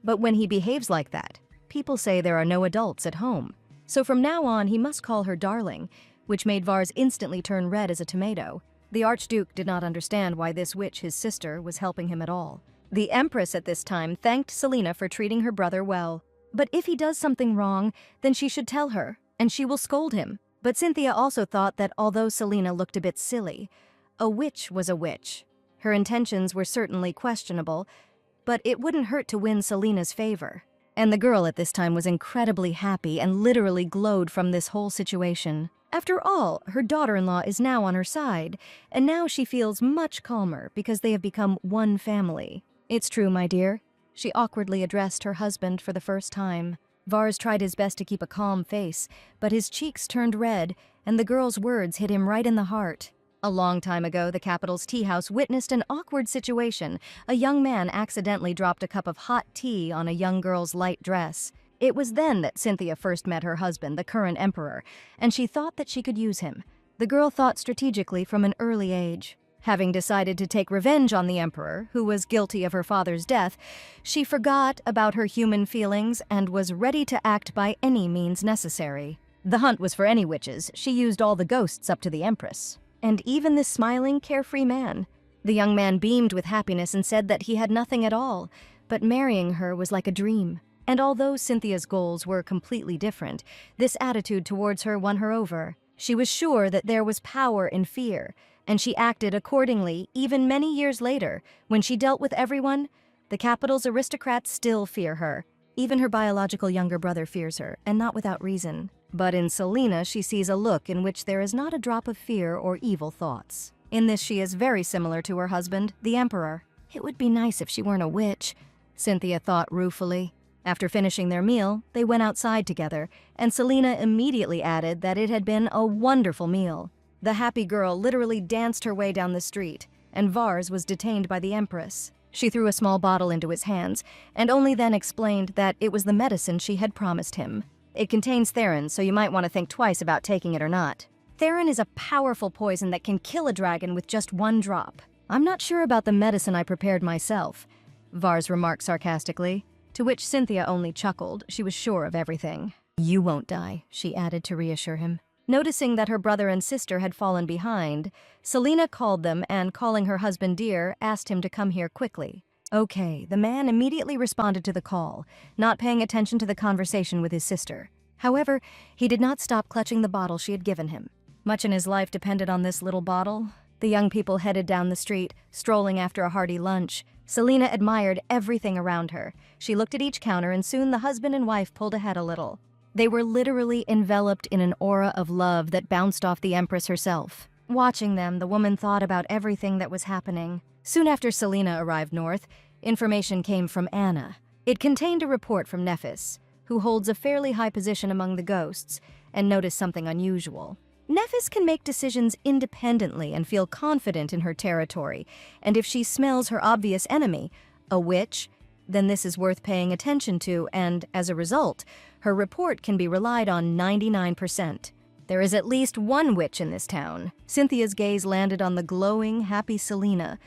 but when he behaves like that, people say there are no adults at home. So from now on, he must call her darling, which made Vars instantly turn red as a tomato. The Archduke did not understand why this witch, his sister, was helping him at all. The Empress at this time thanked Selena for treating her brother well. But if he does something wrong, then she should tell her, and she will scold him. But Cynthia also thought that although Selena looked a bit silly, a witch was a witch. Her intentions were certainly questionable, but it wouldn't hurt to win Selena's favor. And the girl at this time was incredibly happy and literally glowed from this whole situation. After all, her daughter-in-law is now on her side, and now she feels much calmer because they have become one family. "It's true, my dear." She awkwardly addressed her husband for the first time. Vars tried his best to keep a calm face, but his cheeks turned red, and the girl's words hit him right in the heart. A long time ago, the capital's tea house witnessed an awkward situation. A young man accidentally dropped a cup of hot tea on a young girl's light dress. It was then that Cynthia first met her husband, the current emperor, and she thought that she could use him. The girl thought strategically from an early age. Having decided to take revenge on the emperor, who was guilty of her father's death, she forgot about her human feelings and was ready to act by any means necessary. The hunt was for any witches. She used all the ghosts up to the Empress. And even this smiling, carefree man. The young man beamed with happiness and said that he had nothing at all, but marrying her was like a dream. And although Cynthia's goals were completely different, this attitude towards her won her over. She was sure that there was power in fear, and she acted accordingly even many years later. When she dealt with everyone, the capital's aristocrats still fear her. Even her biological younger brother fears her, and not without reason. But in Selena, she sees a look in which there is not a drop of fear or evil thoughts. In this, she is very similar to her husband, the Emperor. "It would be nice if she weren't a witch," Cynthia thought ruefully. After finishing their meal, they went outside together, and Selena immediately added that it had been a wonderful meal. The happy girl literally danced her way down the street, and Vars was detained by the Empress. She threw a small bottle into his hands, and only then explained that it was the medicine she had promised him. It contains Tyrant, so you might want to think twice about taking it or not. Tyrant is a powerful poison that can kill a dragon with just one drop. I'm not sure about the medicine I prepared myself, Vars remarked sarcastically, to which Cynthia only chuckled. She was sure of everything. You won't die, she added to reassure him. Noticing that her brother and sister had fallen behind, Selena called them and, calling her husband dear, asked him to come here quickly. Okay, the man immediately responded to the call, not paying attention to the conversation with his sister. However, he did not stop clutching the bottle she had given him. Much in his life depended on this little bottle. The young people headed down the street, strolling after a hearty lunch. Selena admired everything around her. She looked at each counter, and soon the husband and wife pulled ahead a little. They were literally enveloped in an aura of love that bounced off the Empress herself. Watching them, the woman thought about everything that was happening. Soon after Selena arrived north, information came from Anna. It contained a report from Nephis, who holds a fairly high position among the ghosts, and noticed something unusual. Nephis can make decisions independently and feel confident in her territory, and if she smells her obvious enemy, a witch, then this is worth paying attention to, and as a result, her report can be relied on 99%. There is at least one witch in this town. Cynthia's gaze landed on the glowing, happy Selena.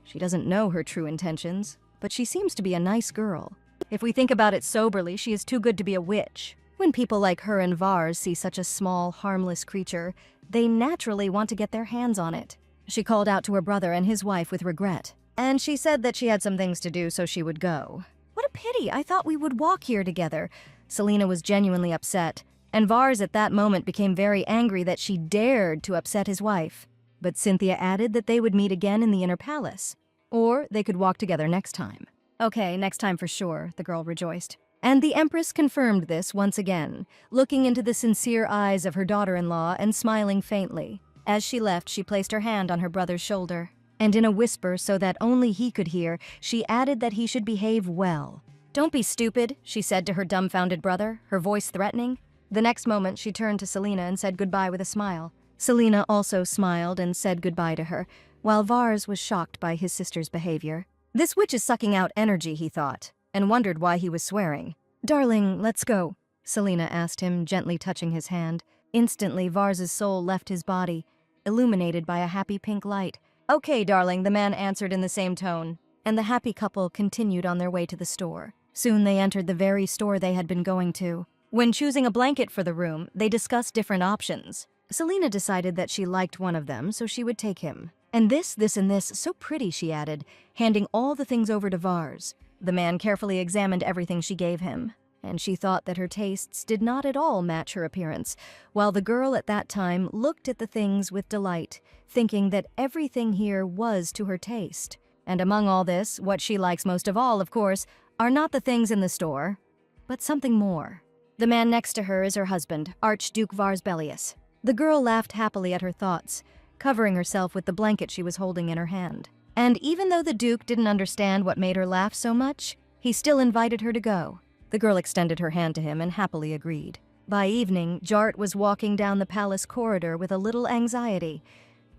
She doesn't know her true intentions, but she seems to be a nice girl. If we think about it soberly, she is too good to be a witch. When people like her and Vars see such a small, harmless creature, they naturally want to get their hands on it. She called out to her brother and his wife with regret, and she said that she had some things to do, so she would go. What a pity, I thought we would walk here together. Selena was genuinely upset, and Vars at that moment became very angry that she dared to upset his wife. But Cynthia added that they would meet again in the inner palace, or they could walk together next time. Okay, next time for sure, the girl rejoiced. And the Empress confirmed this once again, looking into the sincere eyes of her daughter-in-law and smiling faintly. As she left, she placed her hand on her brother's shoulder, and in a whisper so that only he could hear, she added that he should behave well. Don't be stupid, she said to her dumbfounded brother, her voice threatening. The next moment, she turned to Selena and said goodbye with a smile. Selena also smiled and said goodbye to her, while Vars was shocked by his sister's behavior. This witch is sucking out energy, he thought, and wondered why he was swearing. Darling, let's go, Selena asked him, gently touching his hand. Instantly, Vars's soul left his body, illuminated by a happy pink light. Okay, darling, the man answered in the same tone, and the happy couple continued on their way to the store. Soon they entered the very store they had been going to. When choosing a blanket for the room, they discussed different options. Selena decided that she liked one of them, so she would take him. And this, so pretty, she added, handing all the things over to Vars. The man carefully examined everything she gave him, and she thought that her tastes did not at all match her appearance, while the girl at that time looked at the things with delight, thinking that everything here was to her taste. And among all this, what she likes most of all, of course, are not the things in the store, but something more. The man next to her is her husband, Archduke Vars Bellius. The girl laughed happily at her thoughts, covering herself with the blanket she was holding in her hand. And even though the Duke didn't understand what made her laugh so much, he still invited her to go. The girl extended her hand to him and happily agreed. By evening, Jart was walking down the palace corridor with a little anxiety,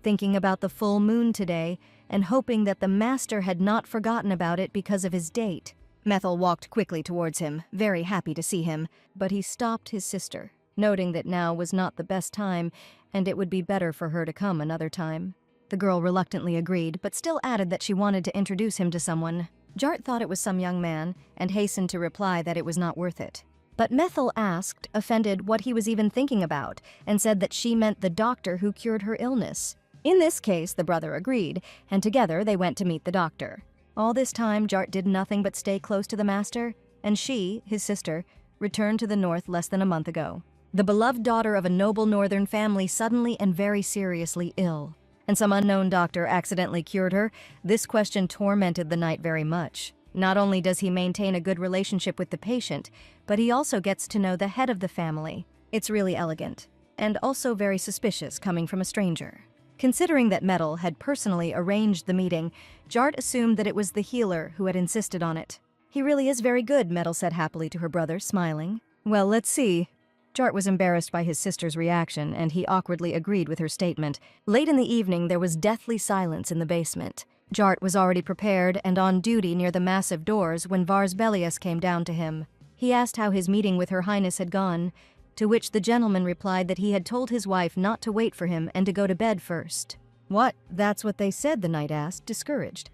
thinking about the full moon today and hoping that the master had not forgotten about it because of his date. Methel walked quickly towards him, very happy to see him, but he stopped his sister, noting that now was not the best time and it would be better for her to come another time. The girl reluctantly agreed, but still added that she wanted to introduce him to someone. Jart thought it was some young man and hastened to reply that it was not worth it. But Methel asked, offended, what he was even thinking about, and said that she meant the doctor who cured her illness. In this case, the brother agreed, and together they went to meet the doctor. All this time, Jart did nothing but stay close to the master, and she, his sister, returned to the north less than a month ago. The beloved daughter of a noble northern family suddenly and very seriously ill, and some unknown doctor accidentally cured her. This question tormented the knight very much. Not only does he maintain a good relationship with the patient, but he also gets to know the head of the family. It's really elegant, and also very suspicious coming from a stranger. Considering that Metal had personally arranged the meeting, Jart assumed that it was the healer who had insisted on it. He really is very good, Metal said happily to her brother, smiling. Well, let's see. Jart was embarrassed by his sister's reaction, and he awkwardly agreed with her statement. Late in the evening, there was deathly silence in the basement. Jart was already prepared and on duty near the massive doors when Vars Bellius came down to him. He asked how his meeting with Her Highness had gone, to which the gentleman replied that he had told his wife not to wait for him and to go to bed first. "What? That's what they said?" the knight asked, discouraged.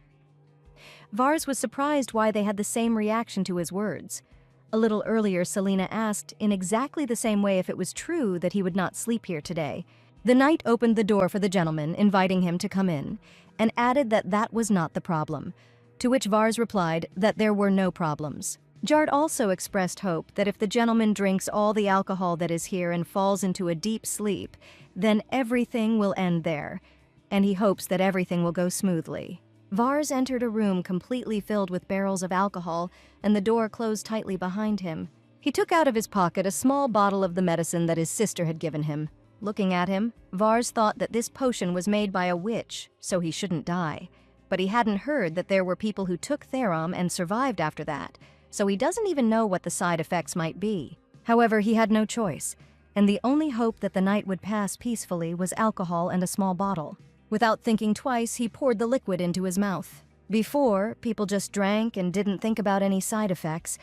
Vars was surprised why they had the same reaction to his words. A little earlier, Selena asked in exactly the same way if it was true that he would not sleep here today. The knight opened the door for the gentleman, inviting him to come in, and added that that was not the problem, to which Vars replied that there were no problems. Jart also expressed hope that if the gentleman drinks all the alcohol that is here and falls into a deep sleep, then everything will end there, and he hopes that everything will go smoothly. Vars entered a room completely filled with barrels of alcohol, and the door closed tightly behind him. He took out of his pocket a small bottle of the medicine that his sister had given him. Looking at him, Vars thought that this potion was made by a witch, so he shouldn't die. But he hadn't heard that there were people who took Therum and survived after that, so he doesn't even know what the side effects might be. However, he had no choice, and the only hope that the night would pass peacefully was alcohol and a small bottle. Without thinking twice, he poured the liquid into his mouth. Before, people just drank and didn't think about any side effects.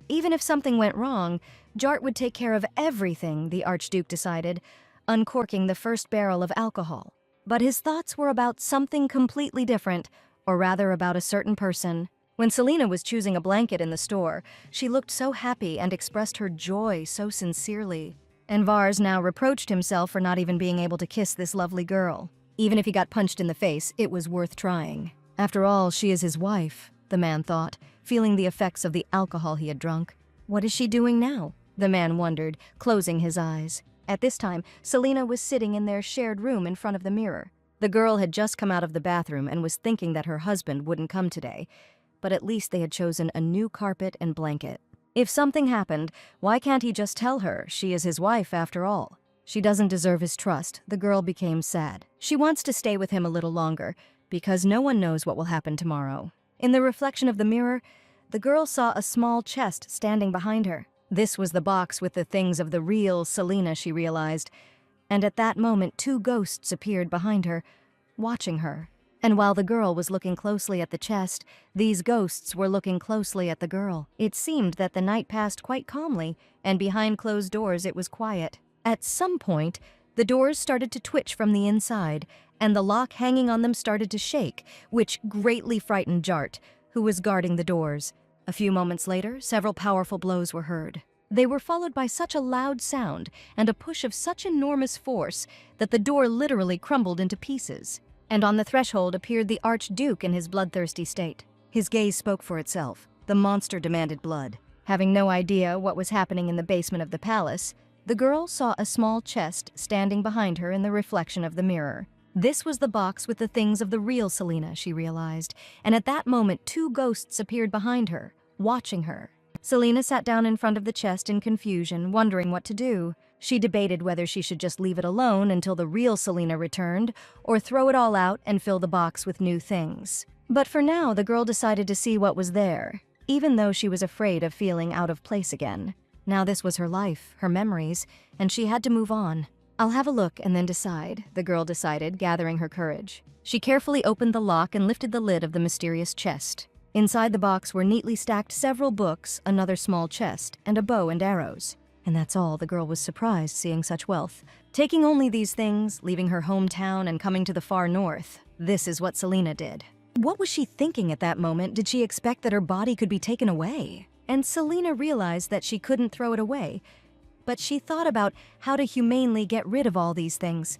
Even if something went wrong, Jart would take care of everything, the Archduke decided, uncorking the first barrel of alcohol. But his thoughts were about something completely different, or rather about a certain person. When Selena was choosing a blanket in the store, she looked so happy and expressed her joy so sincerely. And Vars now reproached himself for not even being able to kiss this lovely girl. Even if he got punched in the face, it was worth trying. After all, she is his wife, the man thought, feeling the effects of the alcohol he had drunk. What is she doing now? The man wondered, closing his eyes. At this time, Selena was sitting in their shared room in front of the mirror. The girl had just come out of the bathroom and was thinking that her husband wouldn't come today, but at least they had chosen a new carpet and blanket. If something happened, why can't he just tell her? She is his wife after all. She doesn't deserve his trust. The girl became sad. She wants to stay with him a little longer, because no one knows what will happen tomorrow. In the reflection of the mirror, the girl saw a small chest standing behind her. This was the box with the things of the real Selena, she realized. And at that moment, two ghosts appeared behind her, watching her. And while the girl was looking closely at the chest, these ghosts were looking closely at the girl. It seemed that the night passed quite calmly, and behind closed doors it was quiet. At some point, the doors started to twitch from the inside, and the lock hanging on them started to shake, which greatly frightened Jart, who was guarding the doors. A few moments later, several powerful blows were heard. They were followed by such a loud sound and a push of such enormous force that the door literally crumbled into pieces. And on the threshold appeared the Archduke in his bloodthirsty state. His gaze spoke for itself. The monster demanded blood. Having no idea what was happening in the basement of the palace, the girl saw a small chest standing behind her in the reflection of the mirror. This was the box with the things of the real Selena, she realized, and at that moment two ghosts appeared behind her, watching her. Selena sat down in front of the chest in confusion, wondering what to do. She debated whether she should just leave it alone until the real Selena returned, or throw it all out and fill the box with new things. But for now, the girl decided to see what was there, even though she was afraid of feeling out of place again. Now this was her life, her memories, and she had to move on. "I'll have a look and then decide," the girl decided, gathering her courage. She carefully opened the lock and lifted the lid of the mysterious chest. Inside the box were neatly stacked several books, another small chest, and a bow and arrows. And that's all. The girl was surprised seeing such wealth. Taking only these things, leaving her hometown and coming to the far north, this is what Selena did. What was she thinking at that moment? Did she expect that her body could be taken away? And Selena realized that she couldn't throw it away, but she thought about how to humanely get rid of all these things.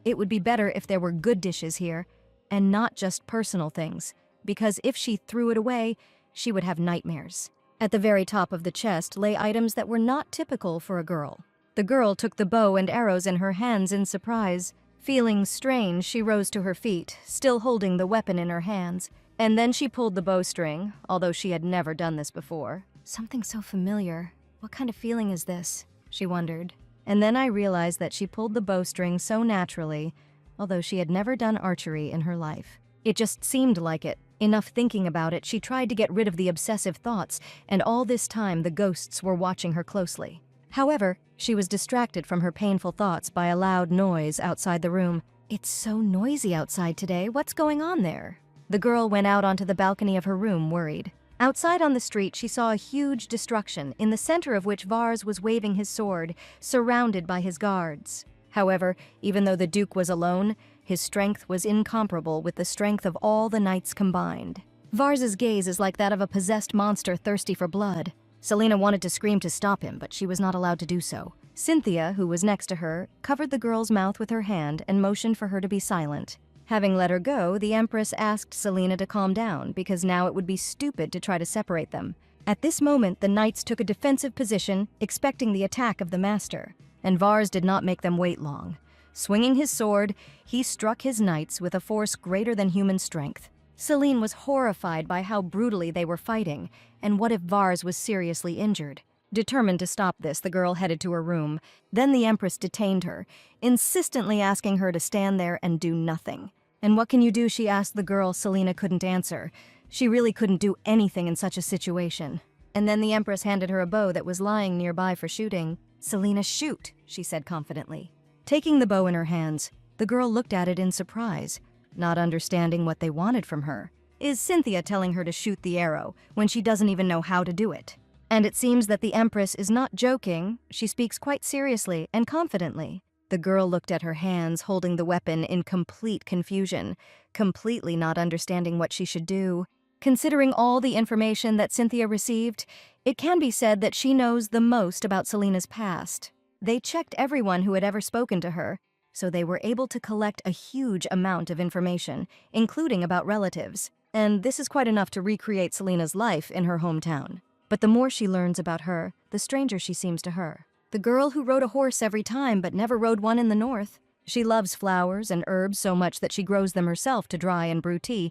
It would be better if there were good dishes here, and not just personal things, because if she threw it away, she would have nightmares. At the very top of the chest lay items that were not typical for a girl. The girl took the bow and arrows in her hands in surprise. Feeling strange, she rose to her feet, still holding the weapon in her hands. And then she pulled the bowstring, although she had never done this before. Something so familiar. What kind of feeling is this? She wondered. And then I realized that she pulled the bowstring so naturally, although she had never done archery in her life. It just seemed like it. Enough thinking about it, she tried to get rid of the obsessive thoughts, and all this time the ghosts were watching her closely. However, she was distracted from her painful thoughts by a loud noise outside the room. It's so noisy outside today. What's going on there? The girl went out onto the balcony of her room, worried. Outside on the street, she saw a huge destruction, in the center of which Vars was waving his sword, surrounded by his guards. However, even though the Duke was alone, his strength was incomparable with the strength of all the knights combined. Vars's gaze is like that of a possessed monster thirsty for blood. Selena wanted to scream to stop him, but she was not allowed to do so. Cynthia, who was next to her, covered the girl's mouth with her hand and motioned for her to be silent. Having let her go, the Empress asked Selena to calm down, because now it would be stupid to try to separate them. At this moment, the knights took a defensive position, expecting the attack of the master, and Vars did not make them wait long. Swinging his sword, he struck his knights with a force greater than human strength. Selene was horrified by how brutally they were fighting, and what if Vars was seriously injured? Determined to stop this, the girl headed to her room. Then the Empress detained her, insistently asking her to stand there and do nothing. "And what can you do?" she asked the girl. Selena couldn't answer. She really couldn't do anything in such a situation. And then the Empress handed her a bow that was lying nearby for shooting. "Selena, shoot," she said confidently. Taking the bow in her hands, the girl looked at it in surprise, not understanding what they wanted from her. Is Cynthia telling her to shoot the arrow when she doesn't even know how to do it? And it seems that the Empress is not joking. She speaks quite seriously and confidently. The girl looked at her hands holding the weapon in complete confusion, completely not understanding what she should do. Considering all the information that Cynthia received, it can be said that she knows the most about Selena's past. They checked everyone who had ever spoken to her, so they were able to collect a huge amount of information, including about relatives. And this is quite enough to recreate Selena's life in her hometown. But the more she learns about her, the stranger she seems to her. The girl who rode a horse every time but never rode one in the north. She loves flowers and herbs so much that she grows them herself to dry and brew tea.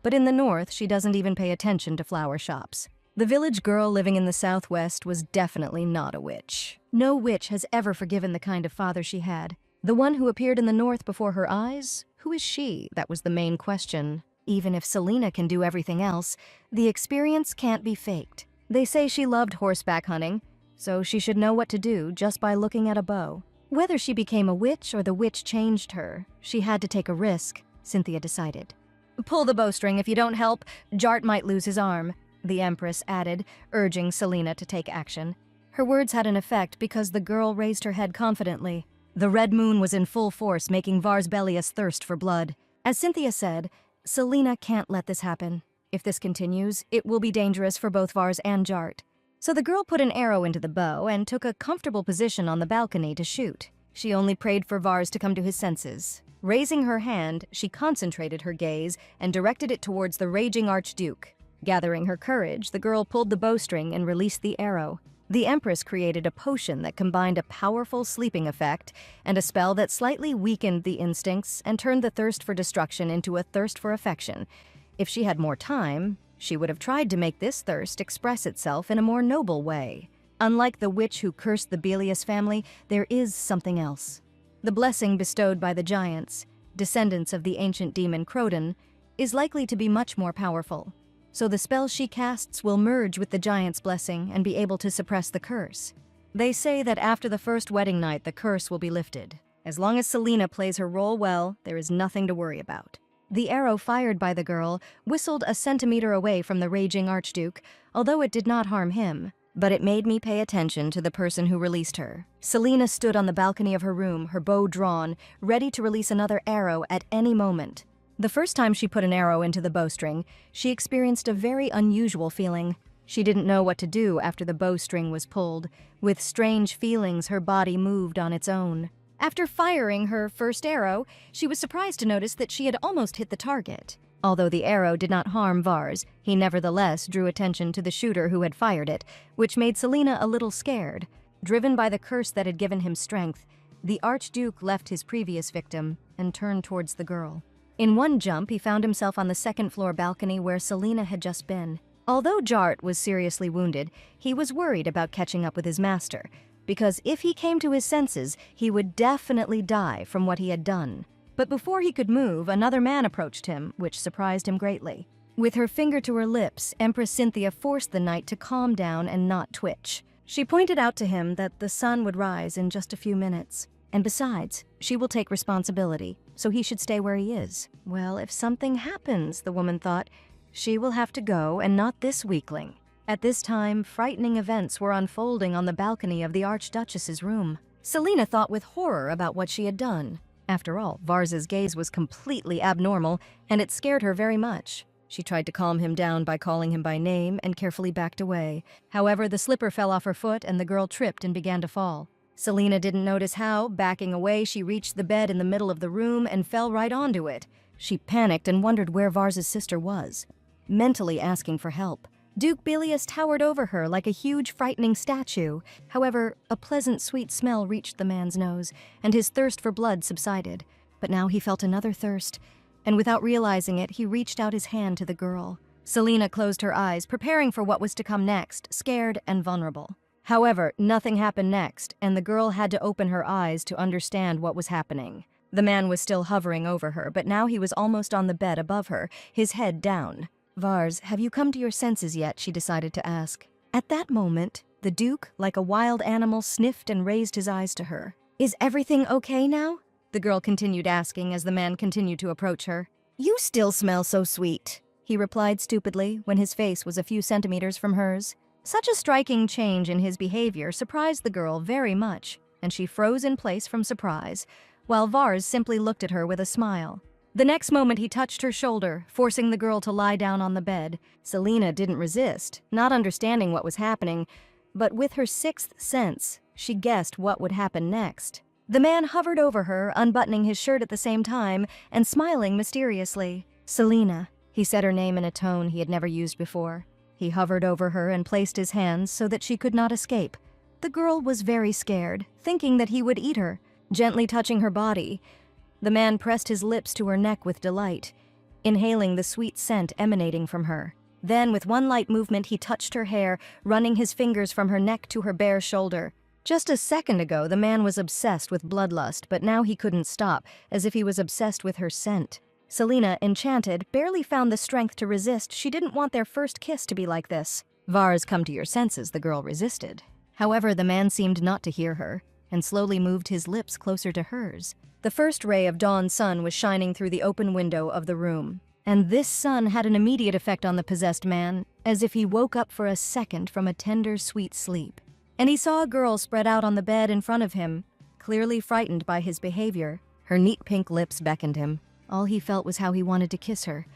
But in the north, she doesn't even pay attention to flower shops. The village girl living in the southwest was definitely not a witch. No witch has ever forgiven the kind of father she had. The one who appeared in the north before her eyes? Who is she? That was the main question. Even if Selena can do everything else, the experience can't be faked. They say she loved horseback hunting, so she should know what to do just by looking at a bow. Whether she became a witch or the witch changed her, she had to take a risk, Cynthia decided. "Pull the bowstring. If you don't help, Jart might lose his arm," the Empress added, urging Selena to take action. Her words had an effect because the girl raised her head confidently. The red moon was in full force, making Vars Bellius thirst for blood. As Cynthia said, Selena can't let this happen. If this continues, it will be dangerous for both Vars and Jart. So the girl put an arrow into the bow and took a comfortable position on the balcony to shoot. She only prayed for Vars to come to his senses. Raising her hand, she concentrated her gaze and directed it towards the raging Archduke. Gathering her courage, the girl pulled the bowstring and released the arrow. The Empress created a potion that combined a powerful sleeping effect and a spell that slightly weakened the instincts and turned the thirst for destruction into a thirst for affection. If she had more time, she would have tried to make this thirst express itself in a more noble way. Unlike the witch who cursed the Bellius family, there is something else. The blessing bestowed by the giants, descendants of the ancient demon Croden, is likely to be much more powerful. So the spell she casts will merge with the giant's blessing and be able to suppress the curse. They say that after the first wedding night, the curse will be lifted. As long as Selena plays her role well, there is nothing to worry about. The arrow fired by the girl whistled a centimeter away from the raging Archduke, although it did not harm him. But it made me pay attention to the person who released her. Selena stood on the balcony of her room, her bow drawn, ready to release another arrow at any moment. The first time she put an arrow into the bowstring, she experienced a very unusual feeling. She didn't know what to do after the bowstring was pulled. With strange feelings, her body moved on its own. After firing her first arrow, she was surprised to notice that she had almost hit the target. Although the arrow did not harm Vars, he nevertheless drew attention to the shooter who had fired it, which made Selena a little scared. Driven by the curse that had given him strength, the Archduke left his previous victim and turned towards the girl. In one jump, he found himself on the second-floor balcony where Selena had just been. Although Jart was seriously wounded, he was worried about catching up with his master, because if he came to his senses, he would definitely die from what he had done. But before he could move, another man approached him, which surprised him greatly. With her finger to her lips, Empress Cynthia forced the knight to calm down and not twitch. She pointed out to him that the sun would rise in just a few minutes. And besides, she will take responsibility, so he should stay where he is. Well, if something happens, the woman thought, she will have to go and not this weakling. At this time, frightening events were unfolding on the balcony of the Archduchess's room. Selina thought with horror about what she had done. After all, Vars's gaze was completely abnormal, and it scared her very much. She tried to calm him down by calling him by name and carefully backed away. However, the slipper fell off her foot and the girl tripped and began to fall. Selina didn't notice how, backing away, she reached the bed in the middle of the room and fell right onto it. She panicked and wondered where Vars's sister was, mentally asking for help. Duke Bilius towered over her like a huge, frightening statue. However, a pleasant, sweet smell reached the man's nose, and his thirst for blood subsided. But now he felt another thirst, and without realizing it, he reached out his hand to the girl. Selina closed her eyes, preparing for what was to come next, scared and vulnerable. However, nothing happened next, and the girl had to open her eyes to understand what was happening. The man was still hovering over her, but now he was almost on the bed above her, his head down. "Vars, have you come to your senses yet?" she decided to ask. At that moment, the Duke, like a wild animal, sniffed and raised his eyes to her. "Is everything okay now?" the girl continued asking as the man continued to approach her. "You still smell so sweet," he replied stupidly when his face was a few centimeters from hers. Such a striking change in his behavior surprised the girl very much, and she froze in place from surprise, while Vars simply looked at her with a smile. The next moment he touched her shoulder, forcing the girl to lie down on the bed. Selina didn't resist, not understanding what was happening, but with her sixth sense, she guessed what would happen next. The man hovered over her, unbuttoning his shirt at the same time and smiling mysteriously. "Selina," he said her name in a tone he had never used before. He hovered over her and placed his hands so that she could not escape. The girl was very scared, thinking that he would eat her, gently touching her body. The man pressed his lips to her neck with delight, inhaling the sweet scent emanating from her. Then, with one light movement, he touched her hair, running his fingers from her neck to her bare shoulder. Just a second ago, the man was obsessed with bloodlust, but now he couldn't stop, as if he was obsessed with her scent. Selina, enchanted, barely found the strength to resist. She didn't want their first kiss to be like this. "Vars, come to your senses," the girl resisted. However, the man seemed not to hear her, and slowly moved his lips closer to hers. The first ray of dawn sun was shining through the open window of the room, and this sun had an immediate effect on the possessed man, as if he woke up for a second from a tender, sweet sleep. And he saw a girl spread out on the bed in front of him, clearly frightened by his behavior. Her neat pink lips beckoned him. All he felt was how he wanted to kiss her,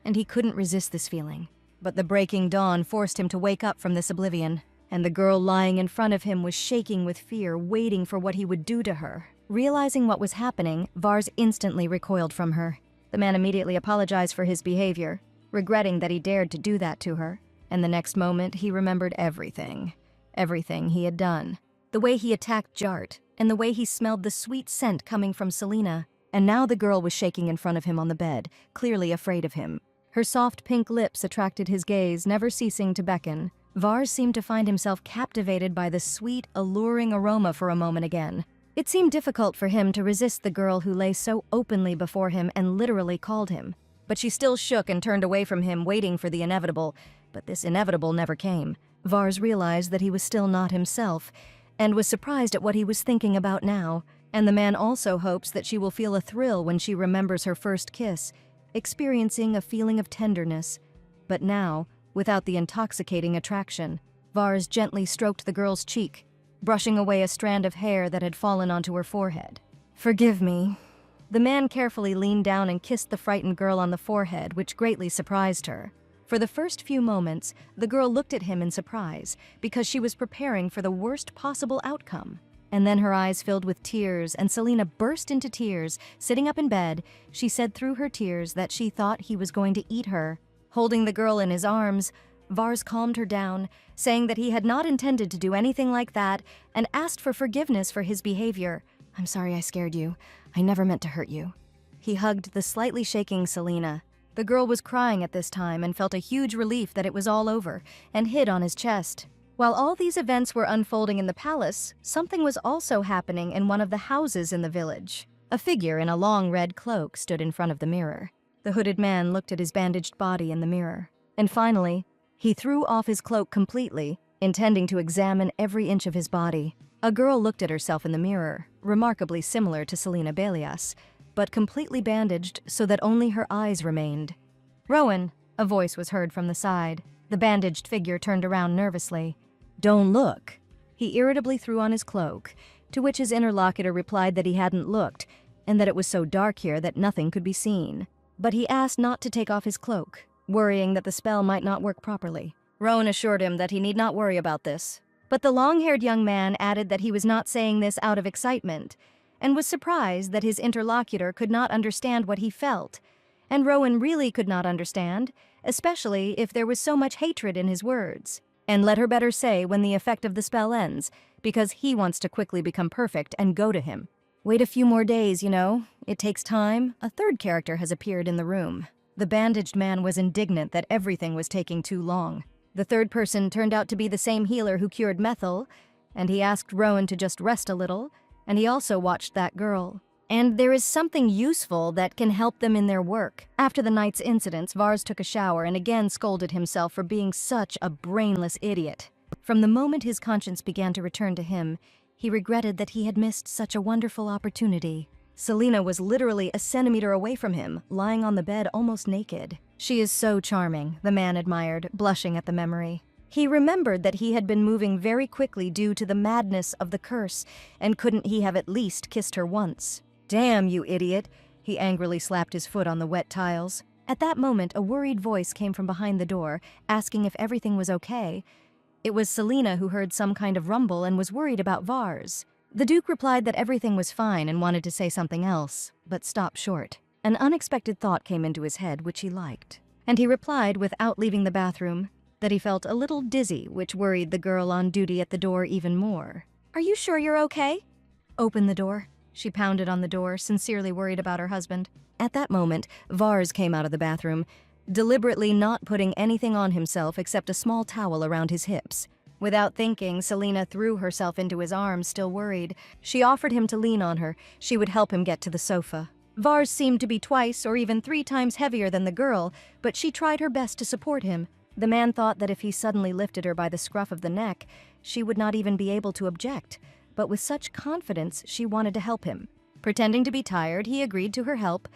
and he couldn't resist this feeling. But the breaking dawn forced him to wake up from this oblivion, and the girl lying in front of him was shaking with fear, waiting for what he would do to her. Realizing what was happening, Vars instantly recoiled from her. The man immediately apologized for his behavior, regretting that he dared to do that to her. And the next moment, he remembered everything. Everything he had done. The way he attacked Jart, and the way he smelled the sweet scent coming from Selina. And now the girl was shaking in front of him on the bed, clearly afraid of him. Her soft pink lips attracted his gaze, never ceasing to beckon. Vars seemed to find himself captivated by the sweet, alluring aroma for a moment again. It seemed difficult for him to resist the girl who lay so openly before him and literally called him. But she still shook and turned away from him, waiting for the inevitable. But this inevitable never came. Vars realized that he was still not himself, and was surprised at what he was thinking about now. And the man also hopes that she will feel a thrill when she remembers her first kiss, experiencing a feeling of tenderness. But now, without the intoxicating attraction, Vars gently stroked the girl's cheek, brushing away a strand of hair that had fallen onto her forehead. "Forgive me." The man carefully leaned down and kissed the frightened girl on the forehead, which greatly surprised her. For the first few moments, the girl looked at him in surprise, because she was preparing for the worst possible outcome. And then her eyes filled with tears, and Selina burst into tears. Sitting up in bed, she said through her tears that she thought he was going to eat her. Holding the girl in his arms, Vars calmed her down, saying that he had not intended to do anything like that, and asked for forgiveness for his behavior. "I'm sorry I scared you. I never meant to hurt you." He hugged the slightly shaking Selina. The girl was crying at this time and felt a huge relief that it was all over, and hid on his chest. While all these events were unfolding in the palace, something was also happening in one of the houses in the village. A figure in a long red cloak stood in front of the mirror. The hooded man looked at his bandaged body in the mirror. And finally, he threw off his cloak completely intending to examine every inch of his body. A girl looked at herself in the mirror, remarkably similar to Selena Belias, but completely bandaged so that only her eyes remained. "Rowan," a voice was heard from the side. The bandaged figure turned around nervously. "Don't look." He irritably threw on his cloak, to which his interlocutor replied that he hadn't looked, and that it was so dark here that nothing could be seen. But he asked not to take off his cloak, worrying that the spell might not work properly. Rowan assured him that he need not worry about this. But the long-haired young man added that he was not saying this out of excitement, and was surprised that his interlocutor could not understand what he felt. And Rowan really could not understand, especially if there was so much hatred in his words. And let her better say when the effect of the spell ends, because he wants to quickly become perfect and go to him. "Wait a few more days, you know. It takes time." A third character has appeared in the room. The bandaged man was indignant that everything was taking too long. The third person turned out to be the same healer who cured Methil, and he asked Rowan to just rest a little, and he also watched that girl. And there is something useful that can help them in their work. After the night's incidents, Vars took a shower and again scolded himself for being such a brainless idiot. From the moment his conscience began to return to him, he regretted that he had missed such a wonderful opportunity. Selena was literally a centimeter away from him, lying on the bed almost naked. "She is so charming," the man admired, blushing at the memory. He remembered that he had been moving very quickly due to the madness of the curse, and couldn't he have at least kissed her once? "Damn, you idiot!" He angrily slapped his foot on the wet tiles. At that moment, a worried voice came from behind the door, asking if everything was okay. It was Selena who heard some kind of rumble and was worried about Vars. The Duke replied that everything was fine and wanted to say something else, but stopped short. An unexpected thought came into his head, which he liked. And he replied, without leaving the bathroom, that he felt a little dizzy, which worried the girl on duty at the door even more. "Are you sure you're okay?" "Open the door." She pounded on the door, sincerely worried about her husband. At that moment, Vars came out of the bathroom, deliberately not putting anything on himself except a small towel around his hips. Without thinking, Selena threw herself into his arms, still worried. She offered him to lean on her. She would help him get to the sofa. Vars seemed to be twice or even 3 times heavier than the girl, but she tried her best to support him. The man thought that if he suddenly lifted her by the scruff of the neck, she would not even be able to object. But with such confidence, she wanted to help him. Pretending to be tired, he agreed to her help,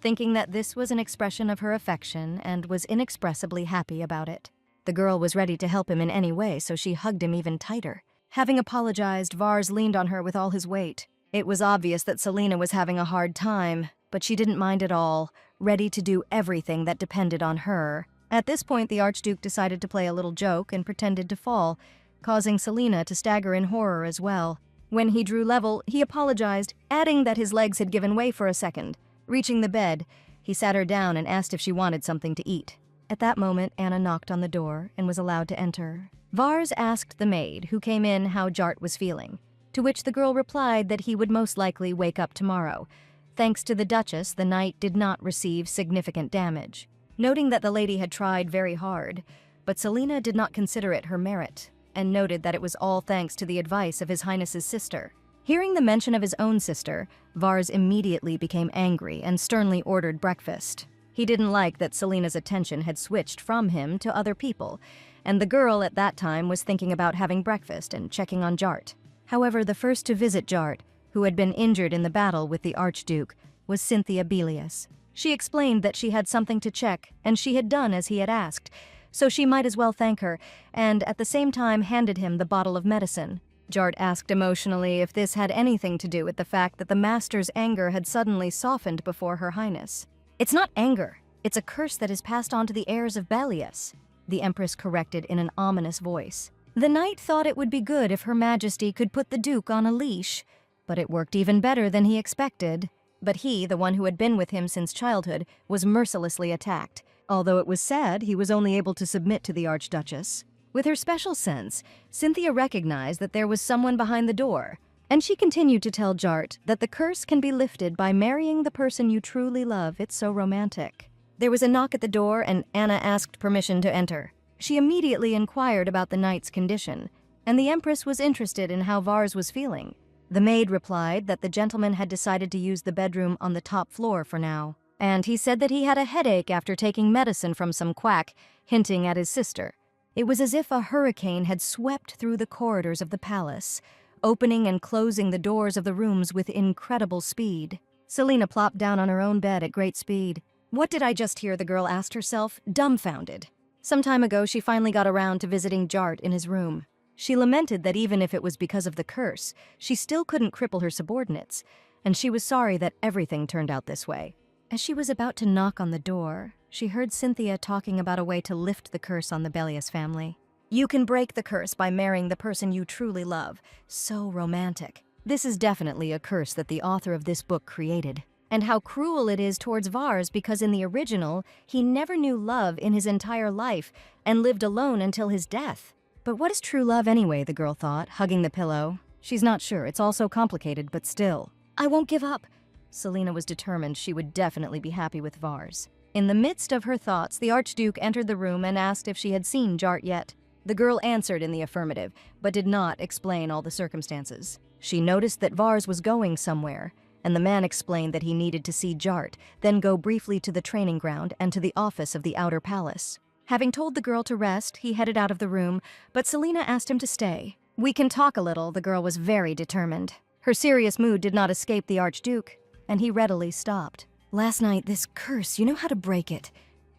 thinking that this was an expression of her affection and was inexpressibly happy about it. The girl was ready to help him in any way, so she hugged him even tighter. Having apologized, Vars leaned on her with all his weight. It was obvious that Selena was having a hard time, but she didn't mind at all, ready to do everything that depended on her. At this point, the Archduke decided to play a little joke and pretended to fall, causing Selena to stagger in horror as well. When he drew level, he apologized, adding that his legs had given way for a second. Reaching the bed, he sat her down and asked if she wanted something to eat. At that moment, Anna knocked on the door and was allowed to enter. Vars asked the maid, who came in, how Jart was feeling, to which the girl replied that he would most likely wake up tomorrow. Thanks to the Duchess, the knight did not receive significant damage. Noting that the lady had tried very hard, but Selena did not consider it her merit, and noted that it was all thanks to the advice of His Highness's sister. Hearing the mention of his own sister, Vars immediately became angry and sternly ordered breakfast. He didn't like that Selena's attention had switched from him to other people, and the girl at that time was thinking about having breakfast and checking on Jart. However, the first to visit Jart, who had been injured in the battle with the Archduke, was Cynthia Belias. She explained that she had something to check, and she had done as he had asked, so she might as well thank her, and at the same time handed him the bottle of medicine. Jart asked emotionally if this had anything to do with the fact that the master's anger had suddenly softened before Her Highness. "It's not anger. It's a curse that is passed on to the heirs of Belias," the Empress corrected in an ominous voice. The knight thought it would be good if Her Majesty could put the Duke on a leash, but it worked even better than he expected. But he, the one who had been with him since childhood, was mercilessly attacked. Although it was sad, he was only able to submit to the Archduchess. With her special sense, Cynthia recognized that there was someone behind the door, and she continued to tell Jart that the curse can be lifted by marrying the person you truly love. It's so romantic. There was a knock at the door, and Anna asked permission to enter. She immediately inquired about the knight's condition, and the Empress was interested in how Vars was feeling. The maid replied that the gentleman had decided to use the bedroom on the top floor for now, and he said that he had a headache after taking medicine from some quack, hinting at his sister. It was as if a hurricane had swept through the corridors of the palace, opening and closing the doors of the rooms with incredible speed. Selena plopped down on her own bed at great speed. What did I just hear? The girl asked herself, dumbfounded. Some time ago, she finally got around to visiting Jart in his room. She lamented that even if it was because of the curse, she still couldn't cripple her subordinates, and she was sorry that everything turned out this way. As she was about to knock on the door, she heard Cynthia talking about a way to lift the curse on the Bellius family. You can break the curse by marrying the person you truly love. So romantic. This is definitely a curse that the author of this book created. And how cruel it is towards Vars, because in the original, he never knew love in his entire life and lived alone until his death. But what is true love anyway, the girl thought, hugging the pillow. She's not sure, it's all so complicated, but still. I won't give up. Selena was determined she would definitely be happy with Vars. In the midst of her thoughts, the Archduke entered the room and asked if she had seen Jart yet. The girl answered in the affirmative, but did not explain all the circumstances. She noticed that Vars was going somewhere, and the man explained that he needed to see Jart, then go briefly to the training ground and to the office of the outer palace. Having told the girl to rest, he headed out of the room, but Selena asked him to stay. We can talk a little. The girl was very determined. Her serious mood did not escape the Archduke, and he readily stopped. Last night, this curse, you know how to break it.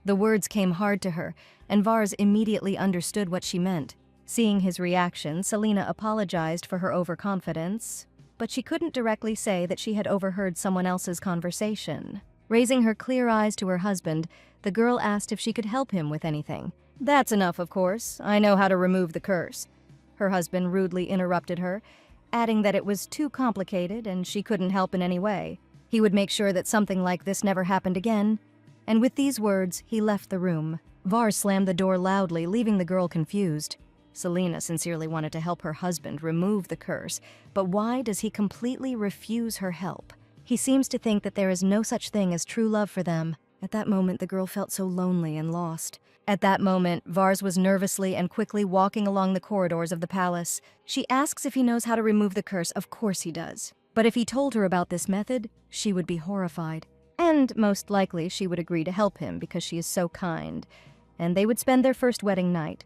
The words came hard to her, and Vars immediately understood what she meant. Seeing his reaction, Selena apologized for her overconfidence, but she couldn't directly say that she had overheard someone else's conversation. Raising her clear eyes to her husband, the girl asked if she could help him with anything. That's enough, of course. I know how to remove the curse. Her husband rudely interrupted her, adding that it was too complicated and she couldn't help in any way. He would make sure that something like this never happened again. And with these words, he left the room. Vars slammed the door loudly, leaving the girl confused. Selena sincerely wanted to help her husband remove the curse, but why does he completely refuse her help? He seems to think that there is no such thing as true love for them. At that moment, the girl felt so lonely and lost. At that moment, Vars was nervously and quickly walking along the corridors of the palace. She asks if he knows how to remove the curse. Of course he does. But if he told her about this method, she would be horrified. And most likely she would agree to help him because she is so kind. And they would spend their first wedding night.